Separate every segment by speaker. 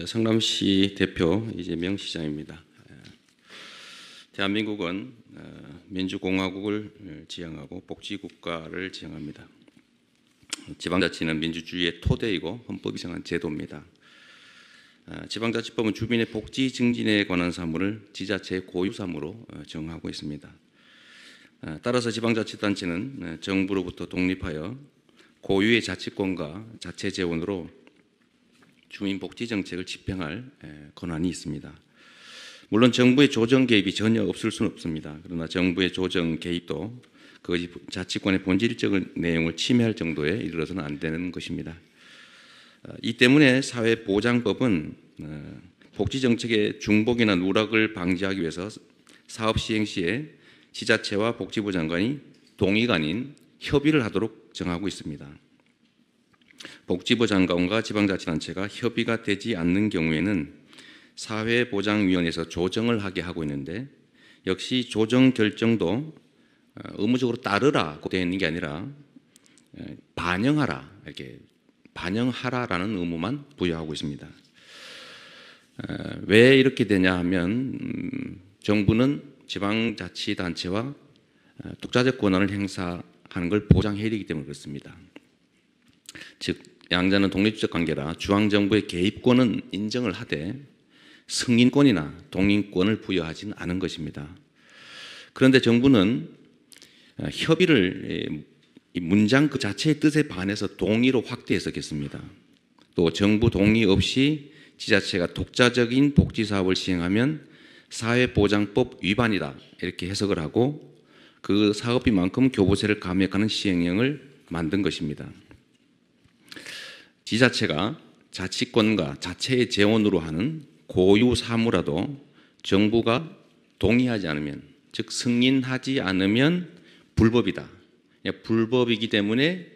Speaker 1: 성남시 대표 이재명 시장입니다. 대한민국은 민주공화국을 지향하고 복지국가를 지향합니다. 지방자치는 민주주의의 토대이고 헌법이 정한 제도입니다. 지방자치법은 주민의 복지 증진에 관한 사무를 지자체의 고유사무로 정하고 있습니다. 따라서 지방자치단체는 정부로부터 독립하여 고유의 자치권과 자체재원으로 주민복지정책을 집행할 권한이 있습니다. 물론 정부의 조정 개입이 전혀 없을 수는 없습니다. 그러나 정부의 조정 개입도 그것이 자치권의 본질적 내용을 침해할 정도에 이르러서는 안 되는 것입니다. 이 때문에 사회보장법은 복지정책의 중복이나 누락을 방지하기 위해서 사업 시행 시에 지자체와 복지부 장관이 동의가 아닌 협의를 하도록 정하고 있습니다. 복지부 장관과 지방자치단체가 협의가 되지 않는 경우에는 사회보장위원회에서 조정을 하게 하고 있는데, 역시 조정 결정도 의무적으로 따르라고 되어 있는 게 아니라 반영하라, 이렇게 반영하라라는 의무만 부여하고 있습니다. 왜 이렇게 되냐 하면 정부는 지방자치단체와 독자적 권한을 행사하는 걸 보장해야 되기 때문에 그렇습니다. 즉 양자는 독립적 관계라 중앙정부의 개입권은 인정을 하되 승인권이나 동의권을 부여하지는 않은 것입니다. 그런데 정부는 협의를 문장 그 자체의 뜻에 반해서 동의로 확대 해석했습니다. 또 정부 동의 없이 지자체가 독자적인 복지사업을 시행하면 사회보장법 위반이다 이렇게 해석을 하고 그 사업비만큼 교부세를 감액하는 시행령을 만든 것입니다. 지자체가 자치권과 자체의 재원으로 하는 고유 사무라도 정부가 동의하지 않으면, 즉 승인하지 않으면 불법이다. 불법이기 때문에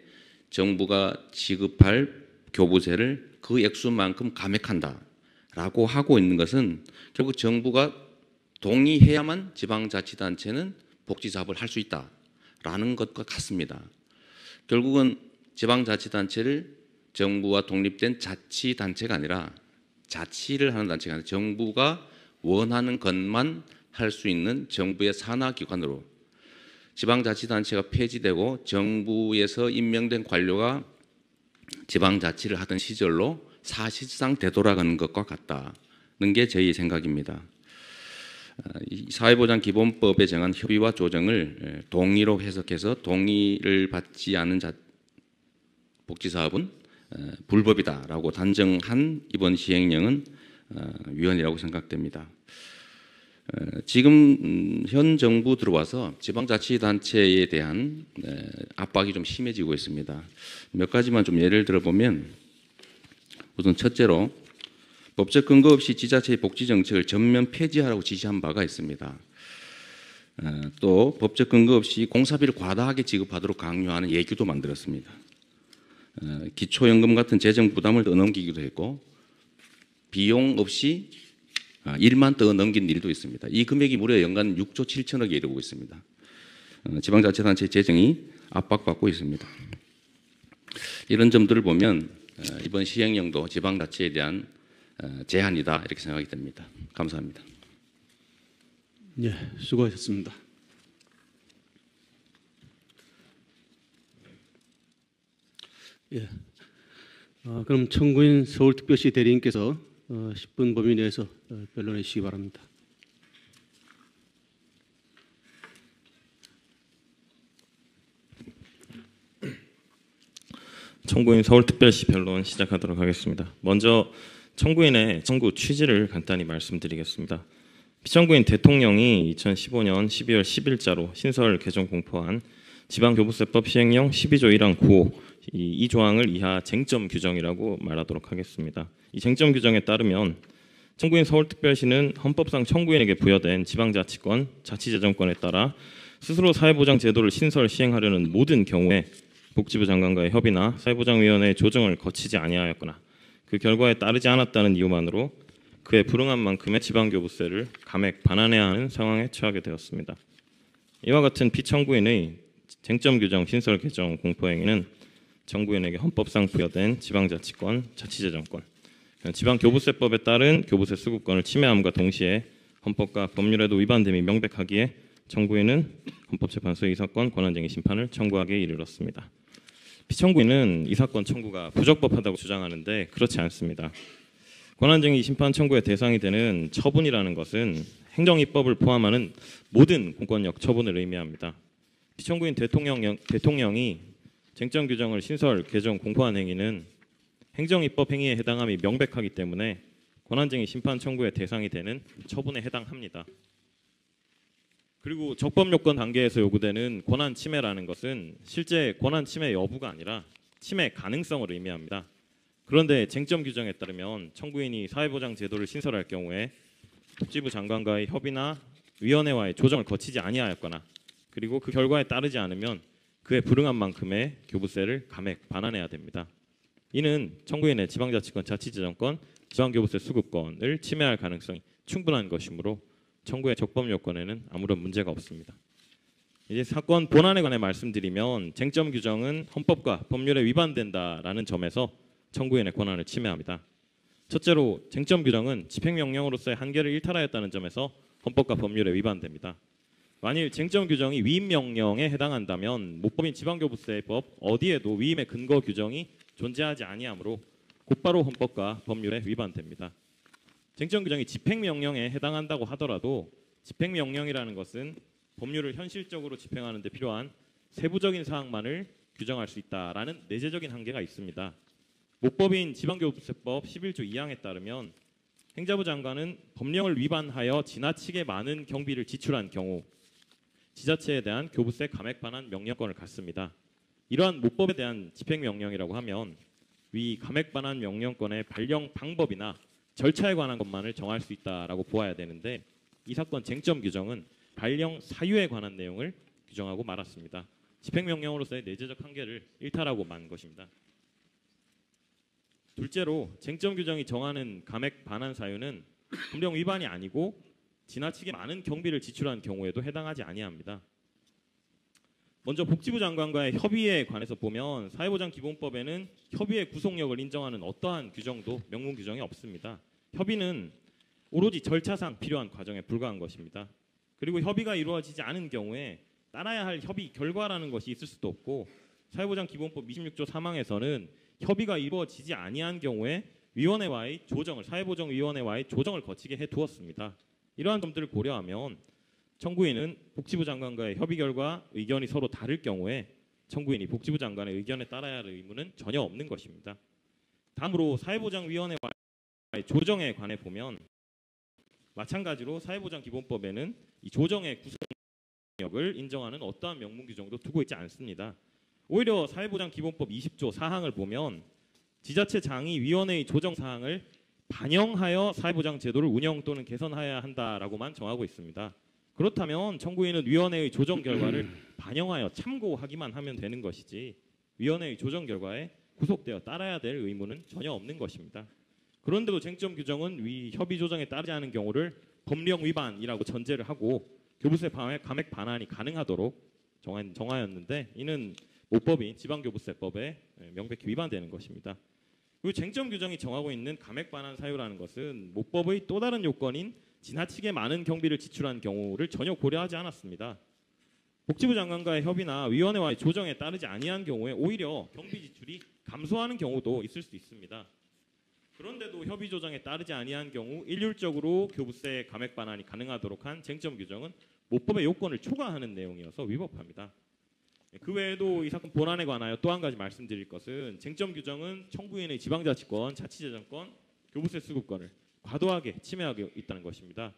Speaker 1: 정부가 지급할 교부세를 그 액수만큼 감액한다라고 하고 있는 것은 결국 정부가 동의해야만 지방자치단체는 복지사업을 할 수 있다라는 것과 같습니다. 결국은 지방자치단체를 정부와 독립된 자치단체가 아니라 자치를 하는 단체가 아니라 정부가 원하는 것만 할 수 있는 정부의 산하기관으로, 지방자치단체가 폐지되고 정부에서 임명된 관료가 지방자치를 하던 시절로 사실상 되돌아가는 것과 같다는 게 저희 생각입니다. 사회보장기본법에 정한 협의와 조정을 동의로 해석해서 동의를 받지 않은 복지사업은 불법이다라고 단정한 이번 시행령은 위헌이라고 생각됩니다. 지금 현 정부 들어와서 지방자치단체에 대한 압박이 좀 심해지고 있습니다. 몇 가지만 좀 예를 들어보면, 우선 첫째로 법적 근거 없이 지자체의 복지정책을 전면 폐지하라고 지시한 바가 있습니다. 또 법적 근거 없이 공사비를 과다하게 지급하도록 강요하는 예규도 만들었습니다. 기초연금 같은 재정 부담을 더 넘기기도 했고 비용 없이 일만 더 넘긴 일도 있습니다. 이 금액이 무려 연간 6조 7천억에 이르고 있습니다. 지방자치단체 재정이 압박받고 있습니다. 이런 점들을 보면 이번 시행령도 지방자치에 대한 제한이다 이렇게 생각이 됩니다. 감사합니다.
Speaker 2: 네, 수고하셨습니다. 예, 그럼 청구인 서울특별시 대리인께서 10분 범위 내에서 변론해 주시기 바랍니다.
Speaker 3: 청구인 서울특별시 변론 시작하도록 하겠습니다. 먼저 청구인의 청구 취지를 간단히 말씀드리겠습니다. 피청구인 대통령이 2015년 12월 10일자로 신설 개정 공포한 지방교부세법 시행령 12조 1항 9호 이 조항을 이하 쟁점 규정이라고 말하도록 하겠습니다. 이 쟁점 규정에 따르면 청구인 서울특별시는 헌법상 청구인에게 부여된 지방자치권, 자치재정권에 따라 스스로 사회보장 제도를 신설 시행하려는 모든 경우에 복지부 장관과의 협의나 사회보장위원회의 조정을 거치지 아니하였거나 그 결과에 따르지 않았다는 이유만으로 그에 불응한 만큼의 지방교부세를 감액 반환해야 하는 상황에 처하게 되었습니다. 이와 같은 피청구인의 쟁점 규정 신설 개정 공포 행위는 청구인에게 헌법상 부여된 지방자치권, 자치재정권, 지방교부세법에 따른 교부세 수급권을 침해함과 동시에 헌법과 법률에도 위반됨이 명백하기에 청구인은 헌법재판소에 이 사건 권한쟁의 심판을 청구하기에 이르렀습니다. 피청구인은 이 사건 청구가 부적법하다고 주장하는데 그렇지 않습니다. 권한쟁의 심판 청구의 대상이 되는 처분이라는 것은 행정입법을 포함하는 모든 공권력 처분을 의미합니다. 피청구인 대통령이 쟁점 규정을 신설, 개정, 공포한 행위는 행정입법 행위에 해당함이 명백하기 때문에 권한쟁의 심판 청구의 대상이 되는 처분에 해당합니다. 그리고 적법 요건 단계에서 요구되는 권한 침해라는 것은 실제 권한 침해 여부가 아니라 침해 가능성을 의미합니다. 그런데 쟁점 규정에 따르면 청구인이 사회보장 제도를 신설할 경우에 복지부 장관과의 협의나 위원회와의 조정을 거치지 아니하였거나 그리고 그 결과에 따르지 않으면 그에 불응한 만큼의 교부세를 감액 반환해야 됩니다. 이는 청구인의 지방자치권, 자치재정권, 지방교부세 수급권을 침해할 가능성이 충분한 것이므로 청구의 적법 요건에는 아무런 문제가 없습니다. 이제 사건 본안에 관해 말씀드리면 쟁점 규정은 헌법과 법률에 위반된다라는 점에서 청구인의 권한을 침해합니다. 첫째로 쟁점 규정은 집행명령으로서의 한계를 일탈하였다는 점에서 헌법과 법률에 위반됩니다. 만일 쟁점 규정이 위임 명령에 해당한다면 모법인 지방교부세법 어디에도 위임의 근거 규정이 존재하지 아니하므로 곧바로 헌법과 법률에 위반됩니다. 쟁점 규정이 집행명령에 해당한다고 하더라도 집행명령이라는 것은 법률을 현실적으로 집행하는 데 필요한 세부적인 사항만을 규정할 수 있다라는 내재적인 한계가 있습니다. 모법인 지방교부세법 11조 2항에 따르면 행자부 장관은 법령을 위반하여 지나치게 많은 경비를 지출한 경우 지자체에 대한 교부세 감액 반환 명령권을 갖습니다. 이러한 모법에 대한 집행명령이라고 하면 위 감액 반환 명령권의 발령 방법이나 절차에 관한 것만을 정할 수 있다라고 보아야 되는데 이 사건 쟁점 규정은 발령 사유에 관한 내용을 규정하고 말았습니다. 집행명령으로서의 내재적 한계를 일탈하고 만 것입니다. 둘째로 쟁점 규정이 정하는 감액 반환 사유는 법령 위반이 아니고 지나치게 많은 경비를 지출한 경우에도 해당하지 아니합니다. 먼저 복지부 장관과의 협의에 관해서 보면 사회보장기본법에는 협의의 구속력을 인정하는 어떠한 규정도 명문 규정이 없습니다. 협의는 오로지 절차상 필요한 과정에 불과한 것입니다. 그리고 협의가 이루어지지 않은 경우에 따라야 할 협의 결과라는 것이 있을 수도 없고 사회보장기본법 26조 3항에서는 협의가 이루어지지 아니한 경우에 위원회와의 조정을 사회보정위원회와의 조정을 거치게 해두었습니다. 이러한 점들을 고려하면 청구인은 복지부 장관과의 협의 결과 의견이 서로 다를 경우에 청구인이 복지부 장관의 의견에 따라야 할 의무는 전혀 없는 것입니다. 다음으로 사회보장위원회와의 조정에 관해 보면 마찬가지로 사회보장기본법에는 이 조정의 구속력을 인정하는 어떠한 명문 규정도 두고 있지 않습니다. 오히려 사회보장기본법 20조 4항을 보면 지자체장이 위원회의 조정 사항을 반영하여 사회보장 제도를 운영 또는 개선해야 한다라고만 정하고 있습니다. 그렇다면 청구인은 위원회의 조정 결과를 반영하여 참고하기만 하면 되는 것이지 위원회의 조정 결과에 구속되어 따라야 될 의무는 전혀 없는 것입니다. 그런데도 쟁점 규정은 위 협의 조정에 따르지 않은 경우를 법령 위반이라고 전제를 하고 교부세 감액 반환이 가능하도록 정하였는데 이는 모법인 지방교부세법에 명백히 위반되는 것입니다. 그리고 쟁점 규정이 정하고 있는 감액 반환 사유라는 것은 모법의 또 다른 요건인 지나치게 많은 경비를 지출한 경우를 전혀 고려하지 않았습니다. 복지부 장관과의 협의나 위원회와의 조정에 따르지 아니한 경우에 오히려 경비 지출이 감소하는 경우도 있을 수 있습니다. 그런데도 협의 조정에 따르지 아니한 경우 일률적으로 교부세 감액 반환이 가능하도록 한 쟁점 규정은 모법의 요건을 초과하는 내용이어서 위법합니다. 그 외에도 이 사건 본안에 관하여 또 한 가지 말씀드릴 것은 쟁점 규정은 청구인의 지방자치권, 자치재정권, 교부세 수급권을 과도하게 침해하고 있다는 것입니다.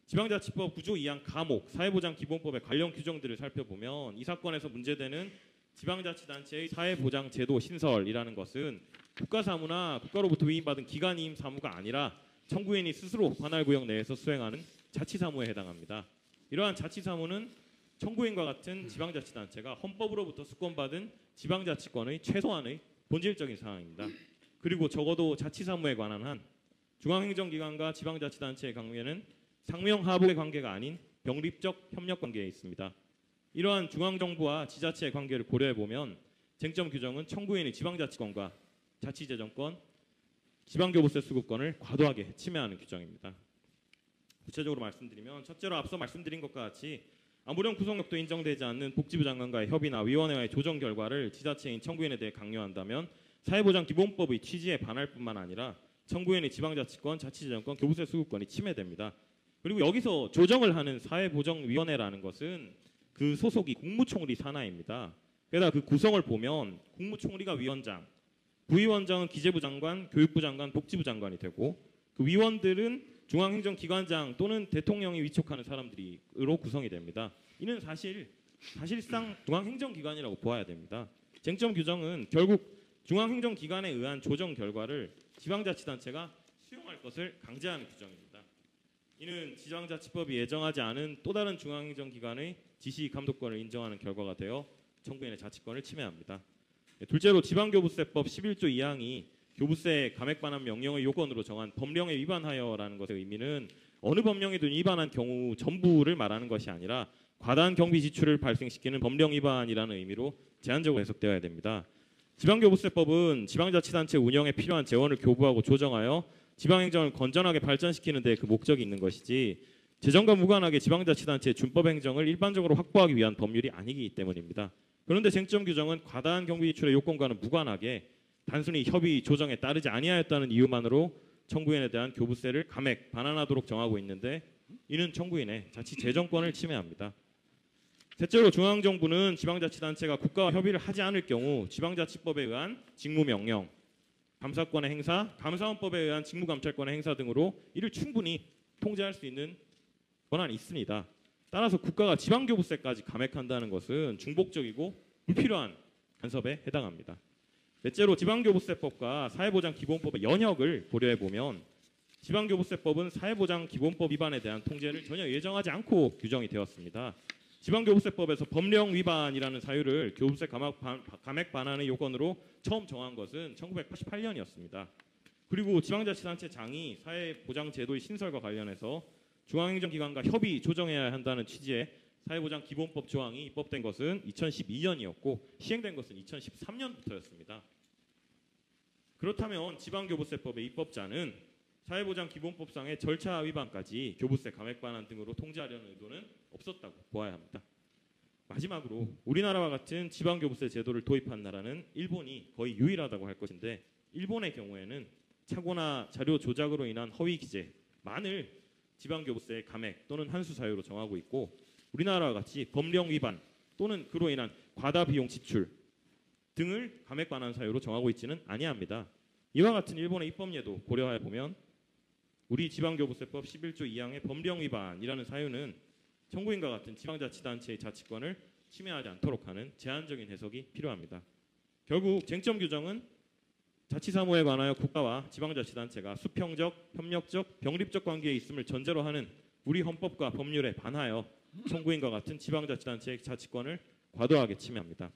Speaker 3: 지방자치법 9조 2항 가목 사회보장기본법의 관련 규정들을 살펴보면 이 사건에서 문제되는 지방자치단체의 사회보장제도 신설이라는 것은 국가사무나 국가로부터 위임받은 기관이임 사무가 아니라 청구인이 스스로 관할구역 내에서 수행하는 자치사무에 해당합니다. 이러한 자치사무는 청구인과 같은 지방자치단체가 헌법으로부터 수권받은 지방자치권의 최소한의 본질적인 사항입니다. 그리고 적어도 자치사무에 관한 한 중앙행정기관과 지방자치단체의 관계는 상명하복의 관계가 아닌 병립적 협력관계에 있습니다. 이러한 중앙정부와 지자체의 관계를 고려해 보면 쟁점 규정은 청구인의 지방자치권과 자치재정권, 지방교부세 수급권을 과도하게 침해하는 규정입니다. 구체적으로 말씀드리면 첫째로 앞서 말씀드린 것과 같이 아무런 구속력도 인정되지 않는 복지부 장관과의 협의나 위원회와의 조정 결과를 지자체인 청구인에 대해 강요한다면 사회보장기본법의 취지에 반할 뿐만 아니라 청구인의 지방자치권, 자치재정권, 교부세 수급권이 침해됩니다. 그리고 여기서 조정을 하는 사회보정위원회라는 것은 그 소속이 국무총리 산하입니다. 게다가 그 구성을 보면 국무총리가 위원장, 부위원장은 기재부 장관, 교육부 장관, 복지부 장관이 되고 그 위원들은 중앙행정기관장 또는 대통령이 위촉하는 사람들로 구성이 됩니다. 이는 사실상 중앙행정기관이라고 보아야 됩니다. 쟁점 규정은 결국 중앙행정기관에 의한 조정 결과를 지방자치단체가 수용할 것을 강제하는 규정입니다. 이는 지방자치법이 예정하지 않은 또 다른 중앙행정기관의 지시 감독권을 인정하는 결과가 되어 청구인의 자치권을 침해합니다. 둘째로 지방교부세법 11조 2항이 교부세 감액 반환 명령의 요건으로 정한 법령에 위반하여라는 것의 의미는 어느 법령에도 위반한 경우 전부를 말하는 것이 아니라 과다한 경비 지출을 발생시키는 법령 위반이라는 의미로 제한적으로 해석되어야 됩니다. 지방교부세법은 지방자치단체 운영에 필요한 재원을 교부하고 조정하여 지방행정을 건전하게 발전시키는 데 그 목적이 있는 것이지 재정과 무관하게 지방자치단체의 준법행정을 일반적으로 확보하기 위한 법률이 아니기 때문입니다. 그런데 쟁점 규정은 과다한 경비 지출의 요건과는 무관하게 단순히 협의 조정에 따르지 아니하였다는 이유만으로 청구인에 대한 교부세를 감액 반환하도록 정하고 있는데 이는 청구인의 자치재정권을 침해합니다. 셋째로 중앙정부는 지방자치단체가 국가와 협의를 하지 않을 경우 지방자치법에 의한 직무명령, 감사권의 행사, 감사원법에 의한 직무감찰권의 행사 등으로 이를 충분히 통제할 수 있는 권한이 있습니다. 따라서 국가가 지방교부세까지 감액한다는 것은 중복적이고 불필요한 간섭에 해당합니다. 넷째로 지방교부세법과 사회보장기본법의 연역을 고려해보면 지방교부세법은 사회보장기본법 위반에 대한 통제를 전혀 예정하지 않고 규정이 되었습니다. 지방교부세법에서 법령 위반이라는 사유를 교부세 감액 반환의 요건으로 처음 정한 것은 1988년이었습니다. 그리고 지방자치단체장이 사회보장제도의 신설과 관련해서 중앙행정기관과 협의 조정해야 한다는 취지의 사회보장기본법 조항이 입법된 것은 2012년이었고 시행된 것은 2013년부터였습니다. 그렇다면 지방교부세법의 입법자는 사회보장기본법상의 절차 위반까지 교부세 감액 반환 등으로 통제하려는 의도는 없었다고 보아야 합니다. 마지막으로 우리나라와 같은 지방교부세 제도를 도입한 나라는 일본이 거의 유일하다고 할 것인데 일본의 경우에는 착오나 자료 조작으로 인한 허위 기재만을 지방교부세 감액 또는 환수 사유로 정하고 있고 우리나라와 같이 법령 위반 또는 그로 인한 과다 비용 지출 등을 감액 반환 사유로 정하고 있지는 아니합니다. 이와 같은 일본의 입법 예도 고려해 보면 우리 지방교부세법 11조 2항의 법령 위반이라는 사유는 청구인과 같은 지방자치단체의 자치권을 침해하지 않도록 하는 제한적인 해석이 필요합니다. 결국 쟁점 규정은 자치사무에 관하여 국가와 지방자치단체가 수평적, 협력적, 병립적 관계에 있음을 전제로 하는 우리 헌법과 법률에 반하여 청구인과 같은 지방자치단체의 자치권을 과도하게 침해합니다.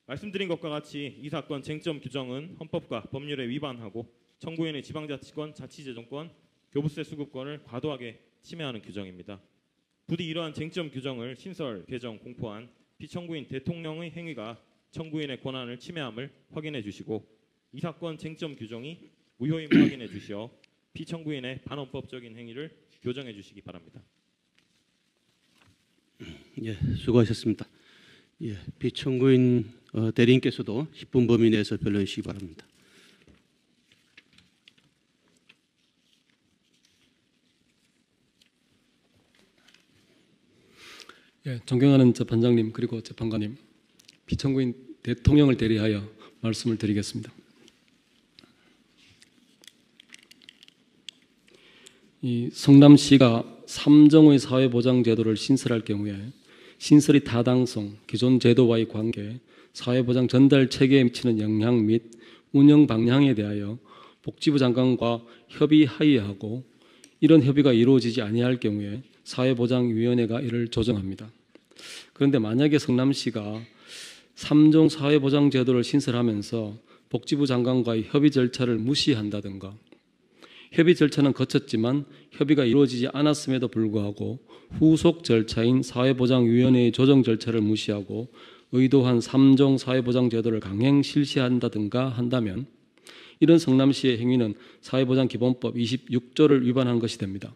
Speaker 3: 말씀드린 것과 같이 이 사건 쟁점 규정은 헌법과 법률에 위반하고 청구인의 지방자치권, 자치재정권, 교부세 수급권을 과도하게 침해하는 규정입니다. 부디 이러한 쟁점 규정을 신설, 개정, 공포한 피청구인 대통령의 행위가 청구인의 권한을 침해함을 확인해 주시고 이 사건 쟁점 규정이 무효임을 확인해 주시어 피청구인의 반헌법적인 행위를 교정해 주시기 바랍니다.
Speaker 2: 예, 수고하셨습니다. 예, 피청구인 대리인께서도 10분 범위 내에서 변론해 주시기 바랍니다.
Speaker 4: 예, 존경하는 재판장님 그리고 재판관님, 피청구인 대통령을 대리하여 말씀을 드리겠습니다. 이 성남시가 삼정의 사회보장제도를 신설할 경우에 신설의 타당성, 기존 제도와의 관계, 사회보장 전달 체계에 미치는 영향 및 운영 방향에 대하여 복지부 장관과 협의하여하고 이런 협의가 이루어지지 아니할 경우에 사회보장위원회가 이를 조정합니다. 그런데 만약에 성남시가 3종 사회보장제도를 신설하면서 복지부 장관과의 협의 절차를 무시한다든가 협의 절차는 거쳤지만 협의가 이루어지지 않았음에도 불구하고 후속 절차인 사회보장위원회의 조정 절차를 무시하고 의도한 3종 사회보장 제도를 강행 실시한다든가 한다면 이런 성남시의 행위는 사회보장기본법 26조를 위반한 것이 됩니다.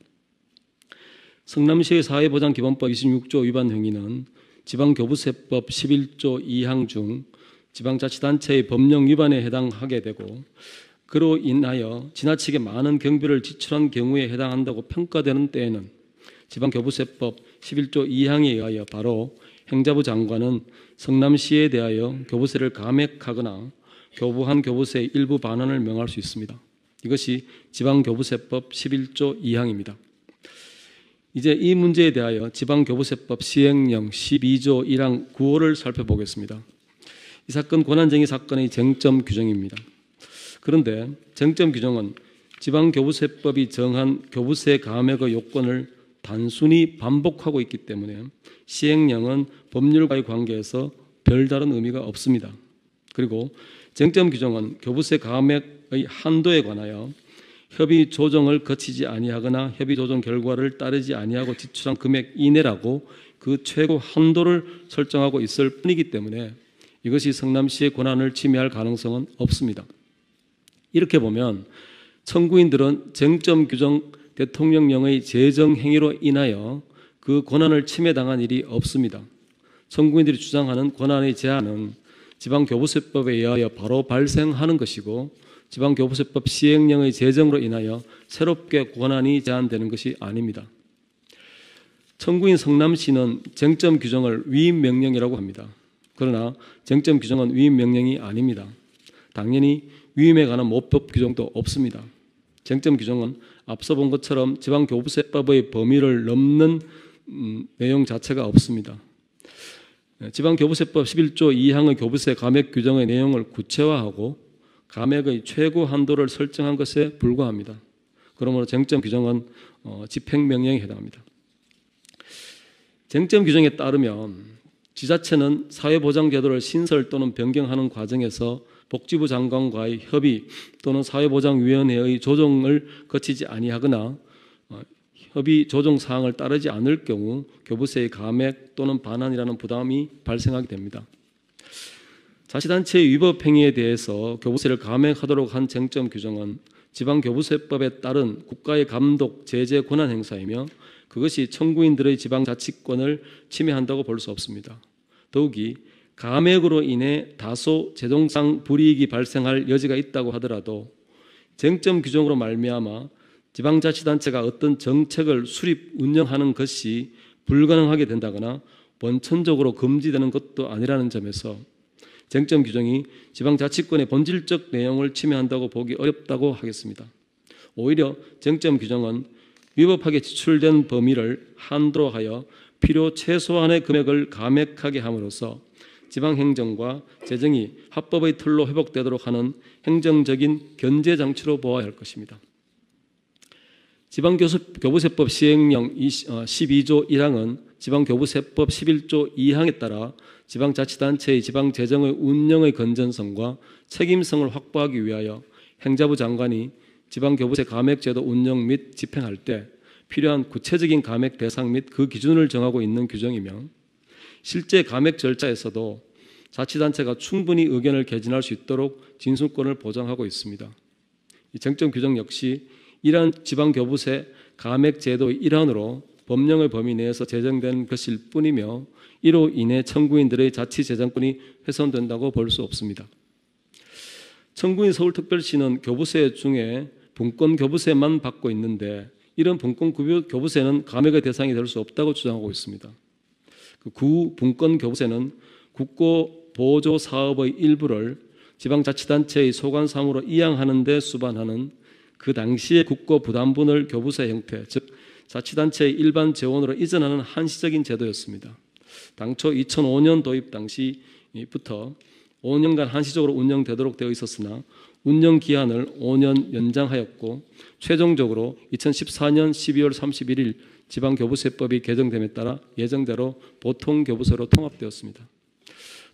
Speaker 4: 성남시의 사회보장기본법 26조 위반 행위는 지방교부세법 11조 2항 중 지방자치단체의 법령 위반에 해당하게 되고 그로 인하여 지나치게 많은 경비를 지출한 경우에 해당한다고 평가되는 때에는 지방교부세법 11조 2항에 의하여 바로 행자부 장관은 성남시에 대하여 교부세를 감액하거나 교부한 교부세의 일부 반환을 명할 수 있습니다. 이것이 지방교부세법 11조 2항입니다. 이제 이 문제에 대하여 지방교부세법 시행령 12조 1항 9호를 살펴보겠습니다. 이 사건 권한쟁의 사건의 쟁점 규정입니다. 그런데 쟁점 규정은 지방교부세법이 정한 교부세 감액의 요건을 단순히 반복하고 있기 때문에 시행령은 법률과의 관계에서 별다른 의미가 없습니다. 그리고 쟁점 규정은 교부세 감액의 한도에 관하여 협의 조정을 거치지 아니하거나 협의 조정 결과를 따르지 아니하고 지출한 금액 이내라고 그 최고 한도를 설정하고 있을 뿐이기 때문에 이것이 성남시의 권한을 침해할 가능성은 없습니다. 이렇게 보면 청구인들은 쟁점 규정 대통령령의 제정 행위로 인하여 그 권한을 침해당한 일이 없습니다. 청구인들이 주장하는 권한의 제한은 지방교부세법에 의하여 바로 발생하는 것이고 지방교부세법 시행령의 제정으로 인하여 새롭게 권한이 제한되는 것이 아닙니다. 청구인 성남시는 쟁점 규정을 위임 명령이라고 합니다. 그러나 쟁점 규정은 위임 명령이 아닙니다. 당연히 위임에 관한 모법 규정도 없습니다. 쟁점 규정은 앞서 본 것처럼 지방교부세법의 범위를 넘는 내용 자체가 없습니다. 지방교부세법 11조 2항의 교부세 감액 규정의 내용을 구체화하고 감액의 최고 한도를 설정한 것에 불과합니다. 그러므로 쟁점 규정은 집행명령에 해당합니다. 쟁점 규정에 따르면 지자체는 사회보장제도를 신설 또는 변경하는 과정에서 복지부 장관과의 협의 또는 사회보장위원회의 조정을 거치지 아니하거나 협의 조정 사항을 따르지 않을 경우 교부세의 감액 또는 반환이라는 부담이 발생하게 됩니다. 자치단체의 위법 행위에 대해서 교부세를 감액하도록 한 쟁점 규정은 지방교부세법에 따른 국가의 감독, 제재 권한 행사이며 그것이 청구인들의 지방자치권을 침해한다고 볼 수 없습니다. 더욱이 감액으로 인해 다소 재정상 불이익이 발생할 여지가 있다고 하더라도 쟁점 규정으로 말미암아 지방자치단체가 어떤 정책을 수립, 운영하는 것이 불가능하게 된다거나 원천적으로 금지되는 것도 아니라는 점에서 쟁점 규정이 지방자치권의 본질적 내용을 침해한다고 보기 어렵다고 하겠습니다. 오히려 쟁점 규정은 위법하게 지출된 범위를 한도로 하여 필요 최소한의 금액을 감액하게 함으로써 지방행정과 재정이 합법의 틀로 회복되도록 하는 행정적인 견제장치로 보아야 할 것입니다. 지방교부세법 시행령 12조 1항은 지방교부세법 11조 2항에 따라 지방자치단체의 지방재정의 운영의 건전성과 책임성을 확보하기 위하여 행자부 장관이 지방교부세 감액제도 운영 및 집행할 때 필요한 구체적인 감액 대상 및 그 기준을 정하고 있는 규정이며 실제 감액 절차에서도 자치단체가 충분히 의견을 개진할 수 있도록 진술권을 보장하고 있습니다. 이 쟁점 규정 역시 이러한 지방교부세 감액제도의 일환으로 법령의 범위 내에서 제정된 것일 뿐이며 이로 인해 청구인들의 자치재정권이 훼손된다고 볼 수 없습니다. 청구인 서울특별시는 교부세 중에 분권교부세만 받고 있는데 이런 분권교부세는 감액의 대상이 될 수 없다고 주장하고 있습니다. 그 분권교부세는 국고보조사업의 일부를 지방자치단체의 소관사무로 이양하는 데 수반하는 그 당시의 국고부담분을 교부세 형태, 즉 자치단체의 일반 재원으로 이전하는 한시적인 제도였습니다. 당초 2005년 도입 당시부터 5년간 한시적으로 운영되도록 되어 있었으나 운영 기한을 5년 연장하였고 최종적으로 2014년 12월 31일 지방교부세법이 개정됨에 따라 예정대로 보통교부세로 통합되었습니다.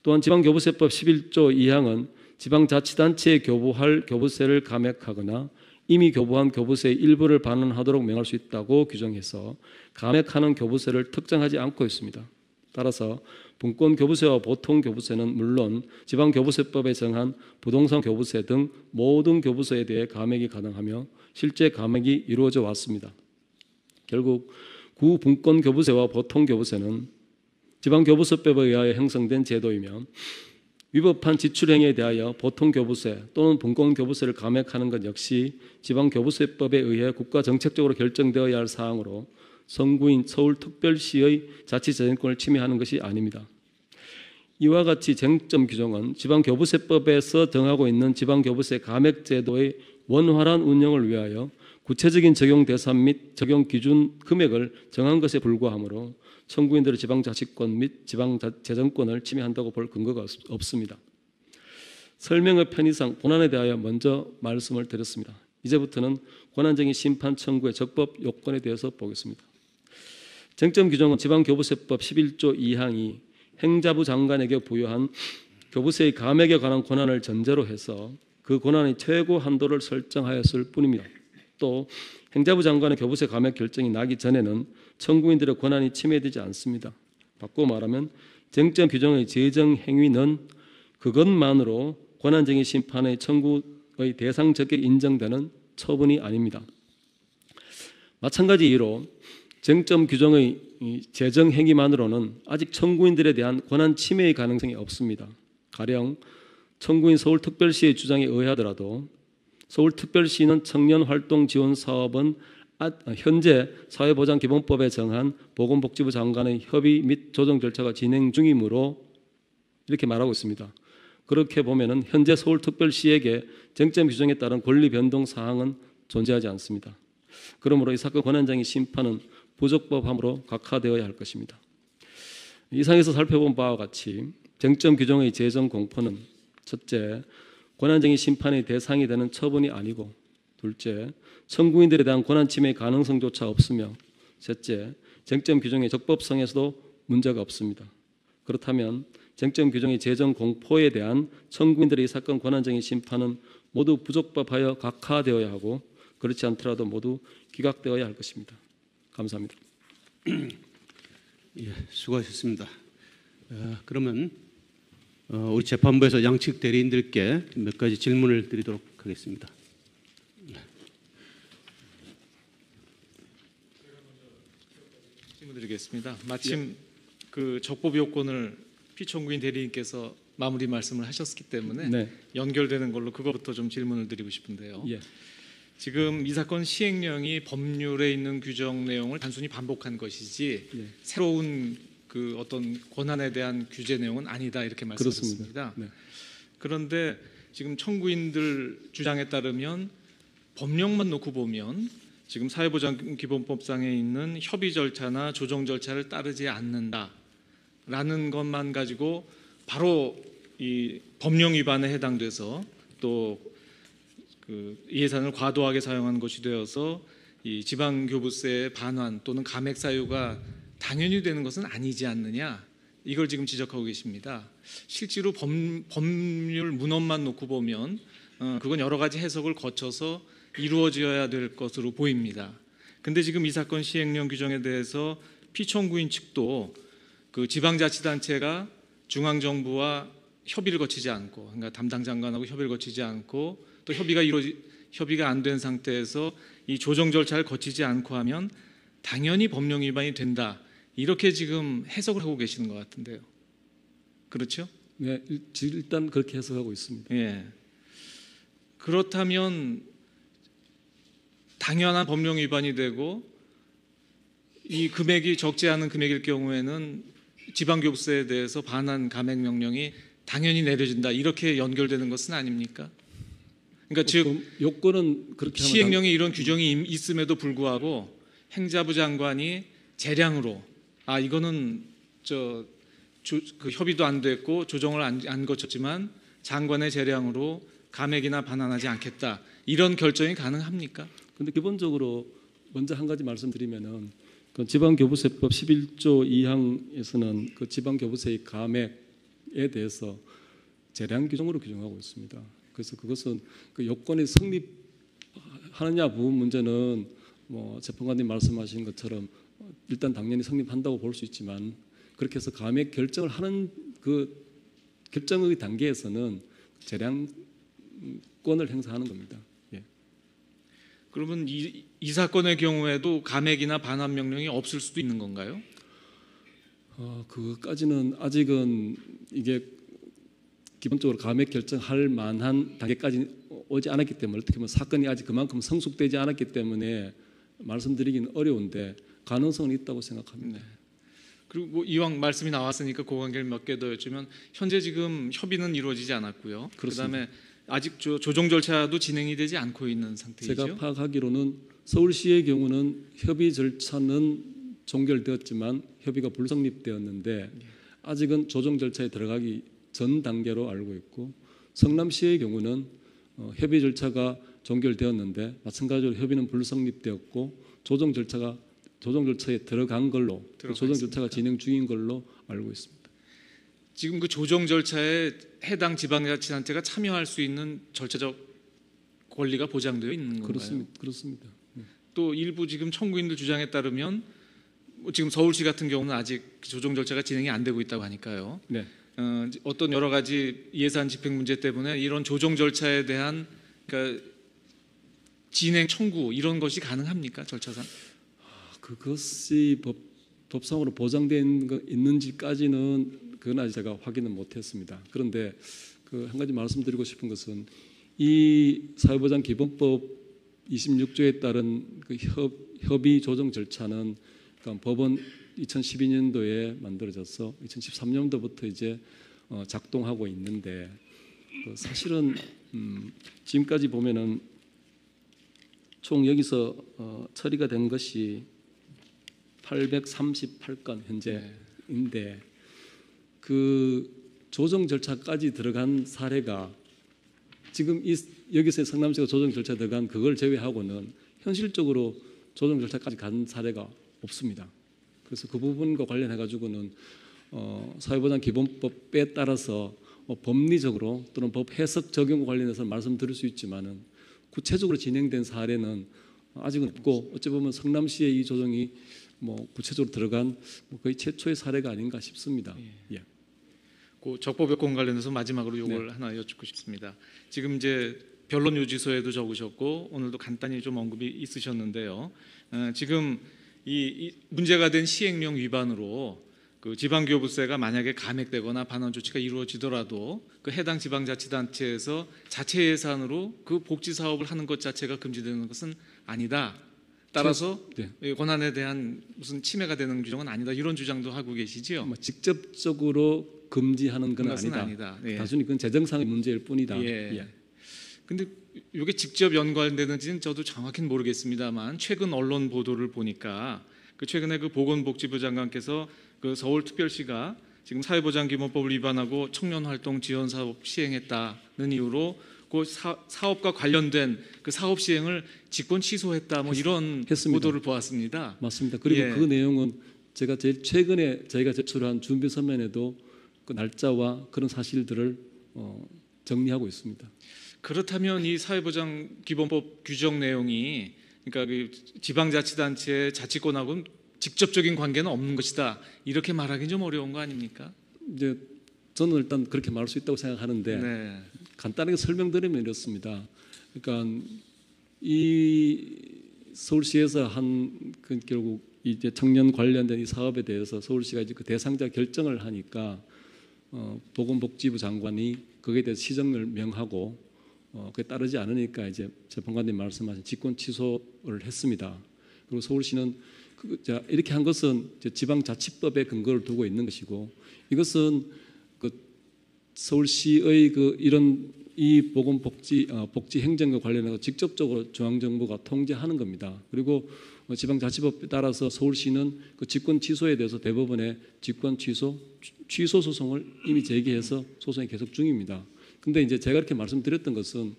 Speaker 4: 또한 지방교부세법 11조 2항은 지방자치단체에 교부할 교부세를 감액하거나 이미 교부한 교부세의 일부를 반환하도록 명할 수 있다고 규정해서 감액하는 교부세를 특정하지 않고 있습니다. 따라서 분권 교부세와 보통 교부세는 물론 지방교부세법에 정한 부동산 교부세 등 모든 교부세에 대해 감액이 가능하며 실제 감액이 이루어져 왔습니다. 결국 구분권 교부세와 보통 교부세는 지방교부세법에 의하여 형성된 제도이며 위법한 지출행위에 대하여 보통 교부세 또는 분권 교부세를 감액하는 것 역시 지방교부세법에 의해 국가정책적으로 결정되어야 할 사항으로 선구인 서울특별시의 자치재정권을 침해하는 것이 아닙니다. 이와 같이 쟁점 규정은 지방교부세법에서 정하고 있는 지방교부세 감액제도의 원활한 운영을 위하여 구체적인 적용 대상 및 적용 기준 금액을 정한 것에 불과하므로 청구인들의 지방자치권 및 지방재정권을 침해한다고 볼 근거가 없습니다. 설명의 편의상 본안에 대하여 먼저 말씀을 드렸습니다. 이제부터는 권한쟁의 심판 청구의 적법 요건에 대해서 보겠습니다. 쟁점 규정은 지방교부세법 11조 2항이 행자부 장관에게 부여한 교부세의 감액에 관한 권한을 전제로 해서 그 권한의 최고 한도를 설정하였을 뿐입니다. 또 행자부 장관의 교부세 감액 결정이 나기 전에는 청구인들의 권한이 침해되지 않습니다. 바꾸어 말하면 쟁점 규정의 제정 행위는 그것만으로 권한쟁의 심판의 청구의 대상 적격이 인정되는 처분이 아닙니다. 마찬가지 이유로 쟁점 규정의 제정 행위만으로는 아직 청구인들에 대한 권한 침해의 가능성이 없습니다. 가령 청구인 서울특별시의 주장에 의하더라도 서울특별시는 청년활동지원사업은 현재 사회보장기본법에 정한 보건복지부 장관의 협의 및 조정 절차가 진행 중이므로 이렇게 말하고 있습니다. 그렇게 보면은 현재 서울특별시에게 쟁점 규정에 따른 권리 변동 사항은 존재하지 않습니다. 그러므로 이 사건 권한쟁의 심판은 부적법함으로 각하되어야 할 것입니다. 이상에서 살펴본 바와 같이 쟁점 규정의 제정 공포는 첫째, 권한쟁의 심판의 대상이 되는 처분이 아니고 둘째, 청구인들에 대한 권한 침해의 가능성조차 없으며 셋째, 쟁점 규정의 적법성에서도 문제가 없습니다. 그렇다면 쟁점 규정의 제정 공포에 대한 청구인들의 이 사건 권한쟁의 심판은 모두 부적법하여 각하되어야 하고 그렇지 않더라도 모두 기각되어야 할 것입니다. 감사합니다.
Speaker 2: 예, 수고하셨습니다. 그러면 우리 재판부에서 양측 대리인들께 몇 가지 질문을 드리도록 하겠습니다.
Speaker 5: 질문드리겠습니다. 마침 그 적법 요건을 피청구인 대리인께서 마무리 말씀을 하셨기 때문에
Speaker 4: 네.
Speaker 5: 연결되는 걸로 그거부터 좀 질문을 드리고 싶은데요.
Speaker 4: 예.
Speaker 5: 지금 이 사건 시행령이 법률에 있는 규정 내용을 단순히 반복한 것이지
Speaker 4: 예.
Speaker 5: 새로운 그 어떤 권한에 대한 규제 내용은 아니다 이렇게 말씀하셨습니다.
Speaker 4: 네.
Speaker 5: 그런데 지금 청구인들 주장에 따르면 법령만 놓고 보면 지금 사회보장기본법상에 있는 협의 절차나 조정 절차를 따르지 않는다라는 것만 가지고 바로 이 법령 위반에 해당돼서 또 이 예산을 과도하게 사용한 것이 되어서 이 지방교부세의 반환 또는 감액 사유가 당연히 되는 것은 아니지 않느냐 이걸 지금 지적하고 계십니다. 실제로 법률 문헌만 놓고 보면 그건 여러 가지 해석을 거쳐서 이루어져야 될 것으로 보입니다. 근데 지금 이 사건 시행령 규정에 대해서 피청구인 측도 그 지방자치단체가 중앙정부와 협의를 거치지 않고, 그러니까 담당 장관하고 협의를 거치지 않고 또 협의가 안 된 상태에서 이 조정 절차를 거치지 않고 하면 당연히 법령 위반이 된다. 이렇게 지금 해석을 하고 계시는 것 같은데요. 그렇죠?
Speaker 4: 네, 일단 그렇게 해석하고 있습니다.
Speaker 5: 예. 그렇다면 당연한 법령 위반이 되고 이 금액이 적지 않은 금액일 경우에는 지방교부세에 대해서 반환 감액 명령이 당연히 내려진다. 이렇게 연결되는 것은 아닙니까? 그러니까 즉
Speaker 4: 요건은 그렇게
Speaker 5: 시행령에 이런 규정이 있음에도 불구하고 행자부 장관이 재량으로 이거는 그 협의도 안 됐고 조정을 안 거쳤지만 장관의 재량으로 감액이나 반환하지 않겠다. 이런 결정이 가능합니까?
Speaker 4: 근데 기본적으로 먼저 한 가지 말씀드리면은 그 지방교부세법 11조 2항에서는 그 지방교부세의 감액에 대해서 재량 규정으로 규정하고 있습니다. 그래서 그것은 그 요건이 성립하기 하느냐 부분 문제는 뭐 재판관님 말씀하신 것처럼 일단 당연히 성립한다고 볼 수 있지만 그렇게 해서 감액 결정을 하는 그 결정의 단계에서는 재량권을 행사하는 겁니다. 예.
Speaker 5: 그러면 이 사건의 경우에도 감액이나 반환 명령이 없을 수도 있는 건가요?
Speaker 4: 그까지는 아직은 이게 기본적으로 감액 결정할 만한 단계까지 오지 않았기 때문에 어떻게 보면 사건이 아직 그만큼 성숙되지 않았기 때문에 말씀드리기는 어려운데 가능성은 있다고 생각합니다.
Speaker 5: 네. 그리고 뭐 이왕 말씀이 나왔으니까 그 관계를 몇 개 더 여쭈면 현재 지금 협의는 이루어지지 않았고요. 그다음에 아직 조정 절차도 진행이 되지 않고 있는 상태이죠.
Speaker 4: 제가 파악하기로는 서울시의 경우는 협의 절차는 종결되었지만 협의가 불성립되었는데 아직은 조정 절차에 들어가기 전 단계로 알고 있고 성남시의 경우는 협의 절차가 종결되었는데 마찬가지로 협의는 불성립되었고 조정 절차에 들어간 걸로 조정 절차가 진행 중인 걸로 알고 있습니다.
Speaker 5: 지금 그 조정 절차에 해당 지방자치단체가 참여할 수 있는 절차적 권리가 보장되어 있는 건가요?
Speaker 4: 그렇습니다.
Speaker 5: 또 일부 지금 청구인들 주장에 따르면 지금 서울시 같은 경우는 아직 조정 절차가 진행이 안 되고 있다고 하니까요.
Speaker 4: 네.
Speaker 5: 어떤 여러 가지 예산 집행 문제 때문에 이런 조정 절차에 대한 그러니까 진행 청구 이런 것이 가능합니까 절차상?
Speaker 4: 그것이 법상으로 보장되어 있는지까지는 그건 아직 제가 확인은 못했습니다. 그런데 그 한 가지 말씀드리고 싶은 것은 이 사회보장 기본법 26조에 따른 그 협의 조정 절차는 그러니까 법원 2012년도에 만들어져서 2013년도부터 이제 작동하고 있는데 사실은 지금까지 보면은 총 여기서 처리가 된 것이 838건 현재인데 그 조정 절차까지 들어간 사례가 지금 여기서 성남시가 조정 절차에 들어간 그걸 제외하고는 현실적으로 조정 절차까지 간 사례가 없습니다. 그래서 그 부분과 관련해 가지고는 사회보장 기본법에 따라서 법리적으로 또는 법 해석 적용과 관련해서 말씀드릴 수 있지만은 구체적으로 진행된 사례는 아직은 없고 어찌 보면 성남시의 이 조정이 뭐 구체적으로 들어간 거의 최초의 사례가 아닌가 싶습니다. 예.
Speaker 5: 그 적법요건 관련해서 마지막으로 이걸 하나 여쭙고 싶습니다. 지금 이제 변론 요지서에도 적으셨고 오늘도 간단히 좀 언급이 있으셨는데요. 지금 이 문제가 된 시행령 위반으로 그 지방교부세가 만약에 감액되거나 반환 조치가 이루어지더라도 그 해당 지방자치단체에서 자체 예산으로 그 복지 사업을 하는 것 자체가 금지되는 것은 아니다. 따라서 권한에 대한 무슨 침해가 되는 규정은 아니다. 이런 주장도 하고 계시지요.
Speaker 4: 직접적으로 금지하는 건 아니다.
Speaker 5: 예.
Speaker 4: 단순히 그건 재정상의 문제일 뿐이다.
Speaker 5: 예. 근데 이게 직접 연관되는지는 저도 정확히는 모르겠습니다만 최근 언론 보도를 보니까 그 최근에 그 보건복지부 장관께서 그 서울특별시가 지금 사회보장기본법을 위반하고 청년활동 지원 사업 시행했다는 이유로 그 사업과 관련된 그 사업 시행을 직권 취소했다 뭐 이런
Speaker 4: 했습니다.
Speaker 5: 보도를 보았습니다.
Speaker 4: 맞습니다. 그리고 그 내용은 제가 제일 최근에 저희가 제출한 준비 서면에도 그 날짜와 그런 사실들을 정리하고 있습니다.
Speaker 5: 그렇다면 이 사회보장기본법 규정 내용이 그러니까 그 지방자치단체의 자치권하고는 직접적인 관계는 없는 것이다. 이렇게 말하기는 좀 어려운 거 아닙니까?
Speaker 4: 이제 저는 일단 그렇게 말할 수 있다고 생각하는데 간단하게 설명드리면 이렇습니다. 그러니까 이 서울시에서 그 결국 이제 청년 관련된 이 사업에 대해서 서울시가 이제 그 대상자 결정을 하니까 보건복지부 장관이 거기에 대해서 시정을 명하고 그에 따르지 않으니까 이제 재판관님 말씀하신 직권 취소를 했습니다. 그리고 서울시는 이렇게 한 것은 지방자치법에 근거를 두고 있는 것이고 이것은 그 서울시의 그 이런 이 보건복지 복지 행정과 관련해서 직접적으로 중앙정부가 통제하는 겁니다. 그리고 지방자치법에 따라서 서울시는 그 직권 취소에 대해서 대법원에 직권 취소 소송을 이미 제기해서 소송이 계속 중입니다. 근데 이제 제가 이렇게 말씀드렸던 것은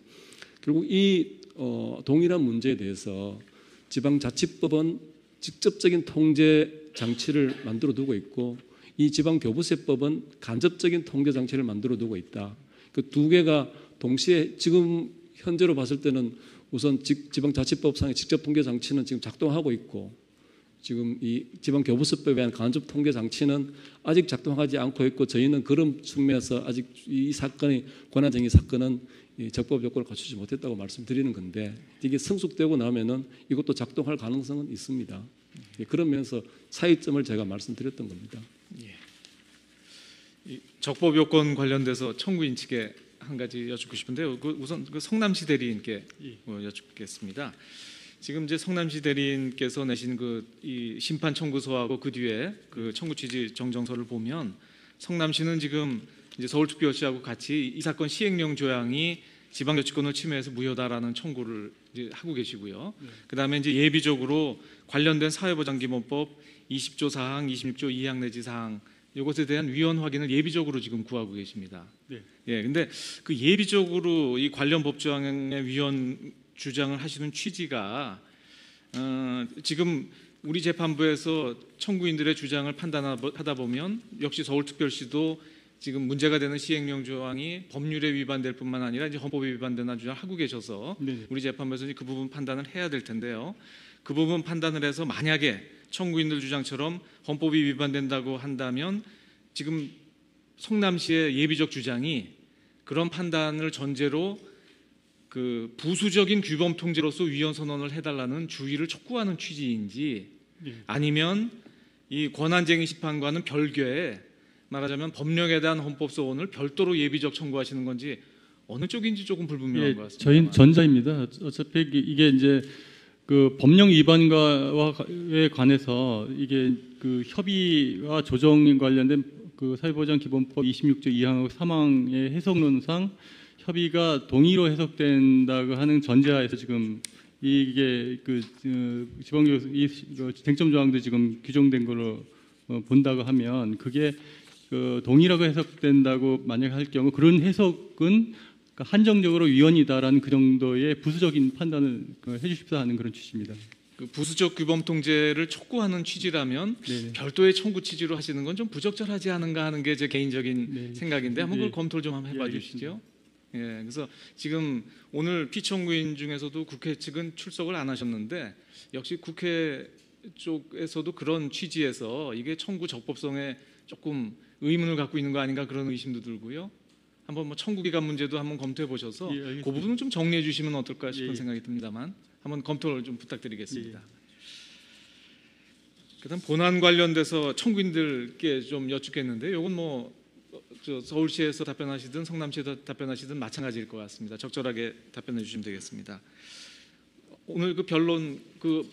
Speaker 4: 결국 이 동일한 문제에 대해서 지방자치법은 직접적인 통제 장치를 만들어 두고 있고 이 지방교부세법은 간접적인 통제 장치를 만들어 두고 있다. 그 두 개가 동시에 지금 현재로 봤을 때는 우선 지방자치법상의 직접 통계 장치는 지금 작동하고 있고 지금 이 지방교부세법에 대한 간접 통계 장치는 아직 작동하지 않고 있고 저희는 그런 측면에서 아직 이 사건의 권한쟁의 사건은 이 적법 요건을 갖추지 못했다고 말씀드리는 건데 이게 성숙되고 나면은 이것도 작동할 가능성은 있습니다. 그런 면에서 차이점을 제가 말씀드렸던 겁니다.
Speaker 5: 이 적법 요건 관련돼서 청구인 측에 한 가지 여쭙고 싶은데요. 우선 성남시 대리인께 여쭙겠습니다. 지금 이제 성남시 대리인께서 내신 이 심판 청구서하고 그 뒤에 그 청구 취지 정정서를 보면 성남시는 지금 이제 서울특별시하고 같이 이 사건 시행령 조항이 지방자치권을 침해해서 무효다라는 청구를 이제 하고 계시고요. 그다음에 이제 예비적으로 관련된 사회보장기본법 20조 사항, 26조 2항 내지 사항 이것에 대한 위헌 확인을 예비적으로 지금 구하고 계십니다.
Speaker 2: 네.
Speaker 5: 예, 근데 그 예비적으로 이 관련 법조항의 위헌 주장을 하시는 취지가 지금 우리 재판부에서 청구인들의 주장을 판단하다 보면 역시 서울특별시도 지금 문제가 되는 시행령 조항이 법률에 위반될 뿐만 아니라 이제 헌법에 위반되는 주장을 하고 계셔서
Speaker 2: 네.
Speaker 5: 우리 재판부에서 그 부분 판단을 해야 될 텐데요. 그 부분 판단을 해서 만약에 청구인들 주장처럼 헌법이 위반된다고 한다면 지금 성남시의 예비적 주장이 그런 판단을 전제로 그 부수적인 규범 통제로서 위헌 선언을 해달라는 주의를 촉구하는 취지인지 아니면 이 권한쟁의 심판과는 별개의 말하자면 법령에 대한 헌법 소원을 별도로 예비적 청구하시는 건지 어느 쪽인지 조금 불분명한 것 같습니다.
Speaker 6: 저희는 전자입니다. 어차피 이게 이제 그 법령 위반과에 관해서 이게 그 협의와 조정에 관련된 그 사회보장기본법 26조 2항 3항의 해석론상 협의가 동의로 해석된다고 하는 전제하에서 지금 이게 그 지방교 이 쟁점 조항도 지금 규정된 걸로 본다고 하면 그게 그 동의라고 해석된다고 만약 할 경우 그런 해석은 한정적으로 위헌이다라는 그 정도의 부수적인 판단을 해주십사 하는 그런 취지입니다.
Speaker 5: 그 부수적 규범 통제를 촉구하는 취지라면
Speaker 6: 네네.
Speaker 5: 별도의 청구 취지로 하시는 건 좀 부적절하지 않은가 하는 게 제 개인적인
Speaker 6: 네.
Speaker 5: 생각인데 한번
Speaker 6: 네.
Speaker 5: 그걸 검토를 좀 한번 해봐
Speaker 6: 예,
Speaker 5: 주시죠. 예, 그래서 지금 오늘 피청구인 중에서도 국회 측은 출석을 안 하셨는데 역시 국회 쪽에서도 그런 취지에서 이게 청구 적법성에 조금 의문을 갖고 있는 거 아닌가 그런 의심도 들고요. 한번 뭐 청구 기간 문제도 한번 검토해 보셔서
Speaker 6: 예, 알겠습니다.
Speaker 5: 그 부분은 좀 정리해 주시면 어떨까 싶은
Speaker 6: 예, 예.
Speaker 5: 생각이 듭니다만 한번 검토를 좀 부탁드리겠습니다. 그다음 본안 관련돼서 청구인들께 좀 여쭙겠는데 이건 뭐 서울시에서 답변하시든 성남시에서 답변하시든 마찬가지일 것 같습니다. 적절하게 답변해 주시면 되겠습니다. 오늘 그 변론 그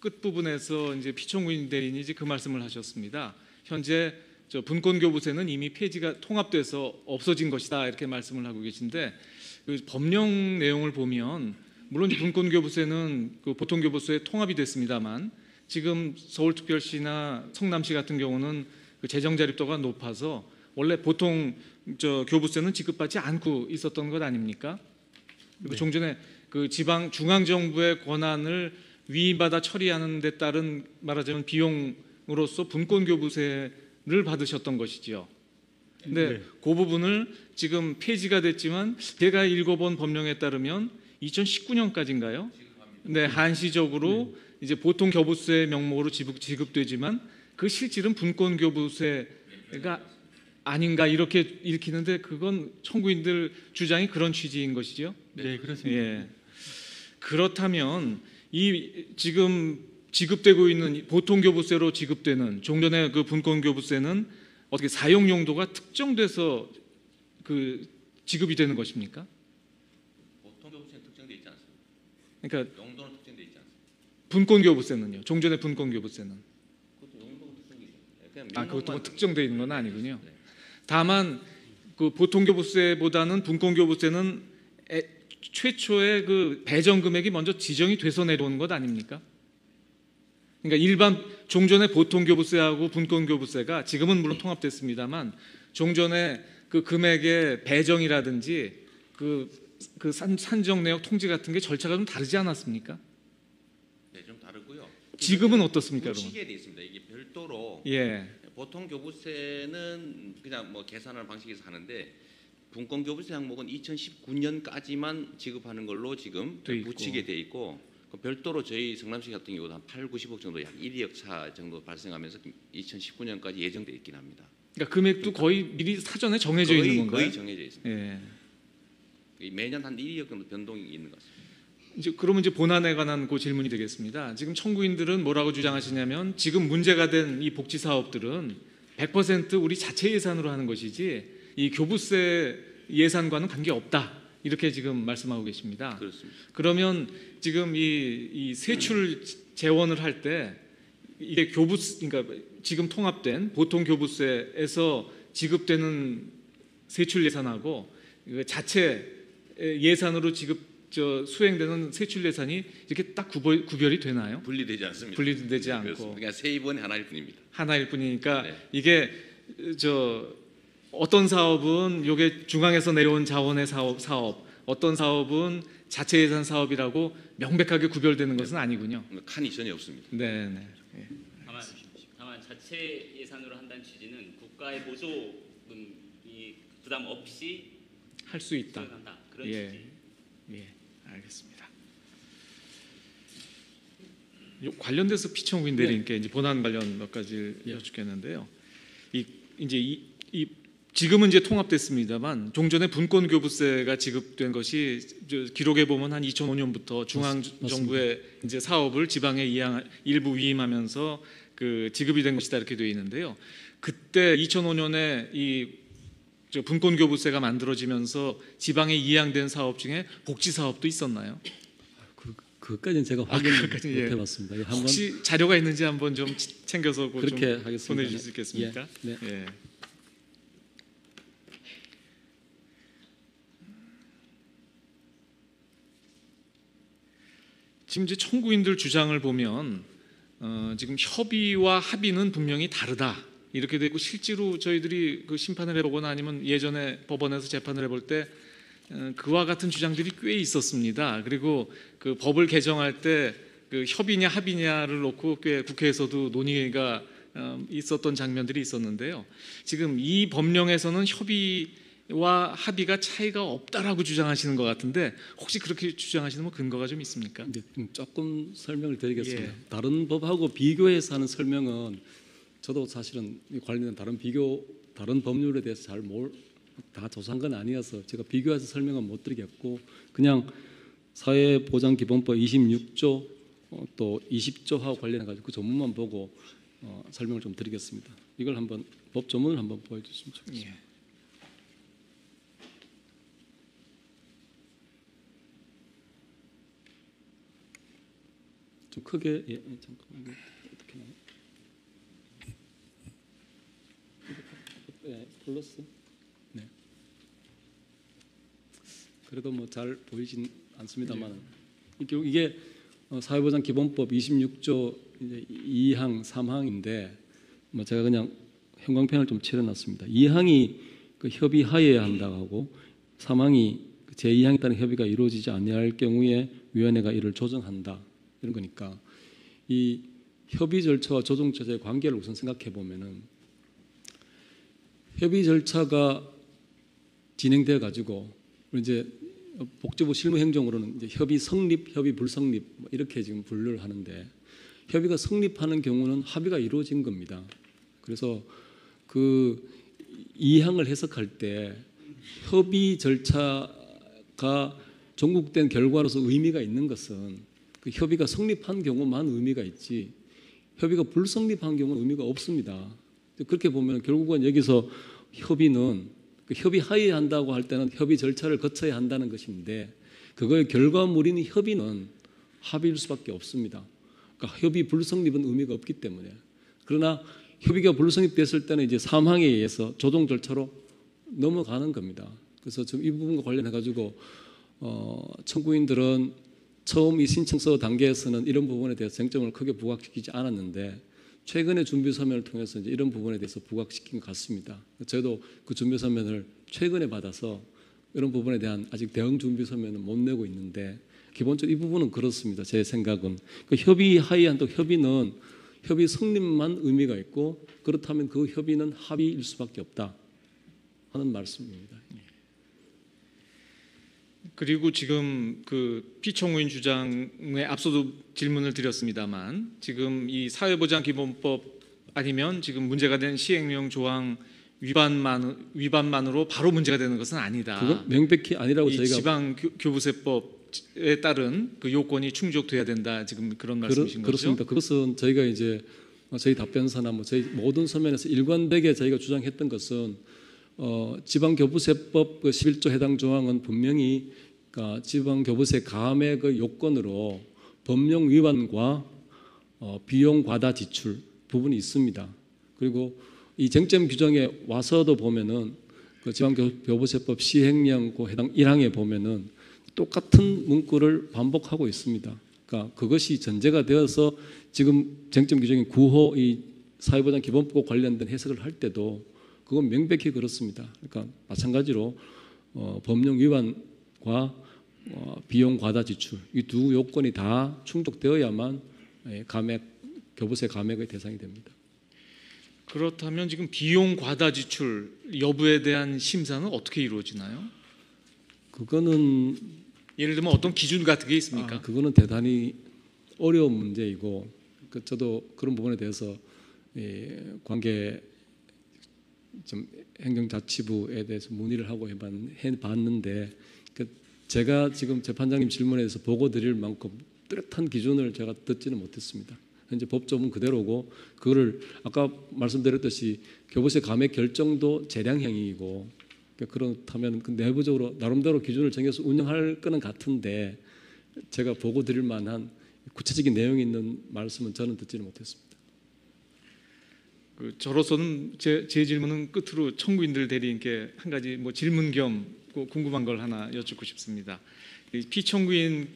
Speaker 5: 끝 부분에서 이제 피청구인 대리인이 이제 그 말씀을 하셨습니다. 현재 분권교부세는 이미 폐지가 통합돼서 없어진 것이다 이렇게 말씀을 하고 계신데 그 법령 내용을 보면 물론 분권교부세는 그 보통교부세에 통합이 됐습니다만 지금 서울특별시나 성남시 같은 경우는 그 재정 자립도가 높아서 원래 보통 교부세는 지급받지 않고 있었던 것 아닙니까? 그리고 종전에 그 지방 중앙 정부의 권한을 위임받아 처리하는 데 따른 말하자면 비용으로서 분권교부세를 받으셨던 것이지요. 근데 그 부분을 지금 폐지가 됐지만 제가 읽어본 법령에 따르면 2019년까지인가요? 네, 한시적으로 이제 보통 교부세 명목으로 지급되지만 그 실질은 분권교부세가 아닌가 이렇게 읽히는데 그건 청구인들 주장이 그런 취지인 것이죠.
Speaker 6: 네, 그렇습니다.
Speaker 5: 예. 그렇다면 이 지금 지급되고 있는 보통교부세로 지급되는 종전의 그 분권교부세는 어떻게 사용 용도가 특정돼서 그 지급이 되는 것입니까?
Speaker 1: 보통교부세는 특정돼 있지 않습니다.
Speaker 5: 그러니까
Speaker 1: 용도는 특정돼 있지 않습니다.
Speaker 5: 분권교부세는요. 종전의 분권교부세는
Speaker 1: 그것도 용도가 특정돼 있습니다.
Speaker 5: 아 그것도 뭐 특정돼 있는 건 아니군요. 다만 그 보통교부세보다는 분권교부세는 최초의 그 배정 금액이 먼저 지정이 돼서 내려오는 것 아닙니까? 그러니까 일반 종전의 보통교부세하고 분권교부세가 지금은 물론 통합됐습니다만 종전의 그 금액의 배정이라든지 그 산정 내역 통지 같은 게 절차가 좀 다르지 않았습니까?
Speaker 1: 네, 좀 다르고요.
Speaker 5: 지금은 어떻습니까, 그러면?
Speaker 1: 붙이게 돼 있습니다. 이게 별도로
Speaker 5: 예.
Speaker 1: 보통 교부세는 그냥 뭐 계산하는 방식에서 하는데 분권교부세 항목은 2019년까지만 지급하는 걸로 지금
Speaker 5: 돼 있고.
Speaker 1: 붙이게 돼 있고 그 별도로 저희 성남시 같은 경우도 한 8, 90억 정도 약 1억 차 정도 발생하면서 2019년까지 예정돼 있긴 합니다.
Speaker 5: 그러니까 금액도 거의 미리 사전에 정해져 있는 건가요?
Speaker 1: 거의 정해져 있습니다.
Speaker 5: 예.
Speaker 1: 매년 한 1억 정도 변동이 있는 것 같습니다.
Speaker 5: 그러면 이제 본안에 관한 그 질문이 되겠습니다. 지금 청구인들은 뭐라고 주장하시냐면 지금 문제가 된 이 복지 사업들은 100% 우리 자체 예산으로 하는 것이지 이 교부세 예산과는 관계 없다. 이렇게 지금 말씀하고 계십니다.
Speaker 1: 그렇습니다.
Speaker 5: 그러면 지금 이 세출 재원을 할 때 이게 그러니까 지금 통합된 보통 교부세에서 지급되는 세출 예산하고 자체 예산으로 수행되는 세출 예산이 이렇게 딱 구별이 되나요?
Speaker 1: 분리되지 않습니다.
Speaker 5: 분리되지 않고
Speaker 1: 그렇습니다. 그냥 세입원이 하나일 뿐입니다.
Speaker 5: 하나일 뿐이니까
Speaker 1: 네.
Speaker 5: 이게 어떤 사업은 이게 중앙에서 내려온 자원의 사업, 어떤 사업은 자체 예산 사업이라고 명백하게 구별되는 것은 아니군요.
Speaker 1: 칸이 전혀 없습니다.
Speaker 5: 네, 네. 예.
Speaker 7: 다만 자체 예산으로 한다는 취지는 국가의 보조금 이 부담 없이
Speaker 5: 할 수 있다.
Speaker 7: 수행한다. 그런
Speaker 5: 예.
Speaker 7: 취지.
Speaker 5: 예, 알겠습니다. 관련돼서 피청구인 대리님께 이제 본안 관련 몇 가지 여쭙겠는데요. 지금은 이제 통합됐습니다만 종전에 분권교부세가 지급된 것이 기록에 보면 한 2005년부터 중앙 정부의 이제 사업을 지방에 일부 위임하면서 그 지급이 된 것이다 이렇게 되어 있는데요. 그때 2005년에 이 분권교부세가 만들어지면서 지방에 이양된 사업 중에 복지 사업도 있었나요?
Speaker 4: 그것까지는 제가 확인을
Speaker 5: 그것까지는, 예.
Speaker 4: 못해봤습니다. 예, 한번
Speaker 5: 혹시 자료가 있는지 한번 좀 챙겨서 좀
Speaker 4: 그렇게 하겠습니다.
Speaker 5: 보내주실 수 있겠습니까?
Speaker 4: 예, 네.
Speaker 5: 예. 지금 이제 청구인들 주장을 보면 지금 협의와 합의는 분명히 다르다 이렇게 되고 실제로 저희들이 그 심판을 해보거나 아니면 예전에 법원에서 재판을 해볼 때 그와 같은 주장들이 꽤 있었습니다. 그리고 그 법을 개정할 때 그 협의냐 합의냐를 놓고 꽤 국회에서도 논의가 있었던 장면들이 있었는데요. 지금 이 법령에서는 협의와 합의가 차이가 없다라고 주장하시는 것 같은데 혹시 그렇게 주장하시는 뭐 근거가 좀 있습니까?
Speaker 4: 네, 조금 설명을 드리겠습니다.
Speaker 5: 예.
Speaker 4: 다른 법하고 비교해서 하는 설명은 저도 사실은 이 관련된 다른 법률에 대해서 잘 다 조사한 건 아니어서 제가 비교해서 설명은 못 드리겠고 그냥 사회보장기본법 26조 또 20조하고 관련해 가지고 그 전문만 보고 설명을 좀 드리겠습니다. 이걸 한번 법 조문을 한번 보여주시면 좋겠습니다.
Speaker 5: 예.
Speaker 4: 좀 크게 잠깐만 이게 어떻게 나와? 플러스. 네. 그래도 뭐 잘 보이진 않습니다만 결국 이게 사회보장기본법 26조 이제 2항, 3항인데 뭐 제가 그냥 형광펜을 좀 칠해놨습니다. 2항이 그 협의하여야 한다고 하고 3항이 제2항에 따른 협의가 이루어지지 아니할 경우에 위원회가 이를 조정한다 이런 거니까 이 협의 절차와 조정 절차의 관계를 우선 생각해 보면은 협의 절차가 진행되어 가지고 이제 복지부 실무행정으로는 이제 협의 성립, 협의 불성립 이렇게 지금 분류를 하는데 협의가 성립하는 경우는 합의가 이루어진 겁니다. 그래서 그 2항을 해석할 때 협의 절차가 종국된 결과로서 의미가 있는 것은 그 협의가 성립한 경우만 의미가 있지 협의가 불성립한 경우는 의미가 없습니다. 그렇게 보면 결국은 여기서 협의는 그 협의하여야 한다고 할 때는 협의 절차를 거쳐야 한다는 것인데 그거의 결과물인 협의는 합의일 수밖에 없습니다. 그러니까 협의 불성립은 의미가 없기 때문에 그러나 협의가 불성립됐을 때는 이제 3항에 의해서 조정 절차로 넘어가는 겁니다. 그래서 지금 이 부분과 관련해 가지고 청구인들은 처음 이 신청서 단계에서는 이런 부분에 대해서 쟁점을 크게 부각시키지 않았는데 최근에 준비 서면을 통해서 이제 이런 부분에 대해서 부각시킨 것 같습니다. 저도 그 준비 서면을 최근에 받아서 이런 부분에 대한 아직 대응 준비 서면은 못 내고 있는데 기본적으로 이 부분은 그렇습니다. 제 생각은 그 협의하에 한도 협의는 협의 성립만 의미가 있고 그렇다면 그 협의는 합의일 수밖에 없다 하는 말씀입니다.
Speaker 5: 그리고 지금 그 피청구인 주장에 앞서도 질문을 드렸습니다만 지금 이 사회보장기본법 아니면 지금 문제가 된 시행령 조항 위반만으로 바로 문제가 되는 것은 아니다.
Speaker 4: 그건 명백히 아니라고
Speaker 5: 이
Speaker 4: 저희가
Speaker 5: 지방교부세법에 따른 그 요건이 충족돼야 된다. 지금 그런 말씀이신 거죠?
Speaker 4: 그렇습니다. 그것은 저희가 이제 저희 답변서나 뭐 저희 모든 서면에서 일관되게 저희가 주장했던 것은 지방교부세법 그 11조 해당 조항은 분명히 그러니까 지방교부세 감액의 요건으로 법령 위반과 비용 과다 지출 부분이 있습니다. 그리고 이 쟁점 규정에 와서도 보면은 그 지방교부세법 시행령 그 해당 1항에 보면은 똑같은 문구를 반복하고 있습니다. 그러니까 그것이 전제가 되어서 지금 쟁점 규정인 9호 이 사회보장 기본법 관련된 해석을 할 때도 그건 명백히 그렇습니다. 그러니까 마찬가지로 법령 위반과 비용 과다 지출 이 두 요건이 다 충족되어야만 교부세 감액의 대상이 됩니다.
Speaker 5: 그렇다면 지금 비용 과다 지출 여부에 대한 심사는 어떻게 이루어지나요?
Speaker 4: 그거는
Speaker 5: 예를 들면 어떤 기준 같은 게 있습니까?
Speaker 4: 그거는 대단히 어려운 문제이고 저도 그런 부분에 대해서 관계 좀 행정자치부에 대해서 문의를 하고 해봤는데 제가 지금 재판장님 질문에 대해서 보고 드릴 만큼 뚜렷한 기준을 제가 듣지는 못했습니다. 현재 법조문 그대로고 그거를 아까 말씀드렸듯이 교부세 감액 결정도 재량형이고 그렇다면 그 내부적으로 나름대로 기준을 정해서 운영할 거는 같은데 제가 보고 드릴 만한 구체적인 내용이 있는 말씀은 저는 듣지는 못했습니다.
Speaker 5: 저로서는 제 질문은 끝으로 청구인들 대리인께 한 가지 뭐 질문 겸 궁금한 걸 하나 여쭙고 싶습니다. 피청구인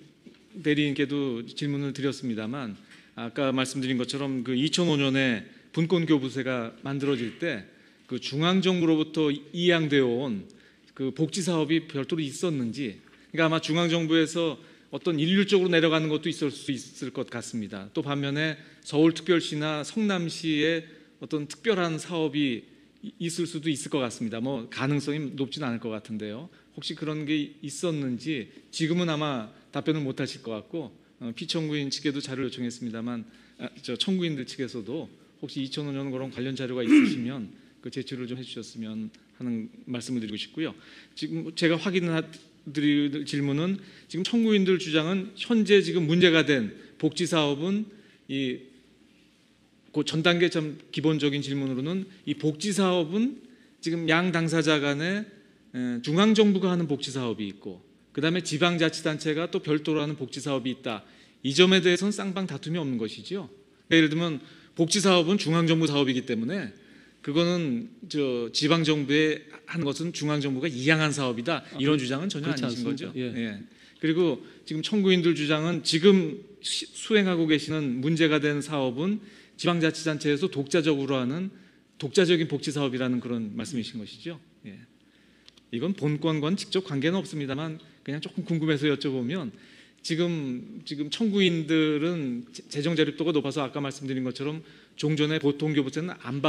Speaker 5: 대리인께도 질문을 드렸습니다만 아까 말씀드린 것처럼 그 2005년에 분권교부세가 만들어질 때 그 중앙정부로부터 이양되어 온 그 복지 사업이 별도로 있었는지, 그러니까 아마 중앙정부에서 어떤 일률적으로 내려가는 것도 있을 수 있을 것 같습니다. 또 반면에 서울특별시나 성남시에 어떤 특별한 사업이 있을 수도 있을 것 같습니다. 뭐 가능성이 높지는 않을 것 같은데요. 혹시 그런 게 있었는지 지금은 아마 답변을 못 하실 것 같고 피청구인 측에도 자료를 요청했습니다만 청구인들 측에서도 혹시 2005년 그런 관련 자료가 있으시면 그 제출을 좀 해주셨으면 하는 말씀을 드리고 싶고요. 지금 제가 드릴 질문은 지금 청구인들 주장은 현재 지금 문제가 된 복지 사업은 그 전 단계 참 기본적인 질문으로는 이 복지 사업은 지금 양 당사자 간에 중앙 정부가 하는 복지 사업이 있고 그다음에 지방자치단체가 또 별도로 하는 복지 사업이 있다. 이 점에 대해서는 쌍방 다툼이 없는 것이죠. 그러니까 예를 들면 복지 사업은 중앙 정부 사업이기 때문에 그거는 지방 정부에 하는 것은 중앙 정부가 이양한 사업이다. 이런 주장은 전혀 아니신
Speaker 4: 않습니다.
Speaker 5: 거죠.
Speaker 4: 예.
Speaker 5: 그리고 지금 청구인들 주장은 지금 수행하고 계시는 문제가 된 사업은 지방자치단체에서 독자적으로 하는 독자적인 복지 사업이라는 그런 말씀이신 것이죠. 예. 이건 본권과는 직접 관계는 없습니다만 그냥 조금 궁금해서 여쭤보면 지금 청구인들은 재정 자립도가 높아서 아까 말씀드린 것처럼 종전에 보통교부세는 안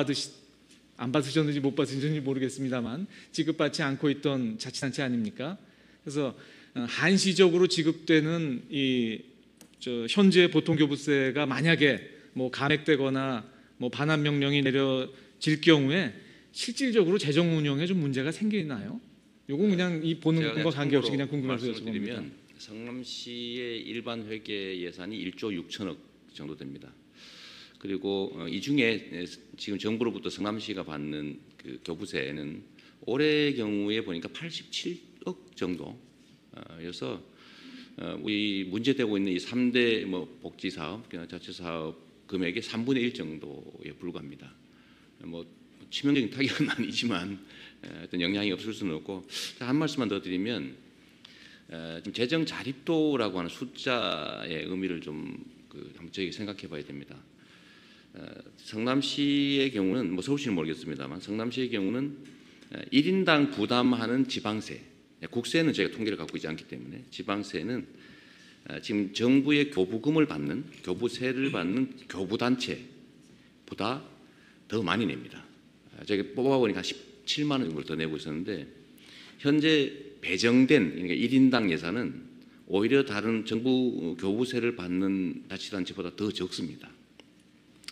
Speaker 5: 받으셨는지 못 받으셨는지 모르겠습니다만 지급받지 않고 있던 자치단체 아닙니까? 그래서 한시적으로 지급되는 현재 보통교부세가 만약에 뭐 감액되거나 뭐 반환 명령이 내려질 경우에 실질적으로 재정 운영에 좀 문제가 생기나요? 요건 그냥 이 본과 관계없이 그냥 궁금해서 여쭤봅니다.
Speaker 1: 성남시의 일반 회계 예산이 1조 6천억 정도 됩니다. 그리고 이 중에 지금 정부로부터 성남시가 받는 그 교부세는 올해 경우에 보니까 87억 정도여서 우리 문제되고 있는 이 3대 뭐 복지 사업, 자치 사업 금액의 3분의 1 정도에 불과합니다. 뭐 치명적인 타격은 아니지만 어떤 영향이 없을 수는 없고 한 말씀만 더 드리면 지금 재정 자립도라고 하는 숫자의 의미를 좀 한번 저희가 생각해봐야 됩니다. 성남시의 경우는 뭐 서울시는 모르겠습니다만 성남시의 경우는 1인당 부담하는 지방세, 국세는 저희가 통계를 갖고 있지 않기 때문에 지방세는 지금 정부의 교부금을 받는 교부세를 받는 교부단체보다 더 많이 냅니다. 저희가 뽑아보니까 17만 원 정도 더 내고 있었는데 현재 배정된 그러니까 1인당 예산은 오히려 다른 정부 교부세를 받는 자치단체보다 더 적습니다.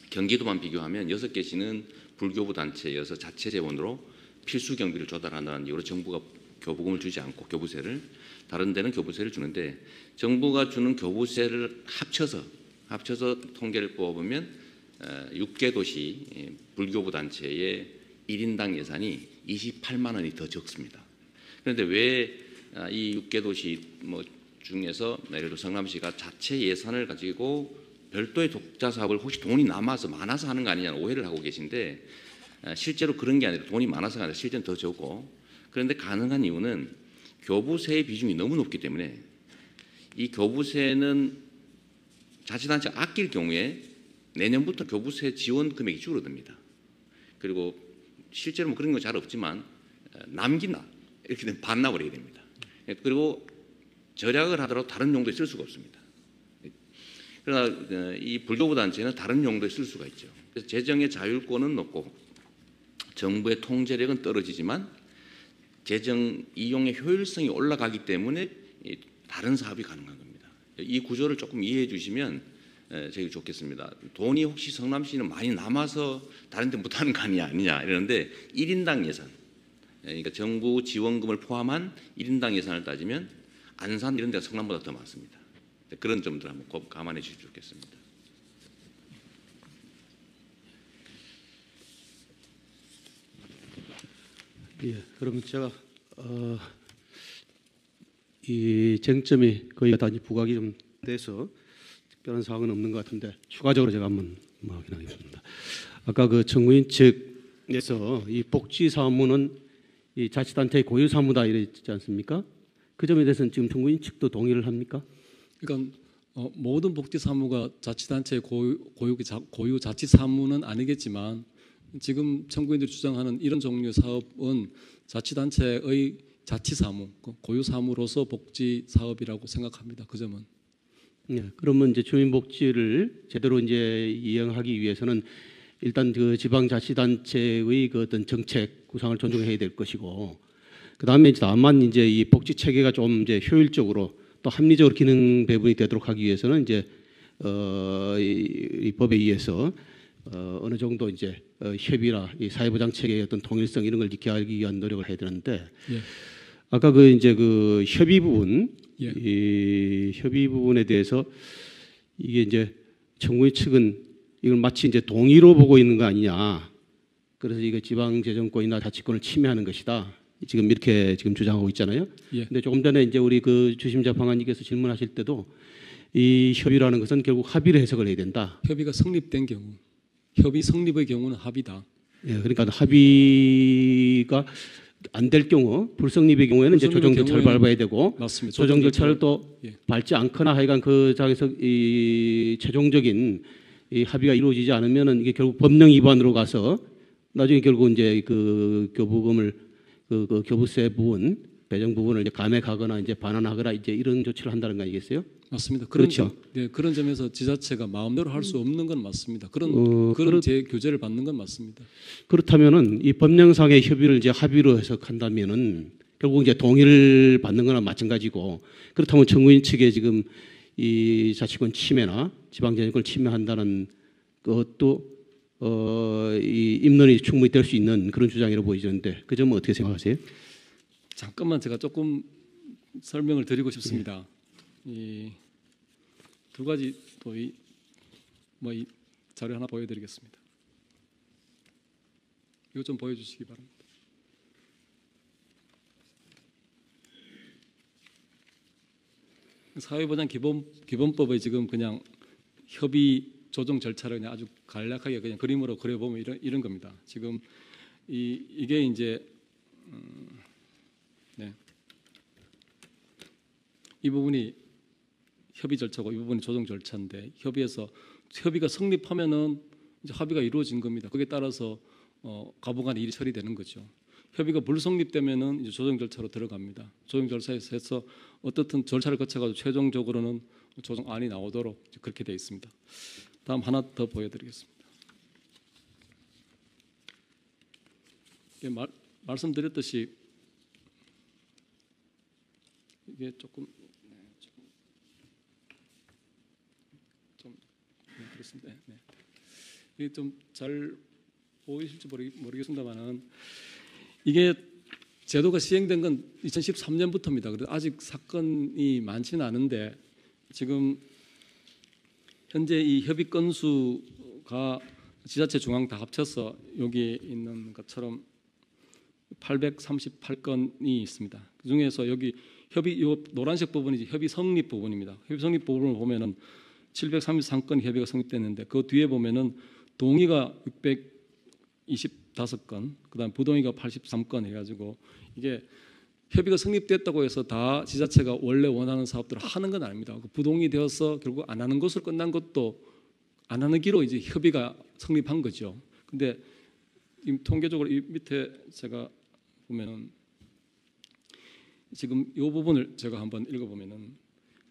Speaker 1: 경기도만 비교하면 6개시는 불교부 단체여서 자체 재원으로 필수 경비를 조달한다는 이유로 정부가 교부금을 주지 않고 교부세를 다른 데는 교부세를 주는데 정부가 주는 교부세를 합쳐서 통계를 뽑으면 6개 도시 불교부 단체의 1인당 예산이 28만 원이 더 적습니다. 그런데 왜 이 6개 도시 중에서 예를 들어 성남시가 자체 예산을 가지고 별도의 독자 사업을 혹시 돈이 많아서 하는 거 아니냐는 오해를 하고 계신데 실제로 그런 게 아니라 돈이 많아서가 아니라 실제는 더 적고 그런데 가능한 이유는 교부세의 비중이 너무 높기 때문에 이 교부세는 자치단체가 아낄 경우에 내년부터 교부세 지원 금액이 줄어듭니다. 그리고 실제로 그런 건 잘 없지만 남긴다 이렇게 되면 반납을 해야 됩니다. 그리고 절약을 하더라도 다른 용도에 쓸 수가 없습니다. 그러나 이 불교부 단체는 다른 용도에 쓸 수가 있죠. 그래서 재정의 자율권은 높고 정부의 통제력은 떨어지지만 재정 이용의 효율성이 올라가기 때문에 다른 사업이 가능한 겁니다. 이 구조를 조금 이해해 주시면 저희 좋겠습니다. 돈이 혹시 성남시는 많이 남아서 다른 데 못하는 거 아니냐 이러는데 1인당 예산 그러니까 정부 지원금을 포함한 1인당 예산을 따지면 안산 이런 데가 성남보다 더 많습니다. 그런 점들 한번 감안해 주시면 좋겠습니다.
Speaker 2: 예, 그러면 제가 이 쟁점이 거의 다 부각이 좀 돼서 특별한 사항은 없는 것 같은데 추가적으로 제가 한번 확인하겠습니다. 아까 그 청구인 측에서 이 복지 사무는 이 자치단체의 고유 사무다 이랬지 않습니까? 그 점에 대해서는 지금 청구인 측도 동의를 합니까?
Speaker 4: 그러니까 모든 복지 사무가 자치단체의 고유 자치 사무는 아니겠지만 지금 청구인들이 주장하는 이런 종류의 사업은 자치단체의 자치 사무, 고유 사무로서 복지 사업이라고 생각합니다. 그 점은.
Speaker 2: 네, 그러면 이제 주민복지를 제대로 이제 이행하기 위해서는 일단 그 지방자치단체의 그 어떤 정책 구상을 존중해야 될 것이고, 그 다음에 다만 이제 이 복지 체계가 좀 이제 효율적으로 또 합리적으로 기능 배분이 되도록 하기 위해서는 이제 이 법에 의해서 어느 정도 이제 협의나 이 사회보장 체계의 어떤 통일성 이런 걸 지켜하기 위한 노력을 해야 되는데,
Speaker 4: 예.
Speaker 2: 아까 그 이제 그 협의 부분,
Speaker 4: 예.
Speaker 2: 이 협의 부분에 대해서 이게 이제 청구인 측은 이걸 마치 이제 동의로 보고 있는 거 아니냐. 그래서 이거 지방재정권이나 자치권을 침해하는 것이다. 지금 이렇게 지금 주장하고 있잖아요.
Speaker 4: 예.
Speaker 2: 근데 조금 전에 이제 우리 그 주심자 방한님께서 질문하실 때도 이 협의라는 것은 결국 합의를 해석을 해야 된다.
Speaker 4: 협의가 성립된 경우, 협의 성립의 경우는 합의다.
Speaker 2: 예, 그러니까 합의가 안 될 경우, 불성립의 경우에는 이제 조정 절차를 밟아야 되고,
Speaker 4: 맞습니다.
Speaker 2: 조정 절차를 또
Speaker 4: 예.
Speaker 2: 밟지 않거나 하여간 그 장에서 이 최종적인 이 합의가 이루어지지 않으면은 이게 결국 법령 위반으로 가서 나중에 결국 이제 그 교부금을 그 교부세 부분, 배정 부분을 이제 감액하거나 이제 반환하거나 이제 이런 조치를 한다는 거 아니겠어요?
Speaker 4: 맞습니다.
Speaker 2: 그렇죠.
Speaker 4: 네, 그런 점에서 지자체가 마음대로 할 수 없는 건 맞습니다. 그런 교제를 받는 건 맞습니다.
Speaker 2: 그렇다면은 이 법령상의 협의를 이제 합의로 해석한다면은 결국 이제 동의를 받는 거나 마찬가지고, 그렇다면 청구인 측에 지금 이 자치권 침해나 지방재정권을 침해한다는 것도 이 입론이 충분히 될 수 있는 그런 주장이라고 보이는데 그 점은 어떻게 생각하세요?
Speaker 4: 잠깐만 제가 조금 설명을 드리고 싶습니다. 이 두 가지 또 이 자료 하나 보여드리겠습니다. 이거 좀 보여주시기 바랍니다. 사회보장 기본법의 지금 그냥 협의 조정 절차를 그냥 아주 간략하게 그냥 그림으로 그려보면 이런 겁니다. 지금 이게 이제 네. 이 부분이 협의 절차고 이 부분이 조정 절차인데, 협의가 성립하면은 이제 합의가 이루어진 겁니다. 그에 따라서 가부간의 일이 처리되는 거죠. 협의가 불성립되면은 이제 조정 절차로 들어갑니다. 조정 절차에서 해서 어떻든 절차를 거쳐가지고 최종적으로는 조정안이 나오도록 그렇게 되어 있습니다. 다음 하나 더 보여드리겠습니다. 말씀드렸듯이 이게 조금 그렇습니다. 네. 이게 좀 잘 보이실지 모르겠습니다만은 이게 제도가 시행된 건 2013년부터입니다. 그래서 아직 사건이 많지는 않은데 지금 현재 이 협의 건수가 지자체 중앙 다 합쳐서 여기 있는 것처럼 838건이 있습니다. 그 중에서 여기 협의 요 노란색 부분이 협의 성립 부분입니다. 협의 성립 부분을 보면은 733건 협의가 성립됐는데 그 뒤에 보면은 동의가 625건, 그다음 부동의가 83건 해가지고 이게 협의가 성립됐다고 해서 다 지자체가 원래 원하는 사업들을 하는 건 아닙니다. 부동의 되어서 결국 안 하는 것으로 끝난 것도 안 하는 기로 이제 협의가 성립한 거죠. 근데 통계적으로 이 밑에 제가 보면은 지금 이 부분을 제가 한번 읽어보면은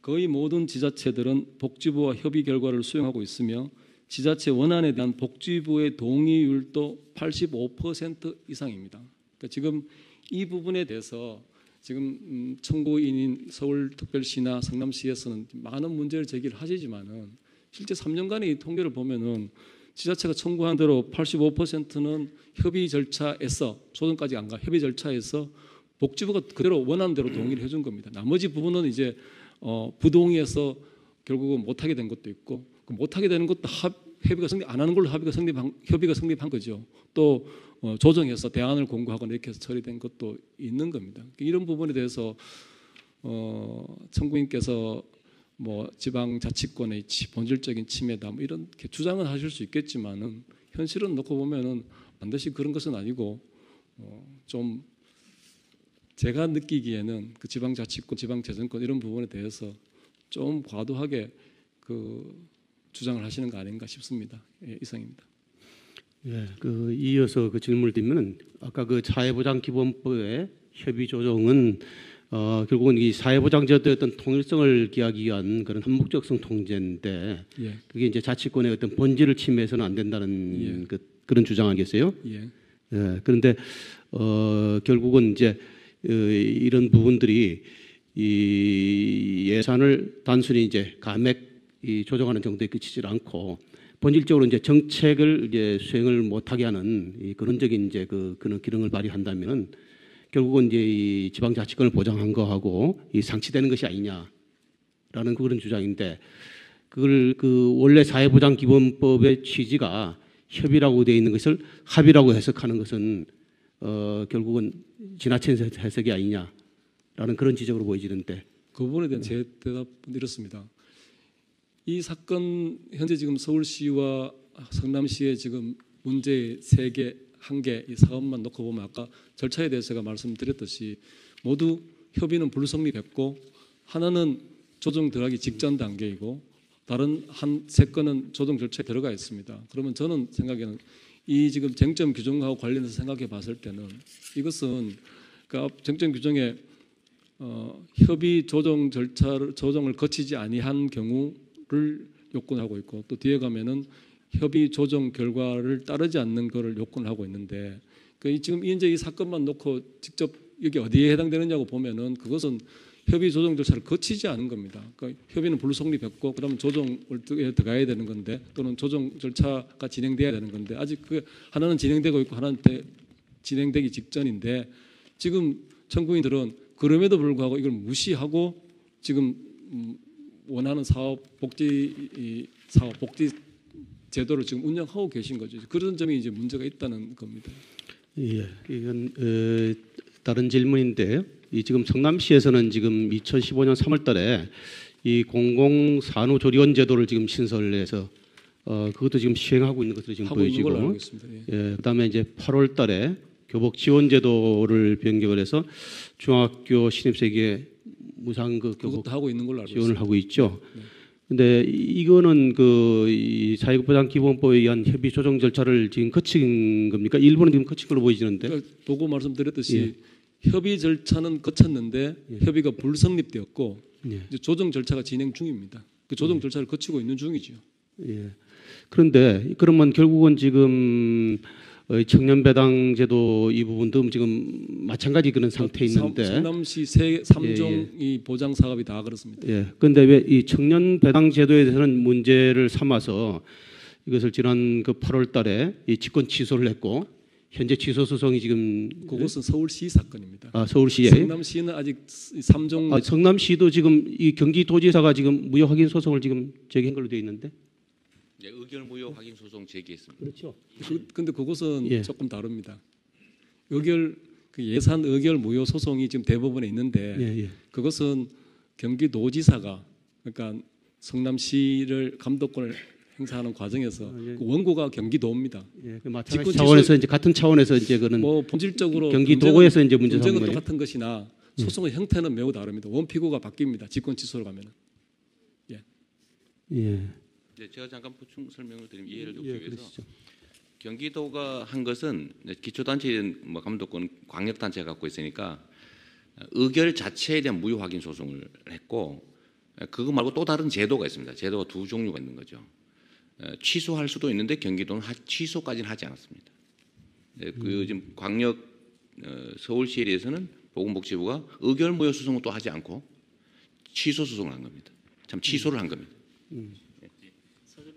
Speaker 4: 거의 모든 지자체들은 복지부와 협의 결과를 수용하고 있으며 지자체 원안에 대한 복지부의 동의율도 85% 이상입니다. 그러니까 지금 이 부분에 대해서 지금 청구인인 서울특별시나 성남시에서는 많은 문제를 제기를 하시지만은 실제 3년간의 이 통계를 보면은 지자체가 청구한 대로 85%는 협의 절차에서 소송까지 안 가 협의 절차에서 복지부가 그대로 원하는 대로 동의를 해준 겁니다. 나머지 부분은 이제 부동의해서 결국은 못하게 된 것도 있고 못하게 되는 것도 협의가 성립 안 하는 걸로 협의가 성립한 거죠. 또 조정해서 대안을 공고하거나 이렇게 해서 처리된 것도 있는 겁니다. 이런 부분에 대해서 청구인께서 뭐 지방자치권의 본질적인 침해다 뭐 이렇게 주장은 하실 수 있겠지만은 현실은 놓고 보면은 반드시 그런 것은 아니고 좀 제가 느끼기에는 그 지방자치권, 지방재정권 이런 부분에 대해서 좀 과도하게 그 주장을 하시는 거 아닌가 싶습니다. 예, 이상입니다.
Speaker 2: 예, 이어서 그 질문을 드리면은 아까 그 사회보장기본법의 협의 조정은 결국은 이 사회보장제도의 어떤 통일성을 기하기 위한 그런 한목적성 통제인데
Speaker 4: 예.
Speaker 2: 그게 이제 자치권의 어떤 본질을 침해해서는 안 된다는
Speaker 4: 예.
Speaker 2: 그런 주장 아니겠어요?
Speaker 4: 예.
Speaker 2: 예, 그런데 결국은 이제 이런 부분들이 이 예산을 단순히 이제 감액 조정하는 정도에 그치질 않고 본질적으로 이제 정책을 이제 수행을 못하게 하는 이 근원적인 이제 그런 기능을 발휘한다면은 결국은 이제 이 지방자치권을 보장한 거하고 이 상치되는 것이 아니냐라는 그런 주장인데 그걸 원래 사회보장기본법의 취지가 협의라고 되어 있는 것을 합의라고 해석하는 것은 결국은 지나친 해석이 아니냐라는 그런 지적으로 보여지는데
Speaker 4: 그 부분에 대한 제 대답은 이렇습니다. 이 사건 현재 지금 서울시와 성남시의 지금 문제 3개, 1개 이 사업만 놓고 보면 아까 절차에 대해서 제가 말씀드렸듯이 모두 협의는 불성립했고 하나는 조정 들어가기 직전 단계이고 다른 한 3건은 조정 절차에 들어가 있습니다. 그러면 저는 생각에는 이 지금 쟁점 규정하고 관련해서 생각해 봤을 때는 이것은 그러니까 쟁점 규정에 협의 조정 조정을 거치지 아니한 경우를 요건하고 있고 또 뒤에 가면은 협의 조정 결과를 따르지 않는 것을 요건하고 있는데 지금 이제 이 사건만 놓고 직접 여기 어디에 해당되느냐고 보면은 그것은 협의 조정 절차를 거치지 않은 겁니다. 그러니까 협의는 불성립했고 그러면 조정을 들어가야 되는 건데 또는 조정 절차가 진행돼야 되는 건데 아직 그 하나는 진행되고 있고 하나는 진행되기 직전인데 지금 청구인들은 그럼에도 불구하고 이걸 무시하고 지금 원하는 복지 제도를 지금 운영하고 계신 거죠. 그런 점이 이제 문제가 있다는 겁니다.
Speaker 2: 예, 이건 다른 질문인데 지금 성남시에서는 지금 2015년 3월달에 이 공공산후조리원 제도를 지금 신설해서 그것도 지금 시행하고 있는 것으로 지금 보여지고, 예, 그다음에 이제 8월달에 교복 지원 제도를 변경을 해서 중학교 신입생에게 무상 교복
Speaker 4: 하고 있는 걸로 알고
Speaker 2: 지원을
Speaker 4: 있습니다.
Speaker 2: 하고 있죠. 근데 이거는 이 사회보장기본법에 의한 협의 조정 절차를 지금 거친 겁니까? 일부는 지금 거친 걸로 보이지는데.
Speaker 4: 그러니까 보고 말씀드렸듯이 협의 절차는 거쳤는데 협의가 불성립되었고 이제 조정 절차가 진행 중입니다. 그 조정 절차를 거치고 있는 중이죠.
Speaker 2: 예. 그런데 그러면 결국은 지금 청년배당 제도 이 부분도 지금 마찬가지 그런 상태에 있는데
Speaker 4: 성남시 3종이 보장 사업이 다 그렇습니다.
Speaker 2: 예. 그런데 왜 이 청년 배당 제도에 대해서는 문제를 삼아서 이것을 지난 그 8월 달에 이 직권 취소를 했고 현재 취소 소송이 지금
Speaker 4: 그것은 서울시 사건입니다.
Speaker 2: 서울시에
Speaker 4: 성남시는 아직 3종
Speaker 2: 성남시도 지금 이 경기도지사가 지금 무효 확인 소송을 지금 제기한 걸로 되어 있는데
Speaker 1: 네, 의결 무효 확인 소송 제기했습니다.
Speaker 2: 그렇죠.
Speaker 4: 근데 그것은
Speaker 2: 예.
Speaker 4: 조금 다릅니다. 예산 의결 무효 소송이 지금 대법원에 있는데
Speaker 2: 예.
Speaker 4: 그것은 경기도지사가 그러니까 성남시를 감독권을 행사하는 과정에서
Speaker 2: 예.
Speaker 4: 그 원고가 경기도입니다.
Speaker 2: 예. 그 마찬가지
Speaker 4: 직권
Speaker 2: 차원에서 이제 같은 차원에서 이제 그는
Speaker 4: 뭐 본질적으로
Speaker 2: 경기도에서 이제 문제 삼은
Speaker 4: 문제는
Speaker 2: 거예요.
Speaker 4: 똑같은 것이나 소송의 형태는 매우 다릅니다. 원피고가 바뀝니다. 직권 취소로 가면은.
Speaker 2: 예.
Speaker 1: 네, 제가 잠깐 보충 설명을 드리면 이해를 돕기
Speaker 2: 예,
Speaker 1: 위해서
Speaker 2: 그러시죠.
Speaker 1: 경기도가 한 것은 기초단체 뭐 감독권 광역단체가 갖고 있으니까 의결 자체에 대한 무효 확인 소송을 했고 그거 말고 또 다른 제도가 있습니다. 제도가 두 종류가 있는 거죠. 취소할 수도 있는데 경기도는 취소까지는 하지 않았습니다. 그 지금 광역 서울시에 대해서는 보건복지부가 의결 무효 소송을 또 하지 않고 취소 소송을 한 겁니다. 참 취소를 한 겁니다.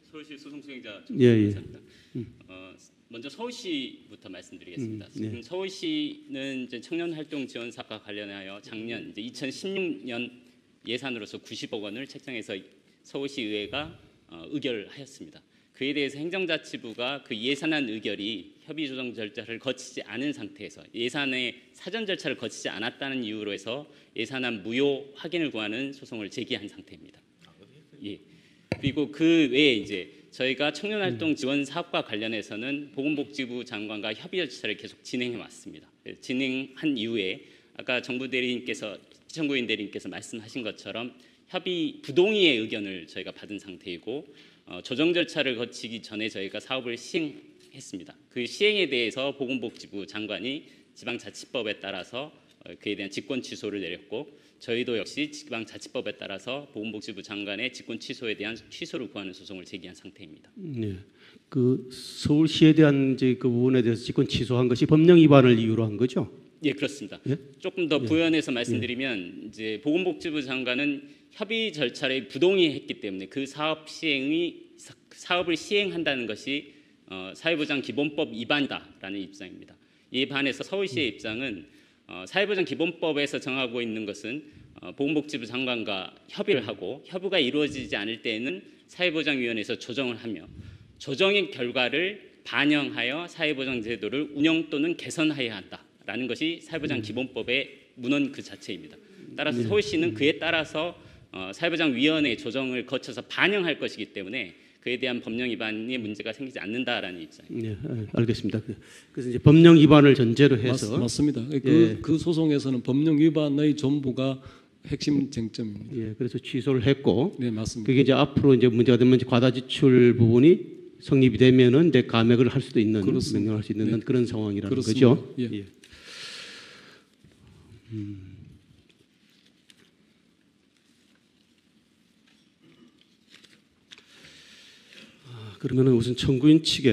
Speaker 7: 서울시 소송 수행자
Speaker 2: 예.
Speaker 7: 먼저 서울시부터 말씀드리겠습니다.
Speaker 2: 예.
Speaker 7: 지금 서울시는 이제 청년활동 지원 사업과 관련하여 작년 이제 2016년 예산으로서 90억 원을 책정해서 서울시 의회가 의결하였습니다. 그에 대해서 행정자치부가 그 예산안 의결이 협의 조정 절차를 거치지 않은 상태에서 예산의 사전 절차를 거치지 않았다는 이유로 해서 예산안 무효 확인을 구하는 소송을 제기한 상태입니다. 예. 그리고 그 외에 이제 저희가 청년활동 지원 사업과 관련해서는 보건복지부 장관과 협의 절차를 계속 진행해 왔습니다. 진행한 이후에 아까 정부 대리인께서 시청구인 대리인께서 말씀하신 것처럼 협의 부동의의 의견을 저희가 받은 상태이고 조정 절차를 거치기 전에 저희가 사업을 시행했습니다. 그 시행에 대해서 보건복지부 장관이 지방자치법에 따라서 그에 대한 직권 취소를 내렸고 저희도 역시 지방자치법에 따라서 보건복지부 장관의 직권 취소에 대한 취소를 구하는 소송을 제기한 상태입니다.
Speaker 2: 네. 그 서울시에 대한 이제 그 부분에 대해서 직권 취소한 것이 법령 위반을 이유로 한 거죠?
Speaker 7: 예, 그렇습니다.
Speaker 2: 예?
Speaker 7: 조금 더 부연해서 말씀드리면 이제 보건복지부 장관은 협의 절차를 부동의했기 때문에 그 사업을 시행한다는 것이 사회보장 기본법 위반이다라는 입장입니다. 이에 반해서 서울시의 입장은 사회보장 기본법에서 정하고 있는 것은 보건복지부 장관과 협의를 하고 협의가 이루어지지 않을 때에는 사회보장위원회에서 조정을 하며 조정의 결과를 반영하여 사회보장 제도를 운영 또는 개선해야 한다라는 것이 사회보장 기본법의 문헌 그 자체입니다. 따라서 서울시는 그에 따라서 사회보장위원회 조정을 거쳐서 반영할 것이기 때문에 그에 대한 법령 위반이 문제가 생기지 않는다라는 입장입니다.
Speaker 2: 네, 알겠습니다. 그래서 이제 법령 위반을 전제로 해서
Speaker 4: 맞습니다.
Speaker 2: 예.
Speaker 4: 그 소송에서는 법령 위반의 전부가 핵심 쟁점입니다.
Speaker 2: 예, 그래서 취소를 했고
Speaker 4: 네, 맞습니다.
Speaker 2: 그게 이제 앞으로 이제 문제가 되면 이제 과다 지출 부분이 성립이 되면은 이제 감액을 할 수도 있는
Speaker 4: 그렇습니다.
Speaker 2: 명령할 수 있는
Speaker 4: 네.
Speaker 2: 그런 상황이라는
Speaker 4: 그렇습니다.
Speaker 2: 거죠.
Speaker 4: 예.
Speaker 2: 그러면은 우선 청구인 측에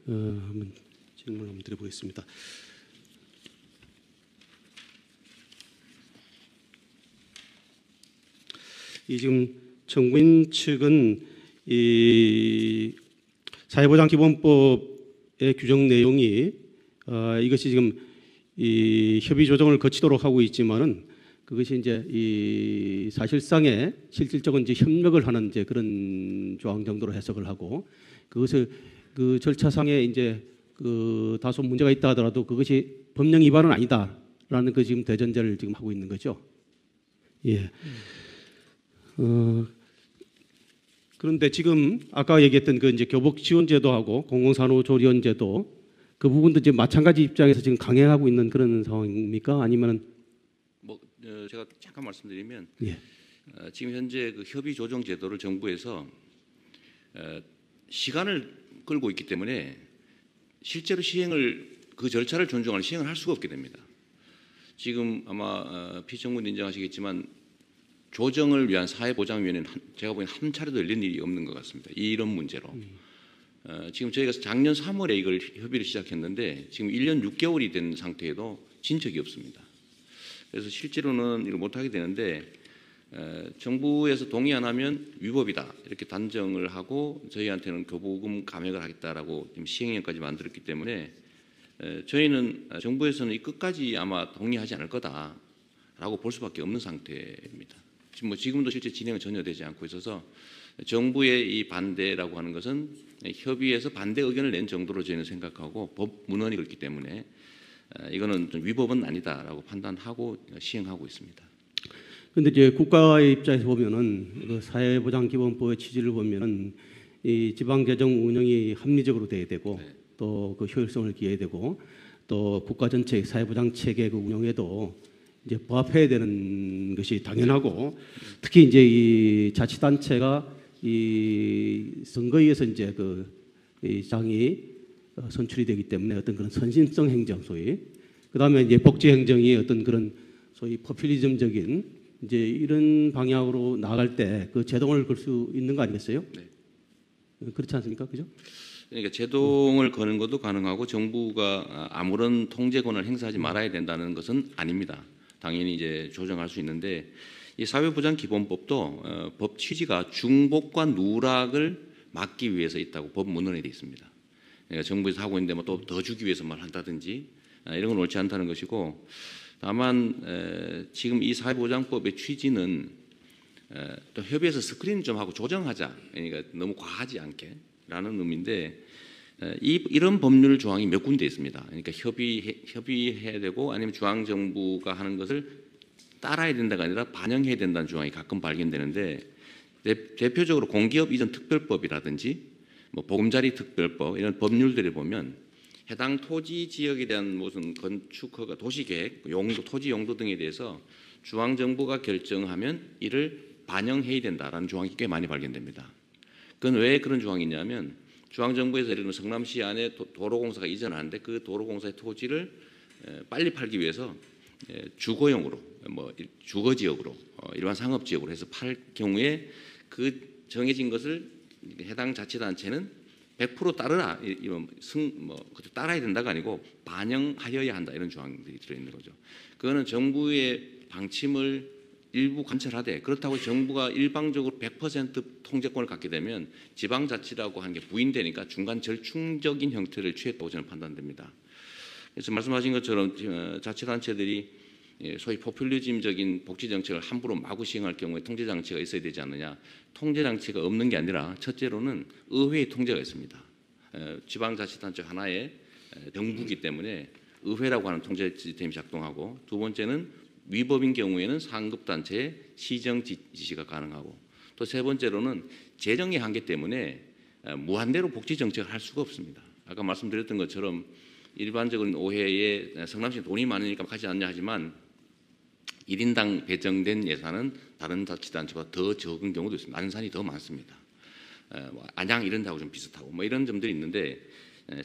Speaker 2: 한번 질문을 한번 드려보겠습니다. 이 지금 청구인 측은 이 사회보장기본법의 규정 내용이 이것이 지금 이 협의 조정을 거치도록 하고 있지만은 그것이 이제 이 사실상의 실질적인 이제 협력을 하는 이제 그런 조항 정도로 해석을 하고 그것을 그 절차상에 이제 그 다소 문제가 있다 하더라도 그것이 법령 위반은 아니다라는 그 지금 대전제를 지금 하고 있는 거죠. 예. 그런데 지금 아까 얘기했던 그 이제 교복 지원 제도하고 공공산후 조리원 제도 그 부분도 지금 마찬가지 입장에서 지금 강행하고 있는 그런 상황입니까? 아니면은
Speaker 1: 제가 잠깐 말씀드리면
Speaker 2: 예.
Speaker 1: 지금 현재 그 협의 조정 제도를 정부에서 시간을 끌고 있기 때문에 실제로 그 절차를 존중하는 시행을 할 수가 없게 됩니다. 지금 아마 피청군 인정하시겠지만 조정을 위한 사회보장위원회는 제가 보기엔 한 차례도 열린 일이 없는 것 같습니다. 이런 문제로. 지금 저희가 작년 3월에 이걸 협의를 시작했는데 지금 1년 6개월이 된 상태에도 진 적이 없습니다. 그래서 실제로는 이걸 못하게 되는데 정부에서 동의 안 하면 위법이다 이렇게 단정을 하고 저희한테는 교부금 감액을 하겠다라고 지금 시행령까지 만들었기 때문에 저희는 정부에서는 이 끝까지 아마 동의하지 않을 거다라고 볼 수밖에 없는 상태입니다. 지금도 실제 진행은 전혀 되지 않고 있어서 정부의 이 반대라고 하는 것은 협의에서 반대 의견을 낸 정도로 저희는 생각하고 법 문헌이 그렇기 때문에 이거는 좀 위법은 아니다라고 판단하고 시행하고 있습니다.
Speaker 2: 그런데 이제 국가의 입장에서 보면은 그 사회보장기본법의 취지를 보면은 이 지방재정 운영이 합리적으로 돼야 되고 또 그 효율성을 기해야 되고 또 국가 전체 사회보장 체계 그 운영에도 이제 부합해야 되는 것이 당연하고 특히 이제 이 자치단체가 이 선거에서 이제 이 장이 선출이 되기 때문에 어떤 그런 선심성 행정 소위 그다음에 이제 복지 행정이 어떤 그런 소위 포퓰리즘적인 이제 이런 방향으로 나아갈 때 그 제동을 걸 수 있는 거 아니겠어요?
Speaker 1: 네.
Speaker 2: 그렇지 않습니까? 그죠?
Speaker 1: 그러니까 제동을 거는 것도 가능하고 정부가 아무런 통제권을 행사하지 말아야 된다는 것은 아닙니다. 당연히 이제 조정할 수 있는데 이 사회보장기본법도 법 취지가 중복과 누락을 막기 위해서 있다고 법 문헌에 되어 있습니다. 그러니까 정부에서 하고 있는데 뭐 또 더 주기 위해서 말 한다든지 이런 건 옳지 않다는 것이고 다만 지금 이 사회보장법의 취지는 또 협의해서 스크린 좀 하고 조정하자. 그러니까 너무 과하지 않게라는 의미인데 이런 법률 조항이 몇 군데 있습니다. 그러니까 협의해야 되고 아니면 중앙 정부가 하는 것을 따라야 된다가 아니라 반영해야 된다는 조항이 가끔 발견되는데 대표적으로 공기업 이전 특별법이라든지 뭐 보금자리 특별법 이런 법률들을 보면 해당 토지 지역에 대한 무슨 건축 허가, 도시계획, 용도, 토지 용도 등에 대해서 중앙 정부가 결정하면 이를 반영해야 된다라는 조항이 꽤 많이 발견됩니다. 그건 왜 그런 조항이 있냐면 중앙 정부에서 예를 들면 성남시 안에 도로공사가 이전하는데 그 도로공사의 토지를 빨리 팔기 위해서 주거용으로, 뭐 주거 지역으로, 일반 상업 지역으로 해서 팔 경우에 그 정해진 것을 해당 자치단체는 100% 따르라, 그것도 따라야 된다가 아니고 반영하여야 한다 이런 조항들이 들어있는 거죠. 그거는 정부의 방침을 일부 관철하되 그렇다고 정부가 일방적으로 100% 통제권을 갖게 되면 지방자치라고 하는 게 부인되니까 중간 절충적인 형태를 취했다고 저는 판단됩니다. 그래서 말씀하신 것처럼 자치단체들이 소위 포퓰리즘적인 복지정책을 함부로 마구 시행할 경우에 통제장치가 있어야 되지 않느냐. 통제장치가 없는 게 아니라 첫째로는 의회의 통제가 있습니다. 지방자치단체 하나의 정부이기 때문에 의회라고 하는 통제 시스템이 작동하고 두 번째는 위법인 경우에는 상급단체의 시정 지시가 가능하고 또 세 번째로는 재정의 한계 때문에 무한대로 복지정책을 할 수가 없습니다. 아까 말씀드렸던 것처럼 일반적인 오해에 성남시는 돈이 많으니까 하지 않냐 하지만 1인당 배정된 예산은 다른 자치단체보다 더 적은 경우도 있습니다. 안산이 더 많습니다. 안양 이런 데하고 좀 비슷하고 뭐 이런 점들이 있는데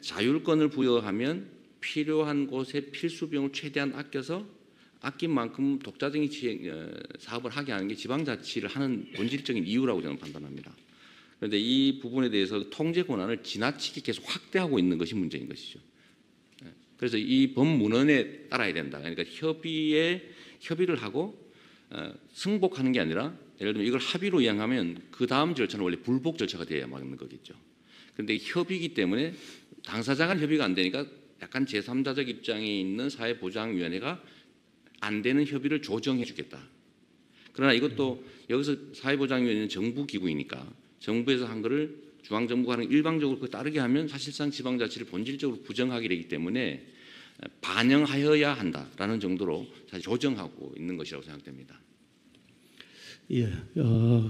Speaker 1: 자율권을 부여하면 필요한 곳에 필수 비용을 최대한 아낀 만큼 독자적인 사업을 하게 하는 게 지방자치를 하는 본질적인 이유라고 저는 판단합니다. 그런데 이 부분에 대해서 통제 권한을 지나치게 계속 확대하고 있는 것이 문제인 것이죠. 그래서 이 법 문헌에 따라야 된다. 그러니까 협의를 하고 승복하는 게 아니라 예를 들면 이걸 합의로 이행하면 그 다음 절차는 원래 불복 절차가 돼야 맞는 거겠죠. 그런데 협의이기 때문에 당사자 간 협의가 안 되니까 약간 제3자적 입장에 있는 사회보장위원회가 안 되는 협의를 조정해 주겠다. 그러나 이것도 여기서 사회보장위원회는 정부기구이니까 정부에서 한 거를 중앙정부가 하는 일방적으로 그 따르게 하면 사실상 지방자치를 본질적으로 부정하게 되기 때문에 반영하여야 한다라는 정도로 사실 조정하고 있는 것이라고 생각됩니다.
Speaker 2: 예.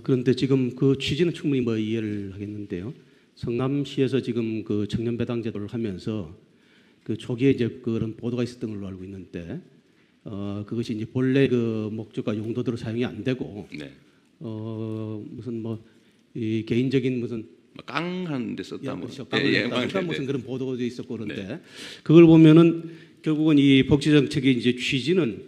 Speaker 2: 그런데 지금 그 취지는 충분히 뭐 이해를 하겠는데요. 성남시에서 지금 그 청년 배당 제도를 하면서 그 초기에 이제 그런 보도가 있었던 걸로 알고 있는데 그것이 이제 본래 그 목적과 용도대로 사용이 안 되고
Speaker 1: 네.
Speaker 2: 무슨 뭐 이 개인적인 무슨
Speaker 1: 깡하는 데 썼다 뭐.
Speaker 2: 그러니까 무슨 그런 보도도 있었고 그런데 그걸 보면은 결국은 이 복지 정책의 이제 취지는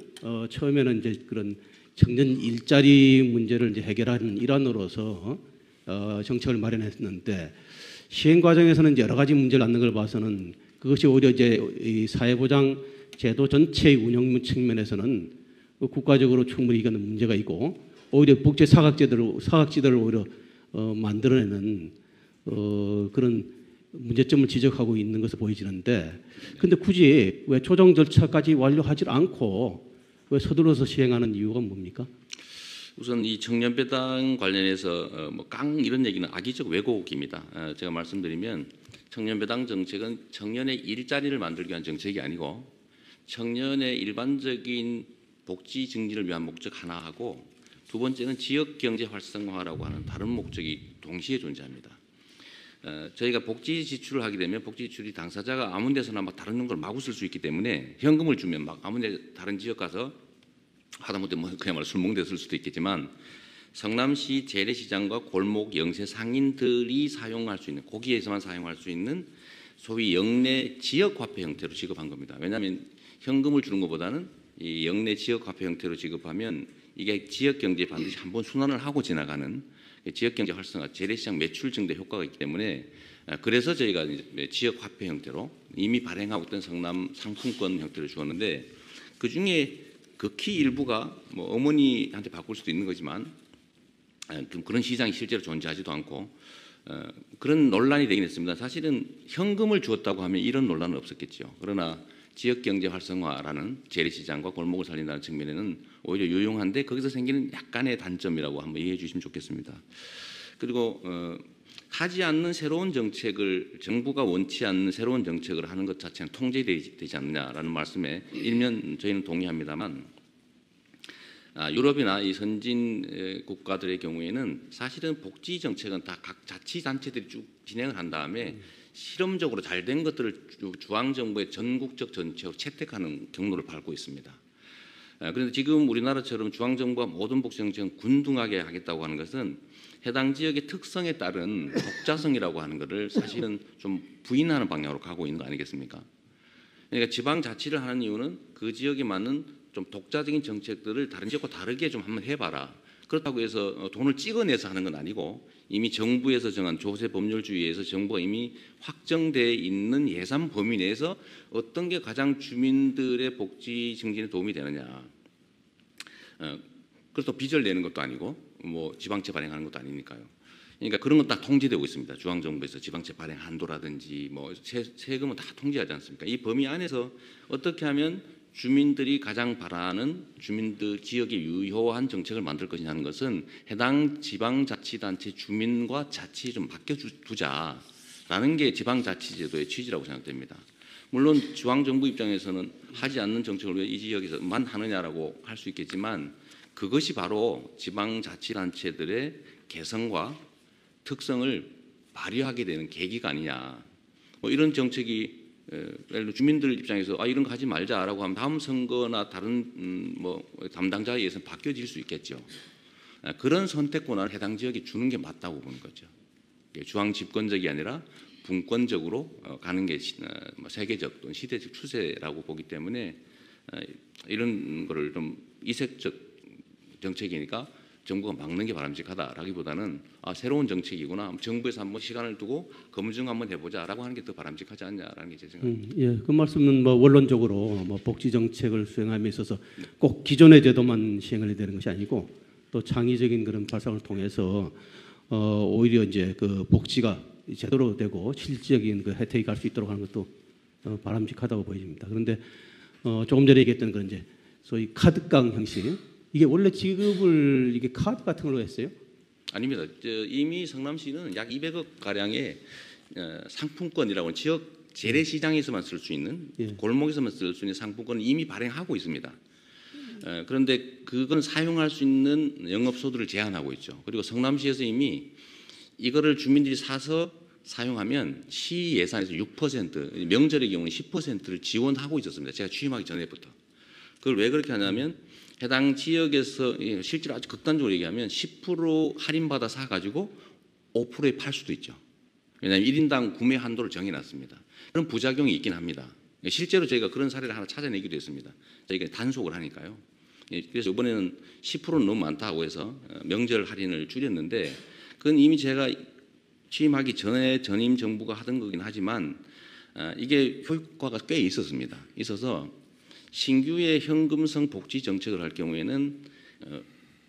Speaker 2: 처음에는 이제 그런 청년 일자리 문제를 이제 해결하는 일환으로서 정책을 마련했는데 시행 과정에서는 여러 가지 문제를 낳는 걸 봐서는 그것이 오히려 이제 이 사회보장 제도 전체의 운영 측면에서는 국가적으로 충분히 이거는 문제가 있고 오히려 복제 사각지대를 오히려 만들어내는 그런 문제점을 지적하고 있는 것으로 보여지는데, 근데 굳이 왜 조정 절차까지 완료하지 않고 왜 서둘러서 시행하는 이유가 뭡니까?
Speaker 1: 우선 이 청년배당 관련해서 깡 이런 얘기는 악의적 왜곡입니다. 제가 말씀드리면 청년배당 정책은 청년의 일자리를 만들기 위한 정책이 아니고 청년의 일반적인 복지 증진을 위한 목적 하나 하고, 두 번째는 지역 경제 활성화라고 하는 다른 목적이 동시에 존재합니다. 저희가 복지 지출을 하게 되면 복지 지출이 당사자가 아무 데서나 막 다른 걸 마구 쓸 수 있기 때문에 현금을 주면 막 아무 데 다른 지역 가서 하다못해 그야말로 술 먹는 데 쓸 수도 있겠지만, 성남시 재래시장과 골목 영세 상인들이 사용할 수 있는, 거기에서만 사용할 수 있는 소위 영내 지역화폐 형태로 지급한 겁니다. 왜냐하면 현금을 주는 것보다는 이 영내 지역화폐 형태로 지급하면 이게 지역경제에 반드시 한번 순환을 하고 지나가는 지역경제 활성화, 재래시장 매출 증대 효과가 있기 때문에, 그래서 저희가 지역화폐 형태로 이미 발행하고 있던 성남 상품권 형태로 주었는데, 그중에 극히 일부가 어머니한테 바꿀 수도 있는 거지만 좀 그런 시장이 실제로 존재하지도 않고 그런 논란이 되긴 했습니다. 사실은 현금을 주었다고 하면 이런 논란은 없었겠죠. 그러나 지역경제 활성화라는 재래시장과 골목을 살린다는 측면에는 오히려 유용한데, 거기서 생기는 약간의 단점이라고 한번 이해해 주시면 좋겠습니다. 그리고 하지 않는 새로운 정책을, 정부가 원치 않는 새로운 정책을 하는 것 자체는 통제되지 않느냐라는 말씀에 일면 저희는 동의합니다만, 유럽이나 이 선진 국가들의 경우에는 사실은 복지 정책은 다 각 자치단체들이 쭉 진행을 한 다음에 실험적으로 잘 된 것들을 중앙정부의 전국적 정책으로 채택하는 경로를 밟고 있습니다. 그런데 지금 우리나라처럼 중앙정부가 모든 복지 정책은 균등하게 하겠다고 하는 것은 해당 지역의 특성에 따른 독자성이라고 하는 것을 사실은 좀 부인하는 방향으로 가고 있는 거 아니겠습니까? 그러니까 지방자치를 하는 이유는 그 지역에 맞는 좀 독자적인 정책들을 다른 지역과 다르게 좀 한번 해봐라. 그렇다고 해서 돈을 찍어내서 하는 건 아니고, 이미 정부에서 정한 조세 법률주의에서 정부가 이미 확정되어 있는 예산 범위 내에서 어떤 게 가장 주민들의 복지 증진에 도움이 되느냐. 그렇다고 빚을 내는 것도 아니고 지방채 발행하는 것도 아니니까요. 그러니까 그런 건 다 통제되고 있습니다. 중앙정부에서 지방채 발행 한도라든지 세금은 다 통제하지 않습니까? 이 범위 안에서 어떻게 하면 주민들이 가장 바라는 주민들 지역에 유효한 정책을 만들 것이냐는 것은 해당 지방자치단체 주민과 자치 좀 맡겨두자라는 게 지방자치제도의 취지라고 생각됩니다. 물론 중앙정부 입장에서는 하지 않는 정책을 왜 이 지역에서만 하느냐라고 할 수 있겠지만, 그것이 바로 지방자치단체들의 개성과 특성을 발휘하게 되는 계기가 아니냐. 이런 정책이 예를 들어 주민들 입장에서 이런 거 하지 말자라고 하면 다음 선거나 다른 담당자에 의해서 바뀌어질 수 있겠죠. 그런 선택권을 해당 지역에 주는 게 맞다고 보는 거죠. 중앙 집권적이 아니라 분권적으로 가는 게 세계적 또는 시대적 추세라고 보기 때문에 이런 거를 좀 이색적 정책이니까 정부가 막는 게 바람직하다라기보다는 새로운 정책이구나, 정부에서 한번 시간을 두고 검증 한번 해보자라고 하는 게 더 바람직하지 않냐라는 게 제 생각입니다.
Speaker 2: 예, 그 말씀은 원론적으로 복지 정책을 수행함에 있어서 꼭 기존의 제도만 시행을 해야 되는 것이 아니고 또 창의적인 그런 발상을 통해서 오히려 이제 그 복지가 제대로 되고 실질적인 그 혜택이 갈 수 있도록 하는 것도 바람직하다고 보입니다. 그런데 조금 전에 얘기했던 그런 이제 소위 카드깡 형식, 이게 원래 지급을 이게 카드 같은 걸로 했어요?
Speaker 1: 아닙니다. 이미 성남시는 약 200억 가량의 상품권이라고 하는 지역 재래시장에서만 쓸 수 있는, 골목에서만 쓸 수 있는 상품권을 이미 발행하고 있습니다. 그런데 그건 사용할 수 있는 영업소들을 제한하고 있죠. 그리고 성남시에서 이미 이거를 주민들이 사서 사용하면 시 예산에서 6%, 명절의 경우는 10%를 지원하고 있었습니다. 제가 취임하기 전에부터. 그걸 왜 그렇게 하냐면 해당 지역에서 실제로 아주 극단적으로 얘기하면 10% 할인받아 사가지고 5%에 팔 수도 있죠. 왜냐하면 1인당 구매 한도를 정해놨습니다. 그런 부작용이 있긴 합니다. 실제로 저희가 그런 사례를 하나 찾아내기도 했습니다. 저희가 단속을 하니까요. 그래서 이번에는 10%는 너무 많다고 해서 명절 할인을 줄였는데, 그건 이미 제가 취임하기 전에 전임 정부가 하던 거긴 하지만 이게 효과가 꽤 있었습니다. 있어서 신규의 현금성 복지 정책을 할 경우에는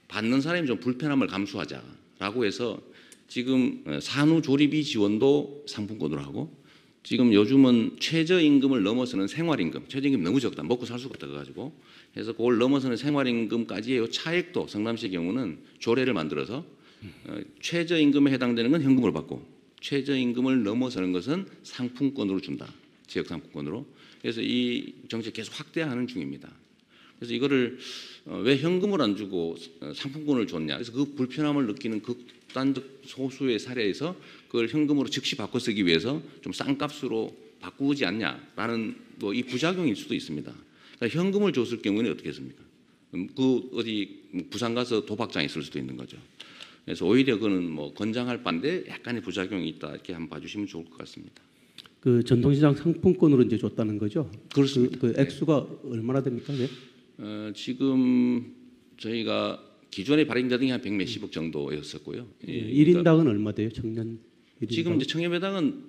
Speaker 1: 받는 사람이 좀 불편함을 감수하자라고 해서 지금 산후조리비 지원도 상품권으로 하고 지금 요즘은 최저임금을 넘어서는 생활임금, 최저임금 너무 적다, 먹고 살 수가 없다 그래가지고 해서 그걸 넘어서는 생활임금까지의 요 차액도 성남시의 경우는 조례를 만들어서 최저임금에 해당되는 건 현금으로 받고 최저임금을 넘어서는 것은 상품권으로 준다, 지역 상품권으로. 그래서 이 정책 계속 확대하는 중입니다. 그래서 이거를 왜 현금을 안 주고 상품권을 줬냐? 그래서 그 불편함을 느끼는 극단적 소수의 사례에서 그걸 현금으로 즉시 바꿔 쓰기 위해서 좀 싼 값으로 바꾸지 않냐라는 뭐 이 부작용일 수도 있습니다. 그러니까 현금을 줬을 경우에는 어떻게 했습니까? 그 어디 부산 가서 도박장 있을 수도 있는 거죠. 그래서 오히려 그는 뭐 권장할 바인데 약간의 부작용이 있다 이렇게 한번 봐주시면 좋을 것 같습니다.
Speaker 2: 그 전통시장 상품권으로 이제 줬다는 거죠?
Speaker 1: 그렇습니다.
Speaker 2: 그 액수가 얼마나 됩니까? 네?
Speaker 1: 지금 저희가 기존에 발행자등이 한 100몇십억 정도였었고요.
Speaker 2: 예, 1인당은 얼마 돼요? 청년 1인당?
Speaker 1: 지금 이제 청년배당은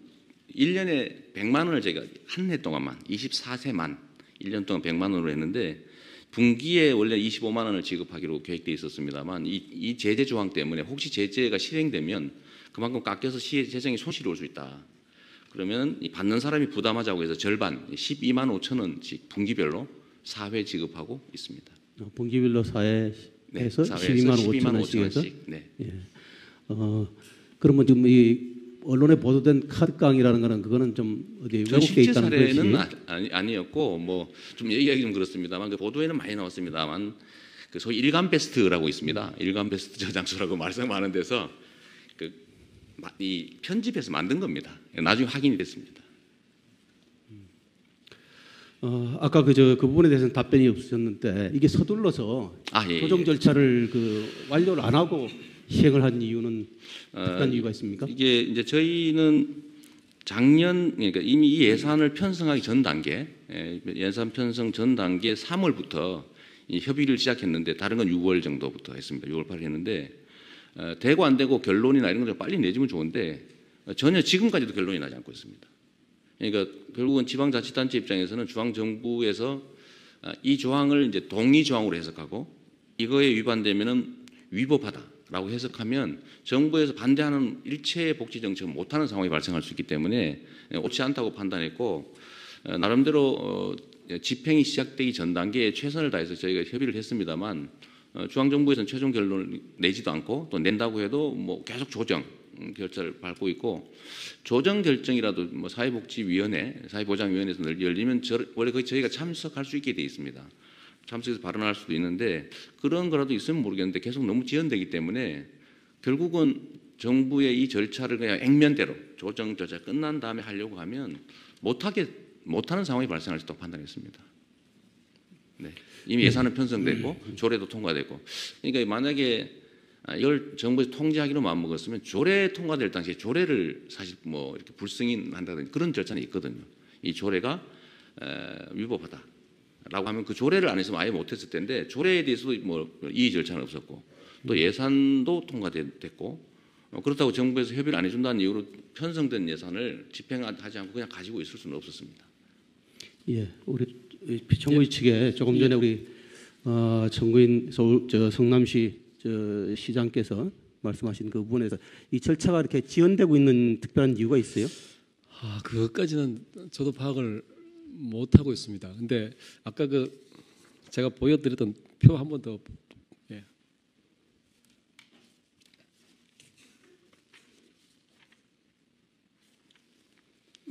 Speaker 1: 1년에 100만 원을 저희가 한 해 동안만 24세만 1년 동안 100만 원으로 했는데 분기에 원래 25만 원을 지급하기로 계획돼 있었습니다만 이 제재 조항 때문에 혹시 제재가 실행되면 그만큼 깎여서 시의 재정에 손실이 올 수 있다. 그러면 이 받는 사람이 부담하자고 해서 절반 12만 5천 원씩 분기별로 4회 지급하고 있습니다.
Speaker 2: 분기별로 4회에서
Speaker 1: 네,
Speaker 2: 12만 5천 원씩 해서?
Speaker 1: 네.
Speaker 2: 예. 그러면 지금 이 언론에 보도된 카드깡이라는 거는 그거는 좀 어디 왜곡돼
Speaker 1: 실제
Speaker 2: 있다는
Speaker 1: 사례는
Speaker 2: 것이
Speaker 1: 아니었고 뭐 좀 얘기하기 좀 그렇습니다만 그 보도에는 많이 나왔습니다만 그 소위 일간 베스트라고 있습니다. 일간 베스트 저장소라고 말씀하는 데서 이 편집해서 만든 겁니다. 나중에 확인이 됐습니다.
Speaker 2: 아까 그 부분에 대해서는 답변이 없으셨는데 이게 서둘러서
Speaker 1: 예,
Speaker 2: 조정 절차를 완료를 안 하고 시행을 한 이유는 특별한 이유가 있습니까?
Speaker 1: 이게 이제 저희는 작년 그러니까 이미 이 예산을 편성하기 전 단계, 예산 편성 전 단계 3월부터 이 협의를 시작했는데 다른 건 6월 정도부터 했습니다. 6월 8일 했는데 되고 안 되고 결론이나 이런 걸 빨리 내주면 좋은데 전혀 지금까지도 결론이 나지 않고 있습니다. 그러니까 결국은 지방자치단체 입장에서는 중앙정부에서 이 조항을 이제 동의 조항으로 해석하고 이거에 위반되면은 위법하다라고 해석하면 정부에서 반대하는 일체의 복지 정책을 못하는 상황이 발생할 수 있기 때문에 옳지 않다고 판단했고 나름대로 집행이 시작되기 전 단계에 최선을 다해서 저희가 협의를 했습니다만 중앙정부에서는 최종 결론을 내지도 않고 또 낸다고 해도 뭐 계속 조정 결정을 밟고 있고 조정 결정이라도 뭐 사회복지위원회, 사회보장위원회에서 열리면 원래 거기 저희가 참석할 수 있게 돼 있습니다. 참석해서 발언할 수도 있는데 그런 거라도 있으면 모르겠는데 계속 너무 지연되기 때문에 결국은 정부의 이 절차를 그냥 액면대로 조정 절차 끝난 다음에 하려고 하면 못하는 상황이 발생할 수 있다고 판단했습니다. 네. 이미 예산은 편성되고 조례도 통과되고 그러니까 만약에 이걸 정부에서 통제하기로 마음먹었으면 조례 통과될 당시에 조례를 사실 뭐 이렇게 불승인한다든지 그런 절차는 있거든요. 이 조례가 위법하다라고 하면 그 조례를 안 했으면 아예 못했을 텐데 조례에 대해서도 뭐 이의 절차는 없었고 또 예산도 통과됐고 그렇다고 정부에서 협의를 안 해준다는 이유로 편성된 예산을 집행하지 않고 그냥 가지고 있을 수는 없었습니다.
Speaker 2: 예, 우리 피청구의 측에 조금 전에 우리 청구인 성남시 시장께서 말씀하신 그 부분에서 이 절차가 이렇게 지연되고 있는 특별한 이유가 있어요?
Speaker 4: 그것까지는 저도 파악을 못 하고 있습니다. 근데 아까 제가 보여드렸던 표 한 번 더.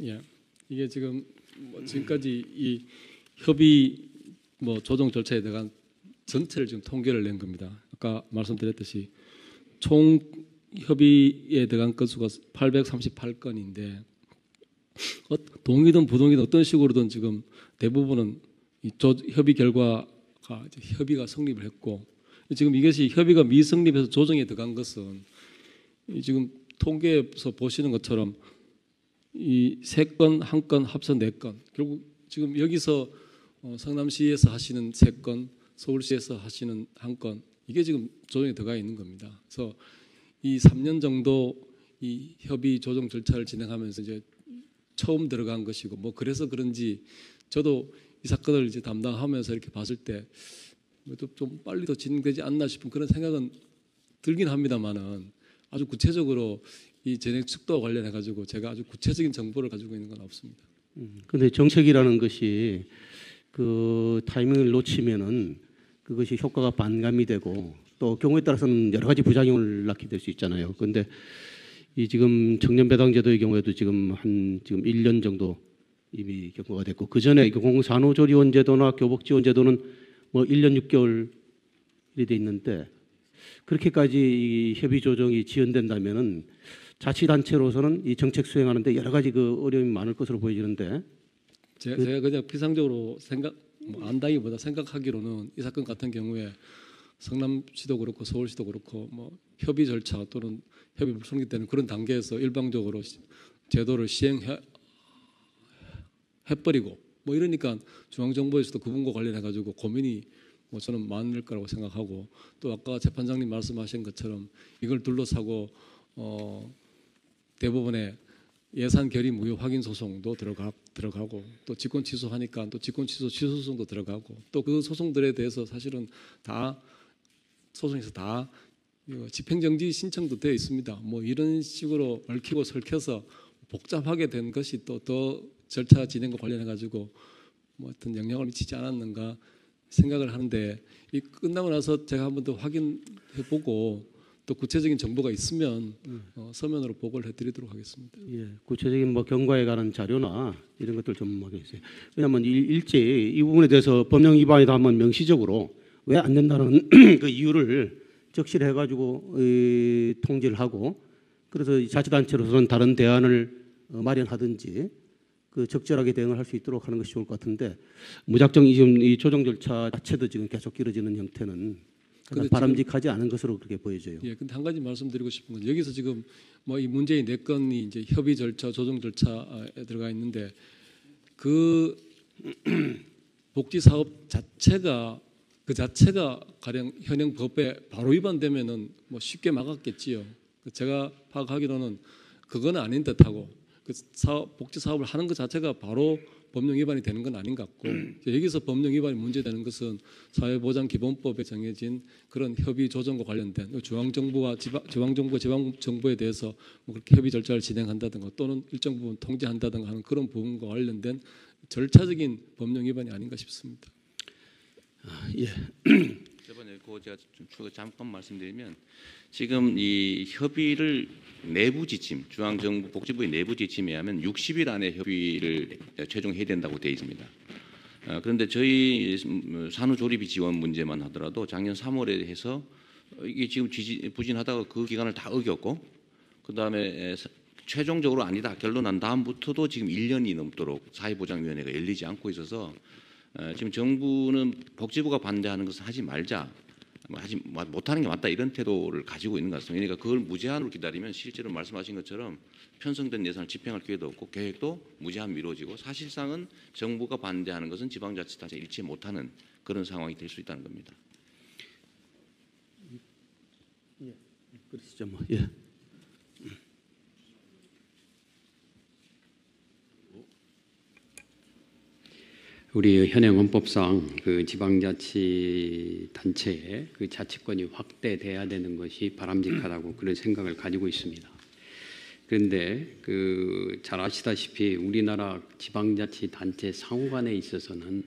Speaker 4: 예, 이게 지금 지금까지 이 협의 조정 절차에 대한 전체를 지금 통계를 낸 겁니다. 아까 말씀드렸듯이 총 협의에 들어간 건수가 838건인데 동의든 부동의든 어떤 식으로든 지금 대부분은 이 협의 결과가 협의가 성립을 했고 지금 이것이 협의가 미성립해서 조정에 들어간 것은 지금 통계에서 보시는 것처럼 이 3건, 1건 합쳐 4건 결국 지금 여기서 성남시에서 하시는 3건, 서울시에서 하시는 1건 이게 지금 조정에 들어가 있는 겁니다. 그래서 이 3년 정도 이 협의 조정 절차를 진행하면서 이제 처음 들어간 것이고 그래서 그런지 저도 이 사건을 이제 담당하면서 이렇게 봤을 때 좀 빨리 더 진행되지 않나 싶은 그런 생각은 들긴 합니다만은 아주 구체적으로 이 전액 축도와 관련해 가지고 제가 아주 구체적인 정보를 가지고 있는 건 없습니다.
Speaker 2: 근데 정책이라는 것이 그 타이밍을 놓치면은 그것이 효과가 반감이 되고 또 경우에 따라서는 여러 가지 부작용을 낳게 될 수 있잖아요. 그런데 이 지금 청년 배당 제도의 경우에도 지금 1년 정도 이미 경과가 됐고 그 전에 공산호조리원 제도나 교복 지원 제도는 뭐 1년 6개월이 돼 있는데 그렇게까지 이 협의 조정이 지연된다면은 자치단체로서는 이 정책 수행하는데 여러 가지 그 어려움이 많을 것으로 보여지는데
Speaker 4: 제가 그냥 피상적으로 안다기보다 생각하기로는 이 사건 같은 경우에 성남시도 그렇고 서울시도 그렇고 뭐 협의 절차 또는 협의 불성립 되는 그런 단계에서 일방적으로 제도를 시행해 버리고 뭐 이러니까 중앙정부에서도 그 부분과 관련해 가지고 고민이 뭐 저는 많을 거라고 생각하고 또 아까 재판장님 말씀하신 것처럼 이걸 둘러싸고 대부분의 예산 결의 무효 확인 소송도 들어가고 또 직권 취소하니까 또 직권 취소 소송도 들어가고 또 그 소송들에 대해서 사실은 다 소송에서 다 집행정지 신청도 되어 있습니다. 뭐 이런 식으로 얽히고 설켜서 복잡하게 된 것이 또 더 절차 진행과 관련해 가지고 뭐 어떤 영향을 미치지 않았는가 생각을 하는데 이 끝나고 나서 제가 한 번 더 확인해 보고 또 구체적인 정보가 있으면 서면으로 보고를 해드리도록 하겠습니다.
Speaker 2: 예, 구체적인 뭐 경과에 관한 자료나 이런 것들 좀 하겠어요. 왜냐하면 일제히 이 부분에 대해서 법령 위반이다 하면 명시적으로 왜 안 된다는 그 이유를 적시를 해가지고 통지를 하고 그래서 자치단체로서는 다른 대안을 마련하든지 그 적절하게 대응을 할 수 있도록 하는 것이 좋을 것 같은데 무작정 지금 이 조정 절차 자체도 지금 계속 길어지는 형태는 바람직하지 않은 것으로 그렇게 보여져요.
Speaker 4: 예, 근데 한 가지 말씀드리고 싶은 건 여기서 지금 뭐 이 문제의 4건이 이제 협의 절차, 조정 절차에 들어가 있는데 그 복지 사업 자체가 가령 현행 법에 바로 위반되면은 뭐 쉽게 막았겠지요. 제가 파악하기로는 그건 아닌 듯하고 그 복지 사업을 하는 것 자체가 바로 법령 위반이 되는 건 아닌 것 같고 여기서 법령 위반이 문제되는 것은 사회보장기본법에 정해진 그런 협의 조정과 관련된 중앙정부와 지방정부에 대해서 뭐 그렇게 협의 절차를 진행한다든가 또는 일정 부분 통제한다든가 하는 그런 부분과 관련된 절차적인 법령 위반이 아닌가 싶습니다.
Speaker 2: 예.
Speaker 1: 저번에 그 제가 잠깐 말씀드리면 지금 이 협의를 내부 지침, 중앙정부 복지부의 내부 지침에 하면 60일 안에 협의를 최종해야 된다고 되어 있습니다. 그런데 저희 산후조리비 지원 문제만 하더라도 작년 3월에 해서 이게 지금 부진하다가 그 기간을 다 어겼고 그다음에 최종적으로 아니다 결론난 다음부터도 지금 1년이 넘도록 사회보장위원회가 열리지 않고 있어서 지금 정부는 복지부가 반대하는 것은 하지 말자, 하지 못하는 게 맞다 이런 태도를 가지고 있는 것 같습니다. 그러니까 그걸 무제한으로 기다리면 실제로 말씀하신 것처럼 편성된 예산을 집행할 기회도 없고 계획도 무제한 미뤄지고 사실상은 정부가 반대하는 것은 지방자치단체 일치 못하는 그런 상황이 될 수 있다는 겁니다.
Speaker 2: 예, 그러시죠 뭐. 예.
Speaker 8: 우리 현행 헌법상 그 지방자치단체의 그 자치권이 확대돼야 되는 것이 바람직하다고 그런 생각을 가지고 있습니다. 그런데 그 잘 아시다시피 우리나라 지방자치단체 상호 간에 있어서는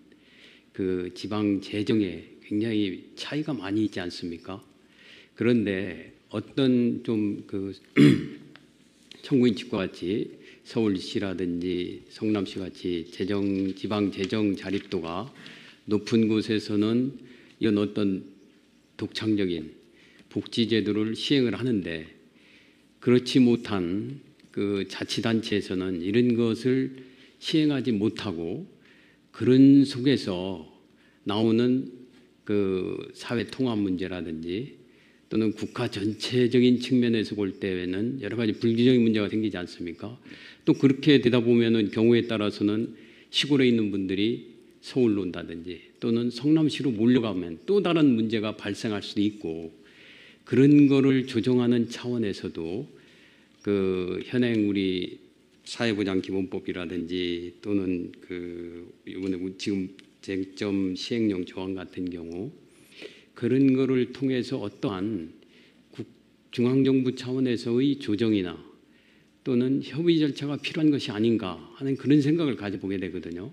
Speaker 8: 그 지방 재정에 굉장히 차이가 많이 있지 않습니까? 그런데 어떤 좀 그 청구인측과 같이 서울시라든지 성남시 같이 지방 재정 자립도가 높은 곳에서는 이런 어떤 독창적인 복지 제도를 시행을 하는데 그렇지 못한 그 자치단체에서는 이런 것을 시행하지 못하고 그런 속에서 나오는 그 사회 통합 문제라든지 또는 국가 전체적인 측면에서 볼 때에는 여러 가지 불규정의 문제가 생기지 않습니까? 또 그렇게 되다 보면은 경우에 따라서는 시골에 있는 분들이 서울로 온다든지 또는 성남시로 몰려가면 또 다른 문제가 발생할 수도 있고 그런 거를 조정하는 차원에서도 그 현행 우리 사회보장기본법이라든지 또는 그 이번에 지금 쟁점 시행령 조항 같은 경우 그런 거를 통해서 어떠한 중앙정부 차원에서의 조정이나 또는 협의 절차가 필요한 것이 아닌가 하는 그런 생각을 가져보게 되거든요.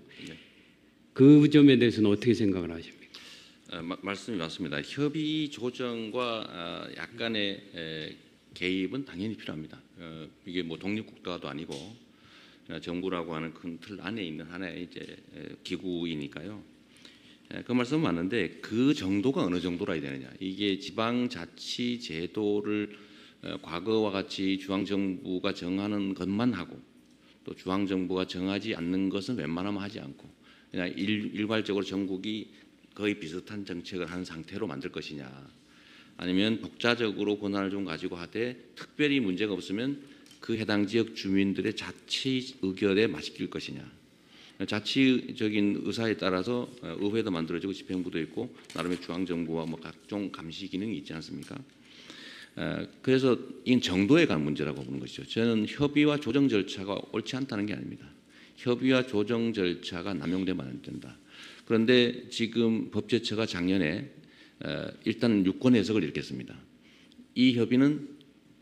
Speaker 8: 그 점에 대해서는 어떻게 생각을 하십니까?
Speaker 1: 말씀이 맞습니다. 협의 조정과 약간의 개입은 당연히 필요합니다. 이게 뭐 독립국가도 아니고 정부라고 하는 큰 틀 안에 있는 하나의 이제 기구이니까요. 그 말씀은 맞는데 그 정도가 어느 정도라 해야 되느냐. 이게 지방자치 제도를 과거와 같이 중앙정부가 정하는 것만 하고 또 중앙정부가 정하지 않는 것은 웬만하면 하지 않고 그냥 일괄적으로 전국이 거의 비슷한 정책을 하는 상태로 만들 것이냐, 아니면 독자적으로 권한을 좀 가지고 하되 특별히 문제가 없으면 그 해당 지역 주민들의 자치 의결에 맡길 것이냐. 자치적인 의사에 따라서 의회도 만들어지고 집행부도 있고 나름의 중앙정부와 뭐 각종 감시 기능이 있지 않습니까? 그래서 이건 정도에 관한 문제라고 보는 것이죠. 저는 협의와 조정 절차가 옳지 않다는 게 아닙니다. 협의와 조정 절차가 남용되면 안 된다. 그런데 지금 법제처가 작년에 일단 유권 해석을 이렇게 했습니다. 이 협의는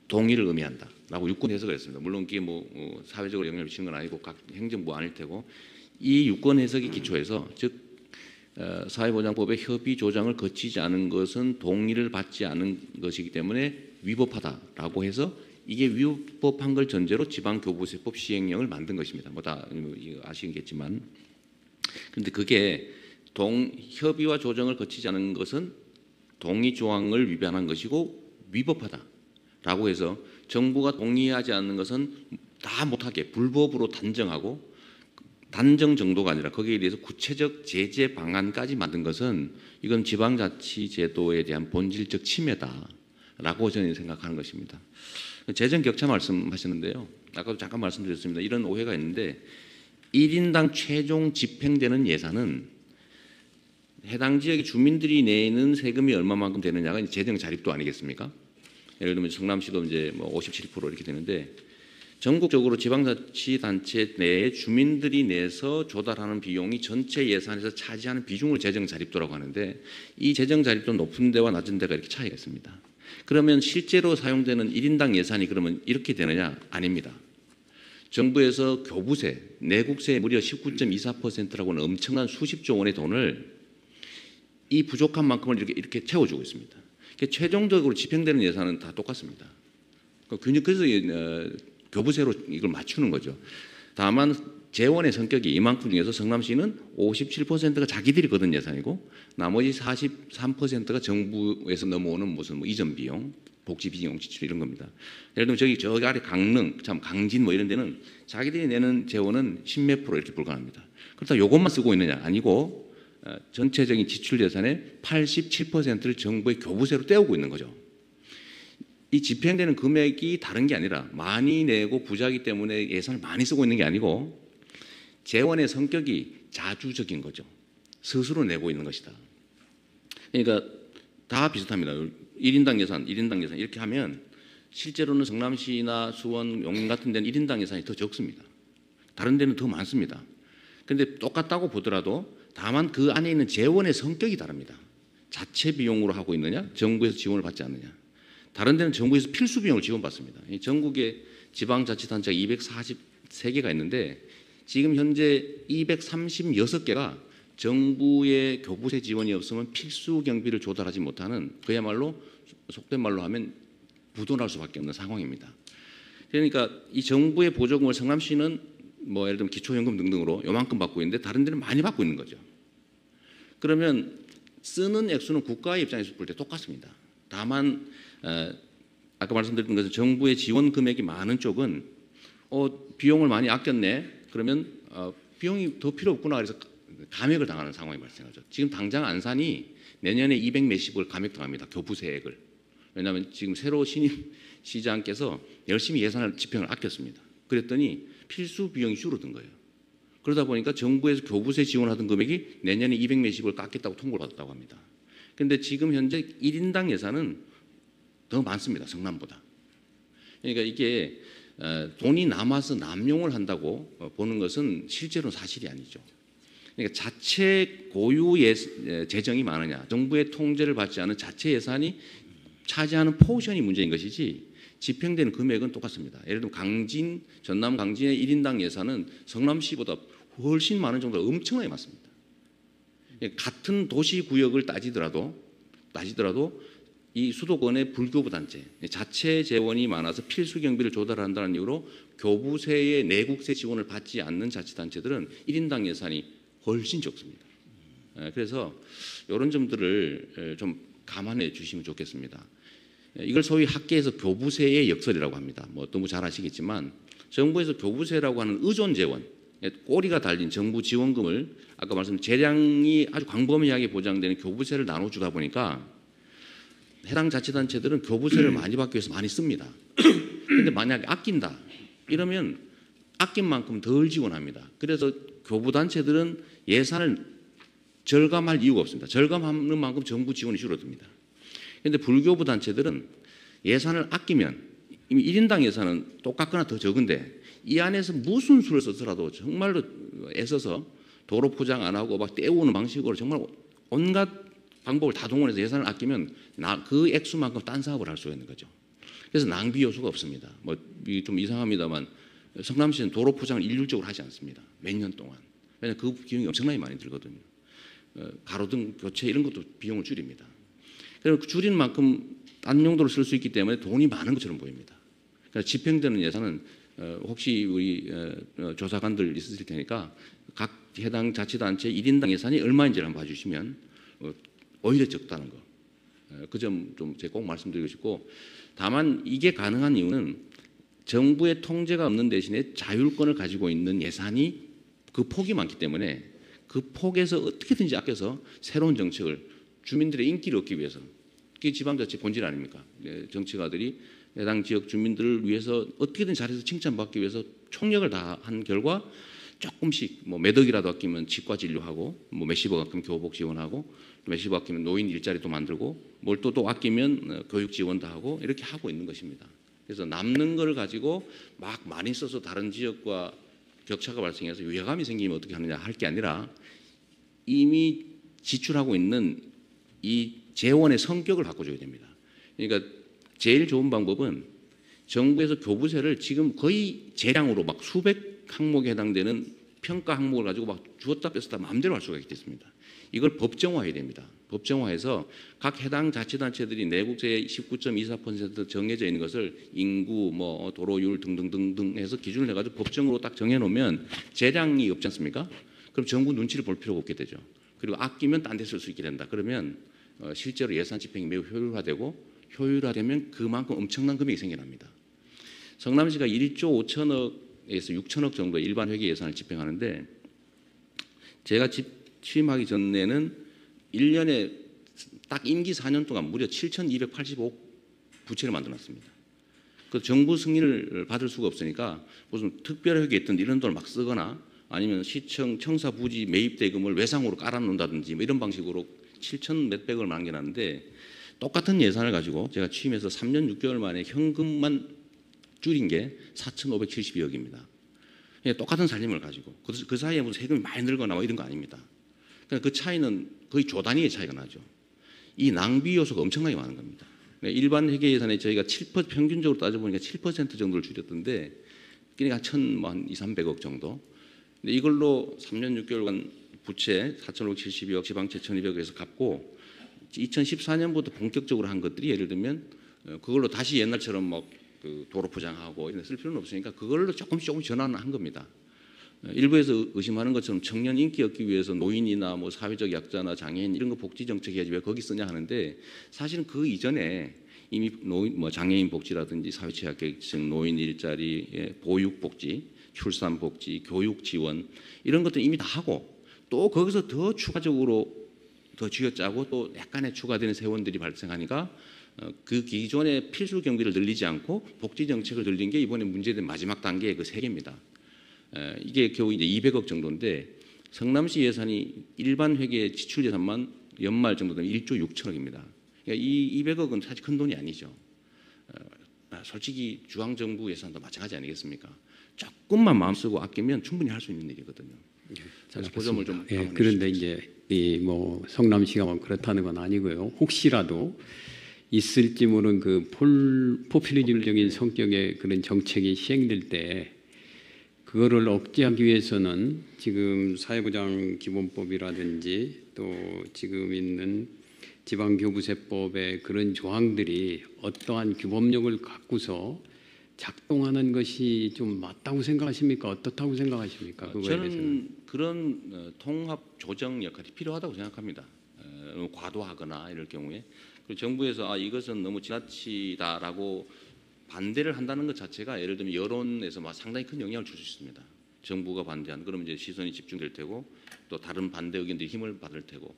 Speaker 1: 동의를 의미한다라고 유권 해석을 했습니다. 물론 이게 뭐 사회적으로 영향을 미치는 건 아니고 각 행정부 아닐 테고 이 유권 해석이 기초해서 즉 사회보장법의 협의 조정을 거치지 않은 것은 동의를 받지 않은 것이기 때문에 위법하다라고 해서 이게 위법한 걸 전제로 지방교부세법 시행령을 만든 것입니다. 뭐 다 아시겠지만, 그런데 그게 협의와 조정을 거치지 않은 것은 동의 조항을 위반한 것이고 위법하다라고 해서 정부가 동의하지 않는 것은 다 못하게 불법으로 단정하고 단정 정도가 아니라 거기에 대해서 구체적 제재 방안까지 만든 것은 이건 지방자치제도에 대한 본질적 침해다라고 저는 생각하는 것입니다. 재정 격차 말씀하시는데요. 아까도 잠깐 말씀드렸습니다. 이런 오해가 있는데 1인당 최종 집행되는 예산은 해당 지역의 주민들이 내는 세금이 얼마만큼 되느냐가 재정 자립도 아니겠습니까? 예를 들면 성남시도 이제 뭐 57% 이렇게 되는데 전국적으로 지방자치단체 내에 주민들이 내서 조달하는 비용이 전체 예산에서 차지하는 비중을 재정자립도라고 하는데 이 재정자립도 높은 데와 낮은 데가 이렇게 차이가 있습니다. 그러면 실제로 사용되는 1인당 예산이 그러면 이렇게 되느냐? 아닙니다. 정부에서 교부세, 내국세 무려 19.24%라고 하는 엄청난 수십조 원의 돈을 이 부족한 만큼을 이렇게 채워주고 있습니다. 최종적으로 집행되는 예산은 다 똑같습니다. 그래서 교부세로 이걸 맞추는 거죠. 다만 재원의 성격이 이만큼 중에서 성남시는 57%가 자기들이 거둔 예산이고 나머지 43%가 정부에서 넘어오는 무슨 뭐 이전 비용, 복지 비용 지출 이런 겁니다. 예를 들면 저기 아래 강릉, 강진 뭐 이런 데는 자기들이 내는 재원은 10몇 프로 이렇게 불과합니다. 그렇다고 이것만 쓰고 있느냐? 아니고 전체적인 지출 예산의 87%를 정부의 교부세로 떼오고 있는 거죠. 이 집행되는 금액이 다른 게 아니라 많이 내고 부자기 때문에 예산을 많이 쓰고 있는 게 아니고 재원의 성격이 자주적인 거죠. 스스로 내고 있는 것이다. 그러니까 다 비슷합니다. 1인당 예산 이렇게 하면 실제로는 성남시나 수원, 용인 같은 데는 1인당 예산이 더 적습니다. 다른 데는 더 많습니다. 그런데 똑같다고 보더라도 다만 그 안에 있는 재원의 성격이 다릅니다. 자체 비용으로 하고 있느냐, 정부에서 지원을 받지 않느냐. 다른 데는 정부에서 필수 비용을 지원받습니다. 전국에 지방자치단체가 243개가 있는데 지금 현재 236개가 정부의 교부세 지원이 없으면 필수 경비를 조달하지 못하는 그야말로 속된 말로 하면 부도날 수밖에 없는 상황입니다. 그러니까 이 정부의 보조금을 성남시는 뭐 예를 들면 기초연금 등등으로 요만큼 받고 있는데 다른 데는 많이 받고 있는 거죠. 그러면 쓰는 액수는 국가의 입장에서 볼 때 똑같습니다. 다만 아까 말씀드렸던 것은 정부의 지원 금액이 많은 쪽은 비용을 많이 아꼈네. 그러면 비용이 더 필요 없구나. 그래서 감액을 당하는 상황이 발생하죠. 지금 당장 안산이 내년에 200 몇십을 감액당합니다. 교부세액을. 왜냐하면 지금 새로 신임 시장께서 열심히 예산을 집행을 아꼈습니다. 그랬더니 필수 비용이 줄어든 거예요. 그러다 보니까 정부에서 교부세 지원하던 금액이 내년에 200 몇십을 깎겠다고 통보를 받았다고 합니다. 그런데 지금 현재 1인당 예산은 더 많습니다. 성남보다. 그러니까 이게 돈이 남아서 남용을 한다고 보는 것은 실제로는 사실이 아니죠. 그러니까 자체 고유 재정이 많으냐, 정부의 통제를 받지 않은 자체 예산이 차지하는 포션이 문제인 것이지 집행되는 금액은 똑같습니다. 예를 들면 강진, 전남 강진의 1인당 예산은 성남시보다 훨씬 많은 정도로 엄청나게 많습니다. 같은 도시 구역을 따지더라도 이 수도권의 불교부 단체, 자체 재원이 많아서 필수 경비를 조달한다는 이유로 교부세의 내국세 지원을 받지 않는 자치단체들은 1인당 예산이 훨씬 적습니다. 그래서 이런 점들을 좀 감안해 주시면 좋겠습니다. 이걸 소위 학계에서 교부세의 역설이라고 합니다. 뭐 너무 잘 아시겠지만 정부에서 교부세라고 하는 의존 재원, 꼬리가 달린 정부 지원금을 아까 말씀드린 재량이 아주 광범위하게 보장되는 교부세를 나눠주다 보니까 해당 자치단체들은 교부세를 많이 받기 위해서 많이 씁니다. 그런데 만약에 아낀다 이러면 아낀 만큼 덜 지원합니다. 그래서 교부단체들은 예산을 절감할 이유가 없습니다. 절감하는 만큼 정부 지원이 줄어듭니다. 그런데 불교부 단체들은 예산을 아끼면 이미 1인당 예산은 똑같거나 더 적은데 이 안에서 무슨 수를 써서라도 정말로 애써서 도로 포장 안 하고 막 떼우는 방식으로 정말 온갖 방법을 다 동원해서 예산을 아끼면 그 액수만큼 딴 사업을 할 수가 있는 거죠. 그래서 낭비 요소가 없습니다. 뭐 좀 이상합니다만 성남시는 도로 포장을 일률적으로 하지 않습니다. 몇 년 동안. 왜냐하면 그 비용이 엄청나게 많이 들거든요. 가로등 교체 이런 것도 비용을 줄입니다. 그리고 줄인 만큼 딴 용도로 쓸 수 있기 때문에 돈이 많은 것처럼 보입니다. 그러니까 집행되는 예산은 혹시 우리 조사관들 있으실 테니까 각 해당 자치단체 1인당 예산이 얼마인지를 한번 봐주시면 오히려 적다는 거. 그 점 좀 제가 꼭 말씀드리고 싶고, 다만 이게 가능한 이유는 정부의 통제가 없는 대신에 자율권을 가지고 있는 예산이 그 폭이 많기 때문에 그 폭에서 어떻게든지 아껴서 새로운 정책을 주민들의 인기를 얻기 위해서, 그게 지방자치 본질 아닙니까? 정치가들이 해당 지역 주민들을 위해서 어떻게든 잘해서 칭찬받기 위해서 총력을 다한 결과 조금씩 뭐 몇 억이라도 아끼면 치과 진료하고, 뭐 몇십억 아끼면 교복 지원하고, 몇십억 아끼면 노인 일자리도 만들고, 뭘 또 아끼면 교육 지원도 하고, 이렇게 하고 있는 것입니다. 그래서 남는 걸 가지고 막 많이 써서 다른 지역과 격차가 발생해서 위화감이 생기면 어떻게 하느냐 할 게 아니라 이미 지출하고 있는 이 재원의 성격을 바꿔줘야 됩니다. 그러니까 제일 좋은 방법은 정부에서 교부세를 지금 거의 재량으로 막 수백 항목에 해당되는 평가 항목을 가지고 막 주었다 뺐었다 마음대로 할 수가 있겠습니다. 이걸 법정화해야 됩니다. 법정화해서 각 해당 자치단체들이 내국세의 19.24% 정해져 있는 것을 인구, 뭐 도로율 등등등등 해서 기준을 해가지고 법정으로 딱 정해놓으면 재량이 없지 않습니까? 그럼 정부 눈치를 볼 필요가 없게 되죠. 그리고 아끼면 딴 데 쓸 수 있게 된다. 그러면 실제로 예산 집행이 매우 효율화되고, 효율화되면 그만큼 엄청난 금액이 생겨납니다. 성남시가 1조 5천억에서 6천억 정도 일반 회계 예산을 집행하는데, 제가 취임하기 전에는 1년에 딱 임기 4년 동안 무려 7,285억 부채를 만들어놨습니다. 그 정부 승인을 받을 수가 없으니까 무슨 특별회계 있던 이런 돈을 막 쓰거나, 아니면 시청 청사 부지 매입 대금을 외상으로 깔아놓는다든지 뭐 이런 방식으로 7천 몇백억을 남겨놨는데, 똑같은 예산을 가지고 제가 취임해서 3년 6개월 만에 현금만 줄인 게 4,572억입니다. 똑같은 살림을 가지고 그 사이에 무슨 세금이 많이 늘거나 뭐 이런 거 아닙니다. 그러니까 그 차이는 거의 조 단위의 차이가 나죠. 이 낭비 요소가 엄청나게 많은 겁니다. 일반 회계 예산에 저희가 7% 평균적으로 따져보니까 7% 정도를 줄였던데, 그러니까 한 2,300억 정도. 근데 이걸로 3년 6개월간 부채 4,572억, 지방채 1,200억에서 갚고, 2014년부터 본격적으로 한 것들이 예를 들면 그걸로 다시 옛날처럼 뭐 그 도로 포장하고 이런 쓸 필요는 없으니까 그걸로 조금씩 전환을 한 겁니다. 일부에서 의심하는 것처럼 청년 인기 얻기 위해서 노인이나 뭐 사회적 약자나 장애인 이런 거 복지 정책 해야지 왜 거기 쓰냐 하는데, 사실은 그 이전에 이미 노인, 뭐 장애인 복지라든지 사회취약계층, 노인 일자리, 보육 복지, 출산 복지, 교육 지원 이런 것들 이미 다 하고, 또 거기서 더 추가적으로 더 쥐어짜고 또 약간의 추가되는 세원들이 발생하니까 그 기존의 필수 경비를 늘리지 않고 복지 정책을 늘린 게 이번에 문제된 마지막 단계의 그 3개입니다. 이게 겨우 이제 200억 정도인데, 성남시 예산이 일반 회계 지출 예산만 연말 정도 되면 1조 6천억입니다. 그러니까 이 200억은 사실 큰 돈이 아니죠. 솔직히 중앙정부 예산도 마찬가지 아니겠습니까? 조금만 마음 쓰고 아끼면 충분히 할 수 있는 일이거든요. 그래서 그 점을 좀
Speaker 8: 예, 그런데 이제 이 뭐 성남시가 뭐 그렇다는 건 아니고요. 혹시라도 있을지 모르는 그 포퓰리즘적인 성격의 그런 정책이 시행될 때 그거를 억제하기 위해서는 지금 사회보장 기본법이라든지 또 지금 있는 지방교부세법의 그런 조항들이 어떠한 규범력을 갖고서 작동하는 것이 좀 맞다고 생각하십니까? 어떻다고 생각하십니까? 그거에 대해서는.
Speaker 1: 저는 그런 통합 조정 역할이 필요하다고 생각합니다. 과도하거나 이럴 경우에 그리고 정부에서 이것은 너무 지나치다라고 반대를 한다는 것 자체가 예를 들면 여론에서 상당히 큰 영향을 줄 수 있습니다. 정부가 반대한 그러면 이제 시선이 집중될 테고 또 다른 반대 의견들이 힘을 받을 테고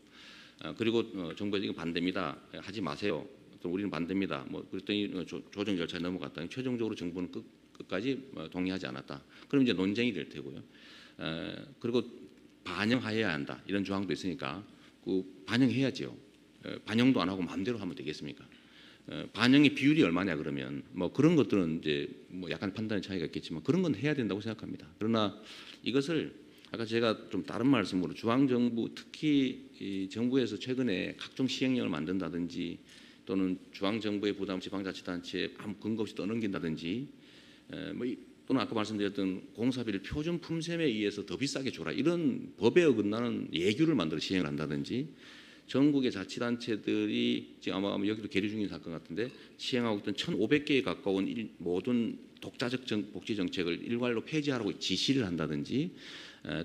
Speaker 1: 그리고 정부에서 이거 반대입니다. 하지 마세요. 또 우리는 반대입니다. 뭐 그랬더니 조정 절차에 넘어갔더니 최종적으로 정부는 끝까지 동의하지 않았다. 그럼 이제 논쟁이 될 테고요. 그리고 반영해야 한다. 이런 조항도 있으니까 그 반영해야지요. 반영도 안 하고 마음대로 하면 되겠습니까? 반영의 비율이 얼마냐 그러면 뭐 그런 것들은 이제 뭐 약간 판단의 차이가 있겠지만 그런 건 해야 된다고 생각합니다. 그러나 이것을 아까 제가 좀 다른 말씀으로 중앙정부 특히 이 정부에서 최근에 각종 시행령을 만든다든지 또는 중앙정부의 부담 지방자치단체에 아무 근거 없이 떠넘긴다든지 또는 아까 말씀드렸던 공사비를 표준 품셈에 의해서 더 비싸게 줘라 이런 법에 어긋나는 예규를 만들어 시행을 한다든지 전국의 자치단체들이 지금 아마 여기도 계류 중인 사건 같은데 시행하고 있던 1,500개에 가까운 모든 독자적 복지 정책을 일괄로 폐지하라고 지시를 한다든지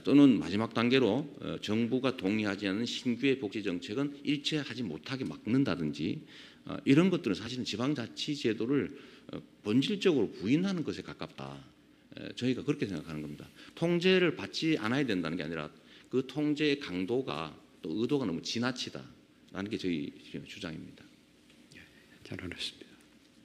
Speaker 1: 또는 마지막 단계로 정부가 동의하지 않는 신규의 복지 정책은 일체하지 못하게 막는다든지 이런 것들은 사실은 지방자치제도를 본질적으로 부인하는 것에 가깝다. 저희가 그렇게 생각하는 겁니다. 통제를 받지 않아야 된다는 게 아니라 그 통제의 강도가 또 의도가 너무 지나치다라는 게 저희 주장입니다.
Speaker 8: 잘 알았습니다.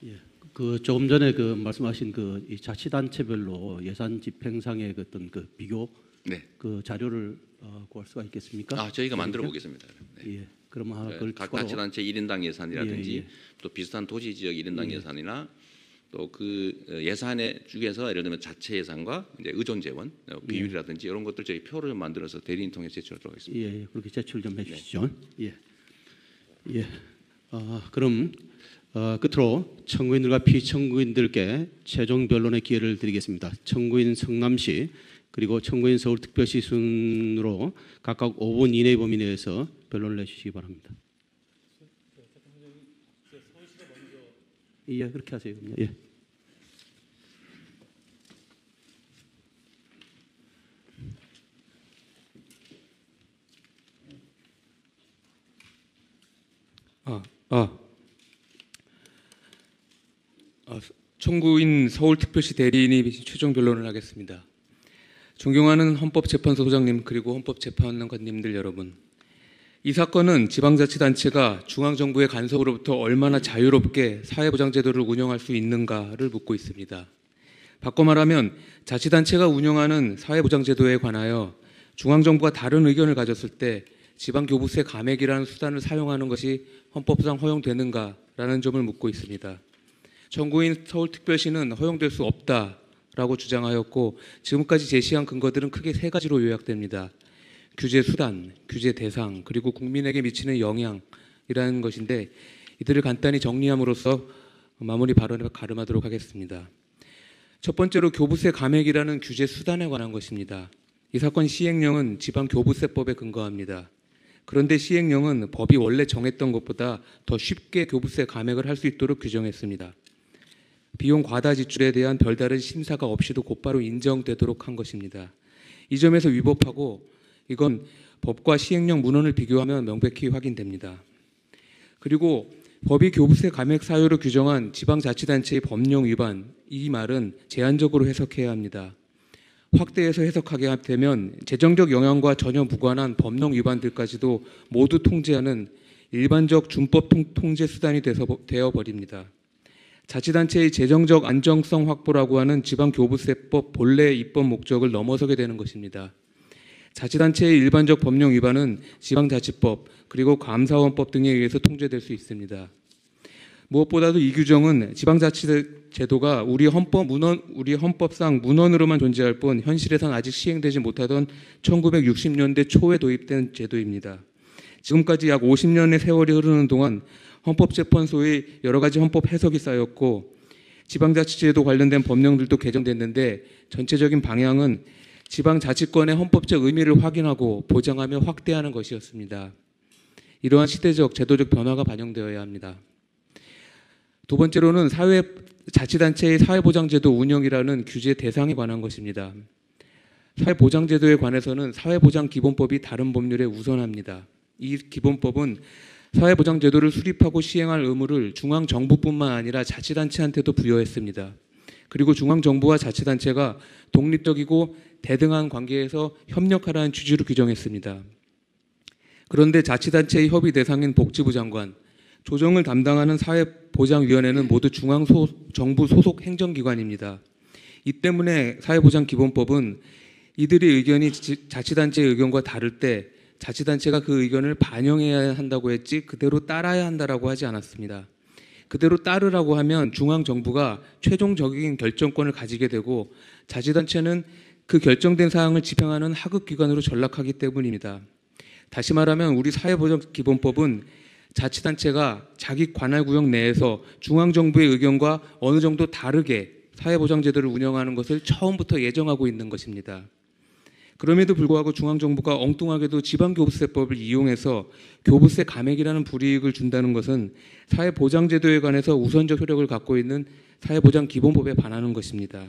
Speaker 2: 예, 그 조금 전에 그 말씀하신 그 이 자치단체별로 예산 집행상의 그 어떤 그 비교
Speaker 1: 네.
Speaker 2: 그 자료를 구할 수가 있겠습니까?
Speaker 1: 저희가 만들어 보겠습니다. 네.
Speaker 2: 예, 그러면 하나 그걸
Speaker 1: 각
Speaker 2: 추가로.
Speaker 1: 자치단체 1인당 예산이라든지
Speaker 2: 예, 예.
Speaker 1: 또 비슷한 도시 지역 1인당 예산이나 또 그 예산에 중에서 예를 들면 자체 예산과 이제 의존 재원 비율이라든지 이런 것들 저희 표를 좀 만들어서 대리인 통해 제출하도록 하겠습니다.
Speaker 2: 예, 그렇게 제출 좀 해주시죠. 예, 예. 그럼 끝으로 청구인들과 피청구인들께 최종 변론의 기회를 드리겠습니다. 청구인 성남시 그리고 청구인 서울특별시 순으로 각각 5분 이내 범위 내에서 변론을 해주시기 바랍니다. 예, 그렇게 하세요. 예.
Speaker 9: 청구인 서울특별시 대리인이 최종 변론을 하겠습니다. 존경하는 헌법재판소 소장님 그리고 헌법재판관님들 여러분, 이 사건은 지방자치단체가 중앙정부의 간섭으로부터 얼마나 자유롭게 사회보장제도를 운영할 수 있는가를 묻고 있습니다. 바꿔 말하면 자치단체가 운영하는 사회보장제도에 관하여 중앙정부가 다른 의견을 가졌을 때 지방교부세 감액이라는 수단을 사용하는 것이 헌법상 허용되는가라는 점을 묻고 있습니다. 청구인 서울특별시는 허용될 수 없다라고 주장하였고 지금까지 제시한 근거들은 크게 세 가지로 요약됩니다. 규제 수단, 규제 대상, 그리고 국민에게 미치는 영향이라는 것인데 이들을 간단히 정리함으로써 마무리 발언을 가름하도록 하겠습니다. 첫 번째로 교부세 감액이라는 규제 수단에 관한 것입니다. 이 사건 시행령은 지방교부세법에 근거합니다. 그런데 시행령은 법이 원래 정했던 것보다 더 쉽게 교부세 감액을 할 수 있도록 규정했습니다. 비용 과다 지출에 대한 별다른 심사가 없이도 곧바로 인정되도록 한 것입니다. 이 점에서 위법하고 이건 법과 시행령 문헌을 비교하면 명백히 확인됩니다. 그리고 법이 교부세 감액 사유로 규정한 지방자치단체의 법령 위반, 이 말은 제한적으로 해석해야 합니다. 확대해서 해석하게 되면 재정적 영향과 전혀 무관한 법령 위반들까지도 모두 통제하는 일반적 준법 통제 수단이 되어버립니다. 자치단체의 재정적 안정성 확보라고 하는 지방교부세법 본래의 입법 목적을 넘어서게 되는 것입니다. 자치단체의 일반적 법령 위반은 지방자치법 그리고 감사원법 등에 의해서 통제될 수 있습니다. 무엇보다도 이 규정은 지방자치제도가 우리 헌법상 문헌으로만 존재할 뿐 현실에선 아직 시행되지 못하던 1960년대 초에 도입된 제도입니다. 지금까지 약 50년의 세월이 흐르는 동안 헌법재판소의 여러 가지 헌법 해석이 쌓였고 지방자치제도 관련된 법령들도 개정됐는데 전체적인 방향은 지방자치권의 헌법적 의미를 확인하고 보장하며 확대하는 것이었습니다. 이러한 시대적, 제도적 변화가 반영되어야 합니다. 두 번째로는 자치단체의 사회보장제도 운영이라는 규제 대상에 관한 것입니다. 사회보장제도에 관해서는 사회보장기본법이 다른 법률에 우선합니다. 이 기본법은 사회보장제도를 수립하고 시행할 의무를 중앙정부뿐만 아니라 자치단체한테도 부여했습니다. 그리고 중앙정부와 자치단체가 독립적이고 대등한 관계에서 협력하라는 취지로 규정했습니다. 그런데 자치단체의 협의 대상인 복지부 장관, 조정을 담당하는 사회보장위원회는 모두 중앙정부 소속 행정기관입니다. 이 때문에 사회보장기본법은 이들의 의견이 자치단체의 의견과 다를 때 자치단체가 그 의견을 반영해야 한다고 했지 그대로 따라야 한다라고 하지 않았습니다. 그대로 따르라고 하면 중앙정부가 최종적인 결정권을 가지게 되고 자치단체는 그 결정된 사항을 집행하는 하급기관으로 전락하기 때문입니다. 다시 말하면 우리 사회보장기본법은 자치단체가 자기 관할구역 내에서 중앙정부의 의견과 어느 정도 다르게 사회보장제도를 운영하는 것을 처음부터 예정하고 있는 것입니다. 그럼에도 불구하고 중앙정부가 엉뚱하게도 지방교부세법을 이용해서 교부세 감액이라는 불이익을 준다는 것은 사회보장제도에 관해서 우선적 효력을 갖고 있는 사회보장기본법에 반하는 것입니다.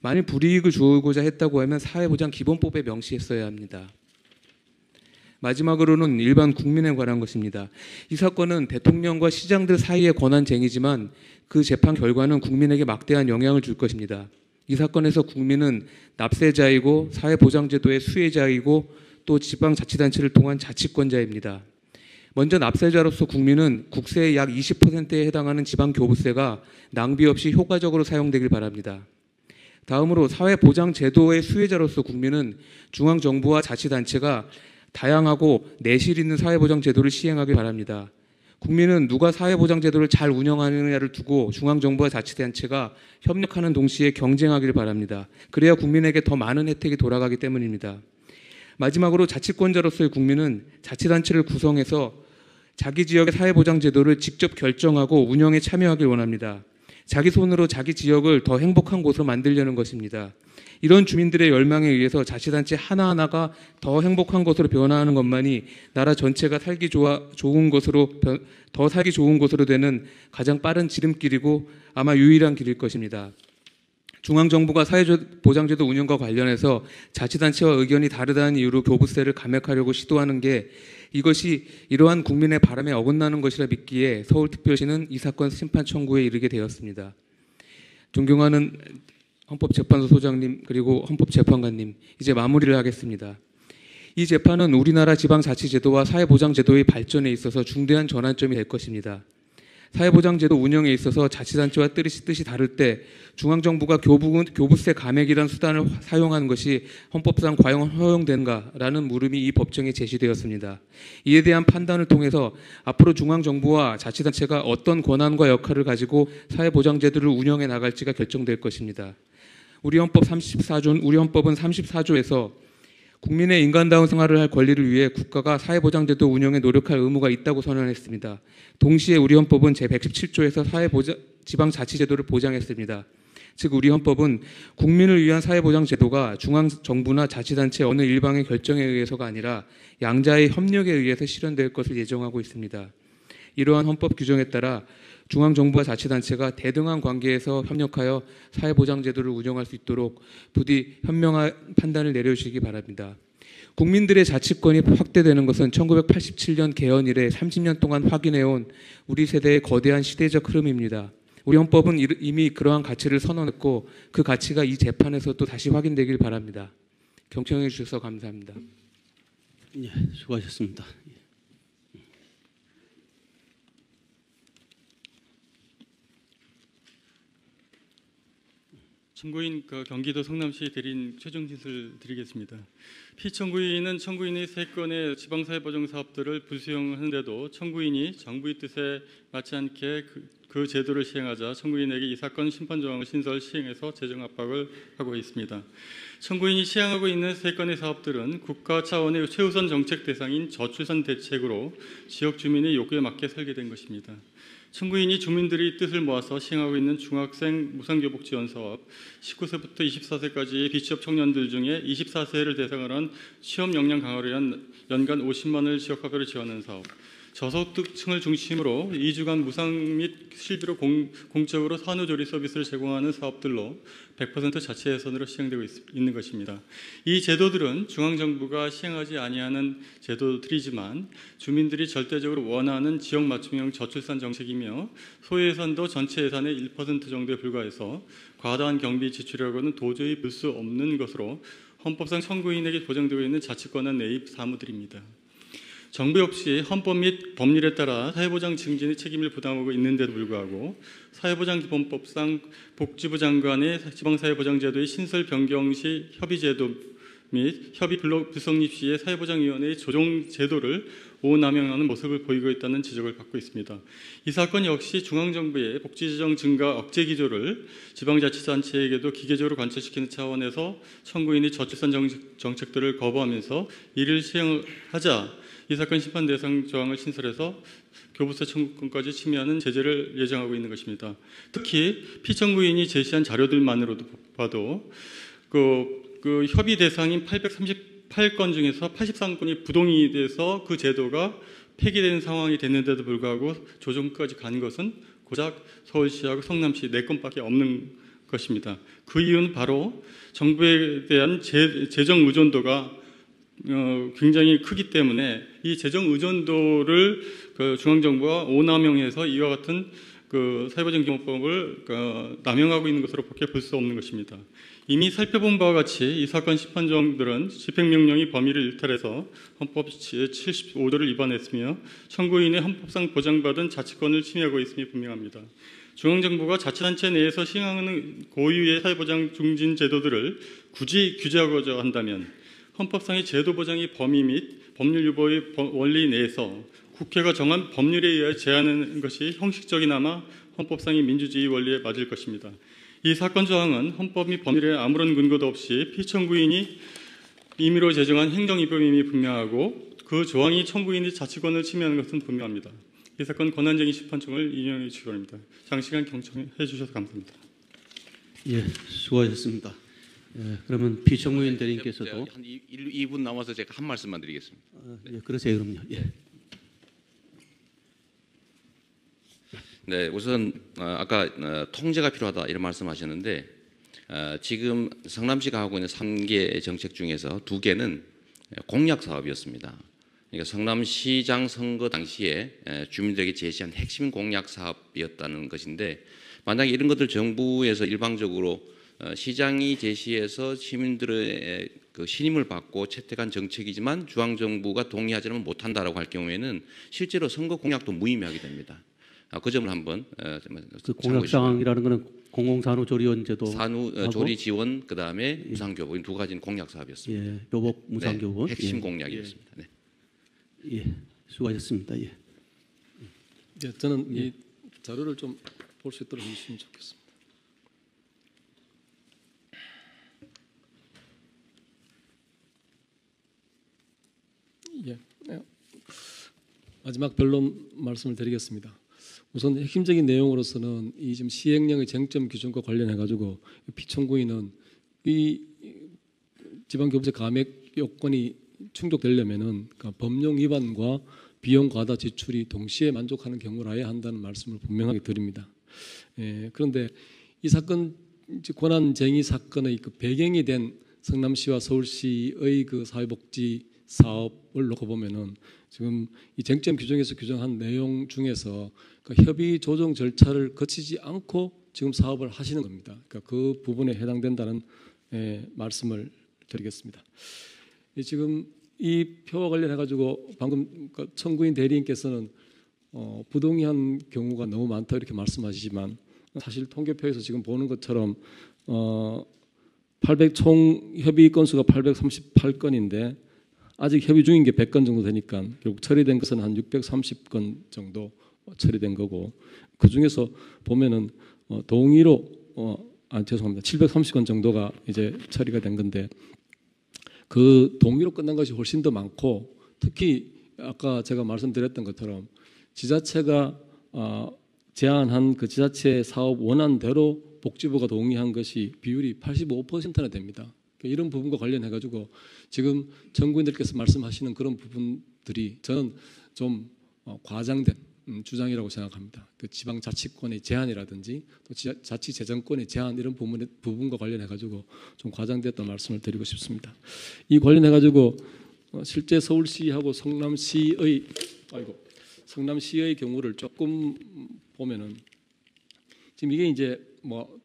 Speaker 9: 만일 불이익을 주고자 했다고 하면 사회보장기본법에 명시했어야 합니다. 마지막으로는 일반 국민에 관한 것입니다. 이 사건은 대통령과 시장들 사이의 권한쟁이지만 그 재판 결과는 국민에게 막대한 영향을 줄 것입니다. 이 사건에서 국민은 납세자이고 사회보장제도의 수혜자이고 또 지방자치단체를 통한 자치권자입니다. 먼저 납세자로서 국민은 국세의 약 20%에 해당하는 지방교부세가 낭비 없이 효과적으로 사용되길 바랍니다. 다음으로 사회보장제도의 수혜자로서 국민은 중앙정부와 자치단체가 다양하고 내실 있는 사회보장제도를 시행하길 바랍니다. 국민은 누가 사회보장제도를 잘 운영하느냐를 두고 중앙정부와 자치단체가 협력하는 동시에 경쟁하길 바랍니다. 그래야 국민에게 더 많은 혜택이 돌아가기 때문입니다. 마지막으로 자치권자로서의 국민은 자치단체를 구성해서 자기 지역의 사회보장제도를 직접 결정하고 운영에 참여하길 원합니다. 자기 손으로 자기 지역을 더 행복한 곳으로 만들려는 것입니다. 이런 주민들의 열망에 의해서 자치단체 하나하나가 더 행복한 것으로 변화하는 것만이 나라 전체가 더 살기 좋은 곳으로 되는 가장 빠른 지름길이고 아마 유일한 길일 것입니다. 중앙정부가 사회보장제도 운영과 관련해서 자치단체와 의견이 다르다는 이유로 교부세를 감액하려고 시도하는 게 이것이 이러한 국민의 바람에 어긋나는 것이라 믿기에 서울특별시는 이 사건 심판 청구에 이르게 되었습니다. 존경하는 헌법재판소 소장님 그리고 헌법재판관님, 이제 마무리를 하겠습니다. 이 재판은 우리나라 지방자치제도와 사회보장제도의 발전에 있어서 중대한 전환점이 될 것입니다. 사회보장제도 운영에 있어서 자치단체와 뜻이 다를 때 중앙정부가 교부세 감액이라는 수단을 사용하는 것이 헌법상 과연 허용되는가라는 물음이 이 법정에 제시되었습니다. 이에 대한 판단을 통해서 앞으로 중앙정부와 자치단체가 어떤 권한과 역할을 가지고 사회보장제도를 운영해 나갈지가 결정될 것입니다. 우리 헌법은 34조에서 국민의 인간다운 생활을 할 권리를 위해 국가가 사회보장제도 운영에 노력할 의무가 있다고 선언했습니다. 동시에 우리 헌법은 제117조에서 지방자치제도를 보장했습니다. 즉 우리 헌법은 국민을 위한 사회보장제도가 중앙정부나 자치단체 어느 일방의 결정에 의해서가 아니라 양자의 협력에 의해서 실현될 것을 예정하고 있습니다. 이러한 헌법 규정에 따라 중앙정부와 자치단체가 대등한 관계에서 협력하여 사회보장제도를 운영할 수 있도록 부디 현명한 판단을 내려주시기 바랍니다. 국민들의 자치권이 확대되는 것은 1987년 개헌 이래 30년 동안 확인해온 우리 세대의 거대한 시대적 흐름입니다. 우리 헌법은 이미 그러한 가치를 선언했고 그 가치가 이 재판에서 또 다시 확인되길 바랍니다. 경청해 주셔서 감사합니다.
Speaker 2: 예, 수고하셨습니다.
Speaker 6: 청구인 경기도 성남시 대리인 최종 진술 드리겠습니다. 피청구인은 청구인의 3건의 지방사회보장 사업들을 불수용하는데도 청구인이 정부의 뜻에 맞지 않게 그 제도를 시행하자 청구인에게 이 사건 심판 조항을 신설 시행해서 재정 압박을 하고 있습니다. 청구인이 시행하고 있는 3건의 사업들은 국가 차원의 최우선 정책 대상인 저출산 대책으로 지역 주민의 요구에 맞게 설계된 것입니다. 청구인이 주민들의 뜻을 모아서 시행하고 있는 중학생 무상교복 지원 사업, 19세부터 24세까지의 비취업 청년들 중에 24세를 대상으로 한 취업 역량 강화를 위한 연간 50만 원을 지역화별로 지원하는 사업, 저소득층을 중심으로 2주간 무상 및 실비로 공적으로 산후조리 서비스를 제공하는 사업들로 100% 자체 예산으로 시행되고 있는 것입니다. 이 제도들은 중앙정부가 시행하지 아니하는 제도들이지만 주민들이 절대적으로 원하는 지역 맞춤형 저출산 정책이며 소예산도 전체 예산의 1% 정도에 불과해서 과다한 경비 지출이라고는 도저히 볼 수 없는 것으로 헌법상 청구인에게 보장되고 있는 자치권한 내입 사무들입니다. 정부 역시 헌법 및 법률에 따라 사회보장 증진의 책임을 부담하고 있는데도 불구하고 사회보장기본법상 복지부 장관의 지방사회보장제도의 신설 변경 시 협의제도 및 협의 불성립 시에 사회보장위원회의 조정제도를 오남용하는 모습을 보이고 있다는 지적을 받고 있습니다. 이 사건 역시 중앙정부의 복지재정 증가 억제 기조를 지방자치단체에게도 기계적으로 관철시키는 차원에서 청구인의 저출산 정책들을 거부하면서 이를 시행하자 이 사건 심판 대상 조항을 신설해서 교부세 청구권까지 침해하는 제재를 예정하고 있는 것입니다. 특히 피청구인이 제시한 자료들만으로도 봐도 그 협의 대상인 838건 중에서 83건이 부동이 돼서 그 제도가 폐기되는 상황이 됐는데도 불구하고 조정까지 간 것은 고작 서울시하고 성남시 4건밖에 없는 것입니다. 그 이유는 바로 정부에 대한 재정 의존도가 굉장히 크기 때문에 이 재정 의존도를 중앙정부가 오남용해서 이와 같은 사회보장기본법을 남용하고 있는 것으로 밖에 볼 수 없는 것입니다. 이미 살펴본 바와 같이 이 사건 심판 조항들은 집행명령이 범위를 일탈해서 헌법 제75조를 위반했으며 청구인의 헌법상 보장받은 자치권을 침해하고 있음이 분명합니다. 중앙정부가 자치단체 내에서 시행하는 고유의 사회보장 중진 제도들을 굳이 규제하고자 한다면 헌법상의 제도 보장의 범위 및 법률 유보의 원리 내에서 국회가 정한 법률에 의해 제한하는 것이 형식적이나마 헌법상의 민주주의 원리에 맞을 것입니다. 이 사건 조항은 헌법 및 법률에 아무런 근거도 없이 피청구인이 임의로 제정한 행정위법임이 분명하고 그 조항이 청구인의 자치권을 침해하는 것은 분명합니다. 이 사건 권한쟁의 심판청을 인용해 주시기 바랍니다. 장시간 경청해 주셔서 감사합니다.
Speaker 2: 예, 수고하셨습니다. 예, 그러면 피청구인 대리님께서도
Speaker 1: 한 2분 남아서 제가 한 말씀만 드리겠습니다.
Speaker 2: 예, 그러세요. 그럼요. 예.
Speaker 1: 네, 우선 아까 통제가 필요하다 이런 말씀하셨는데 지금 성남시가 하고 있는 3개 정책 중에서 2개는 공약 사업이었습니다. 그러니까 성남시장 선거 당시에 주민들에게 제시한 핵심 공약 사업이었다는 것인데 만약에 이런 것들 정부에서 일방적으로 시장이 제시해서 시민들의 그 신임을 받고 채택한 정책이지만 중앙정부가 동의하지는 못한다라고 할 경우에는 실제로 선거 공약도 무의미하게 됩니다. 그 점을 한번
Speaker 2: 그 공약 사항이라는 것은 공공산후조리원제도
Speaker 1: 산후조리 지원 그다음에 무상교복 이 2가지는 공약 사업이었습니다.
Speaker 2: 예, 교복 무상교복
Speaker 1: 네, 핵심 공약이었습니다. 네.
Speaker 2: 예, 수고하셨습니다. 예.
Speaker 4: 예, 저는 이 자료를 좀 볼 수 있도록 해주시면 좋겠습니다. 예, 마지막 변론 말씀을 드리겠습니다. 우선 핵심적인 내용으로서는 이 지금 시행령의 쟁점 기준과 관련해 가지고 피청구인은 이 지방교부세 감액 요건이 충족되려면은 그러니까 법령 위반과 비용 과다 지출이 동시에 만족하는 경우라야 한다는 말씀을 분명하게 드립니다. 그런데 이 사건 권한쟁의 사건의 그 배경이 된 성남시와 서울시의 그 사회복지 사업을 놓고 보면은 지금 이 쟁점 규정에서 규정한 내용 중에서 그 협의 조정 절차를 거치지 않고 지금 사업을 하시는 겁니다. 그러니까 그 부분에 해당된다는 말씀을 드리겠습니다. 지금 이 표와 관련해 가지고 방금 청구인 대리인께서는 부동의한 경우가 너무 많다 이렇게 말씀하시지만 사실 통계표에서 지금 보는 것처럼 총 협의 건수가 838건인데 아직 협의 중인 게 100건 정도 되니까 결국 처리된 것은 한 630건 정도 처리된 거고 그 중에서 보면은 동의로 죄송합니다. 730건 정도가 이제 처리가 된 건데 그 동의로 끝난 것이 훨씬 더 많고 특히 아까 제가 말씀드렸던 것처럼 지자체가 제안한 그 지자체 사업 원안대로 복지부가 동의한 것이 비율이 85%나 됩니다. 이런 부분과 관련해 가지고 지금 정부인들께서 말씀하시는 그런 부분들이 저는 좀 과장된 주장이라고 생각합니다. 그 지방자치권의 제한이라든지 또 자치재정권의 제한 이런 부분과 관련해 가지고 좀 과장됐던 말씀을 드리고 싶습니다. 이 관련해 가지고 실제 서울시하고 성남시의 경우를 조금 보면은 지금 이게 이제 뭐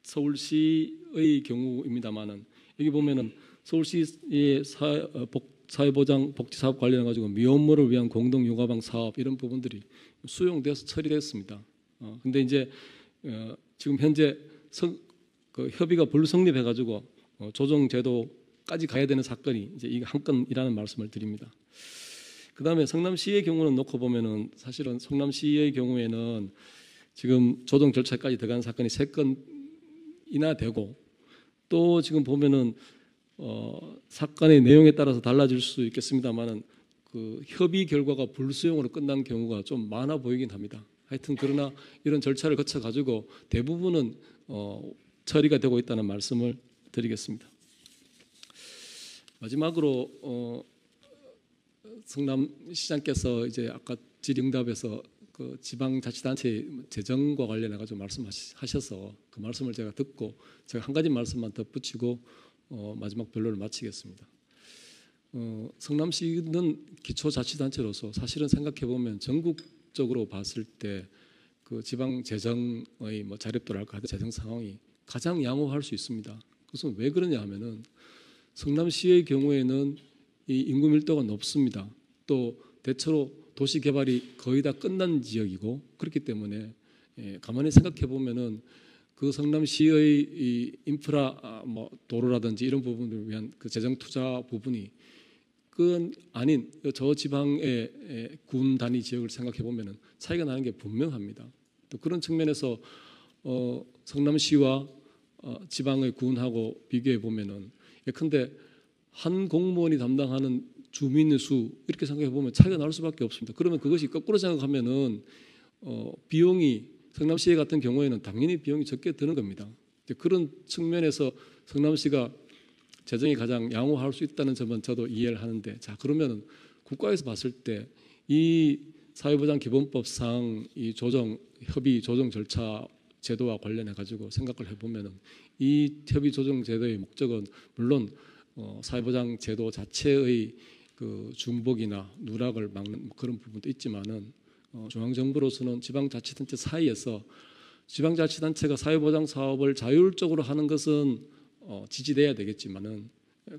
Speaker 4: 서울시의 경우입니다만은 여기 보면은 서울시의 사회보장 복지사업 관련해 가지고 미혼모를 위한 공동 육아방 사업 이런 부분들이 수용돼서 처리됐습니다. 근데 이제 지금 현재 그 협의가 불성립해 가지고 조정제도까지 가야 되는 사건이 이제 이 한 건이라는 말씀을 드립니다. 그다음에 성남시의 경우는 놓고 보면은 사실은 성남시의 경우에는 지금 조정 절차까지 들어간 사건이 3건이나 되고 또 지금 보면은 사건의 내용에 따라서 달라질 수 있겠습니다만은 그 협의 결과가 불수용으로 끝난 경우가 좀 많아 보이긴 합니다. 하여튼 그러나 이런 절차를 거쳐 가지고 대부분은 처리가 되고 있다는 말씀을 드리겠습니다. 마지막으로 성남시장께서 이제 아까 질의응답에서 그 지방자치단체 재정과 관련해 가지고 말씀하셔서 그 말씀을 제가 듣고 제가 한 가지 말씀만 덧붙이고 마지막 변론을 마치겠습니다. 성남시는 기초자치단체로서 사실은 생각해 보면 전국적으로 봤을 때 그 지방 재정의 뭐 자립도랄까 재정 상황이 가장 양호할 수 있습니다. 그것은 왜 그러냐 하면은 성남시의 경우에는 이 인구 밀도가 높습니다. 또 대체로 도시 개발이 거의 다 끝난 지역이고 그렇기 때문에 가만히 생각해 보면은 그 성남시의 이 인프라 뭐 도로라든지 이런 부분을 위한 그 재정 투자 부분이 그건 아닌 저 지방의 군 단위 지역을 생각해 보면은 차이가 나는 게 분명합니다. 또 그런 측면에서 성남시와 지방의 군하고 비교해 보면은 예컨대 한 공무원이 담당하는 주민의 수 이렇게 생각해 보면 차이가 날 수밖에 없습니다. 그러면 그것이 거꾸로 생각하면은 비용이 성남시 같은 경우에는 당연히 비용이 적게 드는 겁니다. 그런 측면에서 성남시가 재정이 가장 양호할 수 있다는 점은 저도 이해를 하는데 자 그러면 국가에서 봤을 때 이 사회보장기본법상 이 협의 조정 절차 제도와 관련해 가지고 생각을 해보면은 이 협의 조정 제도의 목적은 물론 사회보장 제도 자체의 그 중복이나 누락을 막는 그런 부분도 있지만은 중앙정부로서는 지방자치단체 사이에서 지방자치단체가 사회보장 사업을 자율적으로 하는 것은 지지돼야 되겠지만은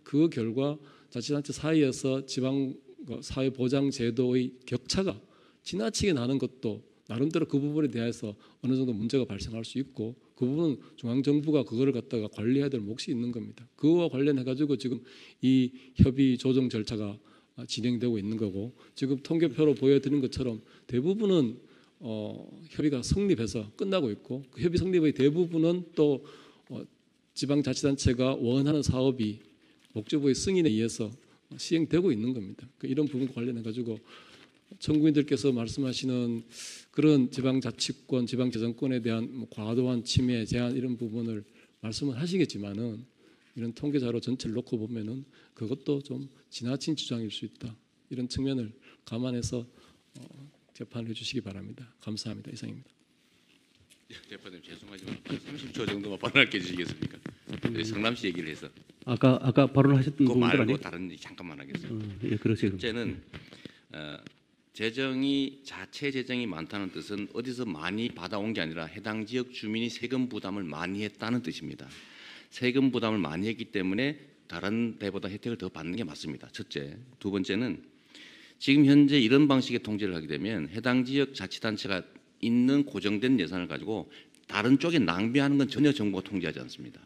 Speaker 4: 그 결과 자치단체 사이에서 지방 사회보장 제도의 격차가 지나치게 나는 것도 나름대로 그 부분에 대해서 어느 정도 문제가 발생할 수 있고 그 부분은 중앙정부가 그거를 갖다가 관리해야 될 몫이 있는 겁니다. 그거와 관련해 가지고 지금 이 협의 조정 절차가 진행되고 있는 거고 지금 통계표로 보여드린 것처럼 대부분은 협의가 성립해서 끝나고 있고 그 협의 성립의 대부분은 또 지방자치단체가 원하는 사업이 복지부의 승인에 의해서 시행되고 있는 겁니다. 이런 부분과 관련해 가지고 청구인들께서 말씀하시는 그런 지방자치권, 지방재정권에 대한 과도한 침해, 제한 이런 부분을 말씀을 하시겠지만은 이런 통계자료 전체를 놓고 보면은 그것도 좀 지나친 주장일 수 있다. 이런 측면을 감안해서 재판을 해주시기 바랍니다. 감사합니다. 이상입니다.
Speaker 1: 대표님 죄송하지만 30초 정도만 발언할 게 해주시겠습니까? 성남시 얘기를 해서
Speaker 2: 아까 발언하셨던
Speaker 1: 그거
Speaker 2: 부분들
Speaker 1: 말고
Speaker 2: 아니에요?
Speaker 1: 다른 얘기 잠깐만 하겠습니다.
Speaker 2: 예, 그러세요.
Speaker 1: 첫째는 재정이 자체 재정이 많다는 뜻은 어디서 많이 받아온 게 아니라 해당 지역 주민이 세금 부담을 많이 했다는 뜻입니다. 세금 부담을 많이 했기 때문에 다른 데보다 혜택을 더 받는 게 맞습니다. 첫째. 두 번째는 지금 현재 이런 방식의 통제를 하게 되면 해당 지역 자치단체가 있는 고정된 예산을 가지고 다른 쪽에 낭비하는 건 전혀 정부가 통제하지 않습니다.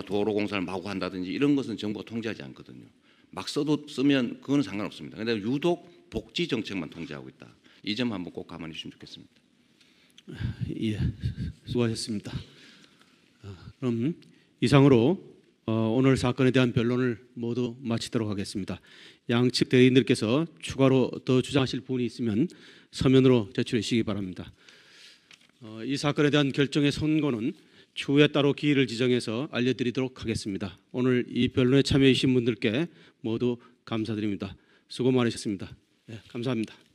Speaker 1: 도로 공사를 마구 한다든지 이런 것은 정부가 통제하지 않거든요. 막 쓰면 그거는 상관없습니다. 그런데 유독 복지 정책만 통제하고 있다. 이 점 한번 꼭 감안해 주시면 좋겠습니다.
Speaker 2: 예, 수고하셨습니다. 그럼 이상으로 오늘 사건에 대한 변론을 모두 마치도록 하겠습니다. 양측 대리인들께서 추가로 더 주장하실 부분이 있으면 서면으로 제출해 주시기 바랍니다. 이 사건에 대한 결정의 선고는 추후에 따로 기일을 지정해서 알려드리도록 하겠습니다. 오늘 이 변론에 참여해 주신 분들께 모두 감사드립니다. 수고 많으셨습니다. 네, 감사합니다.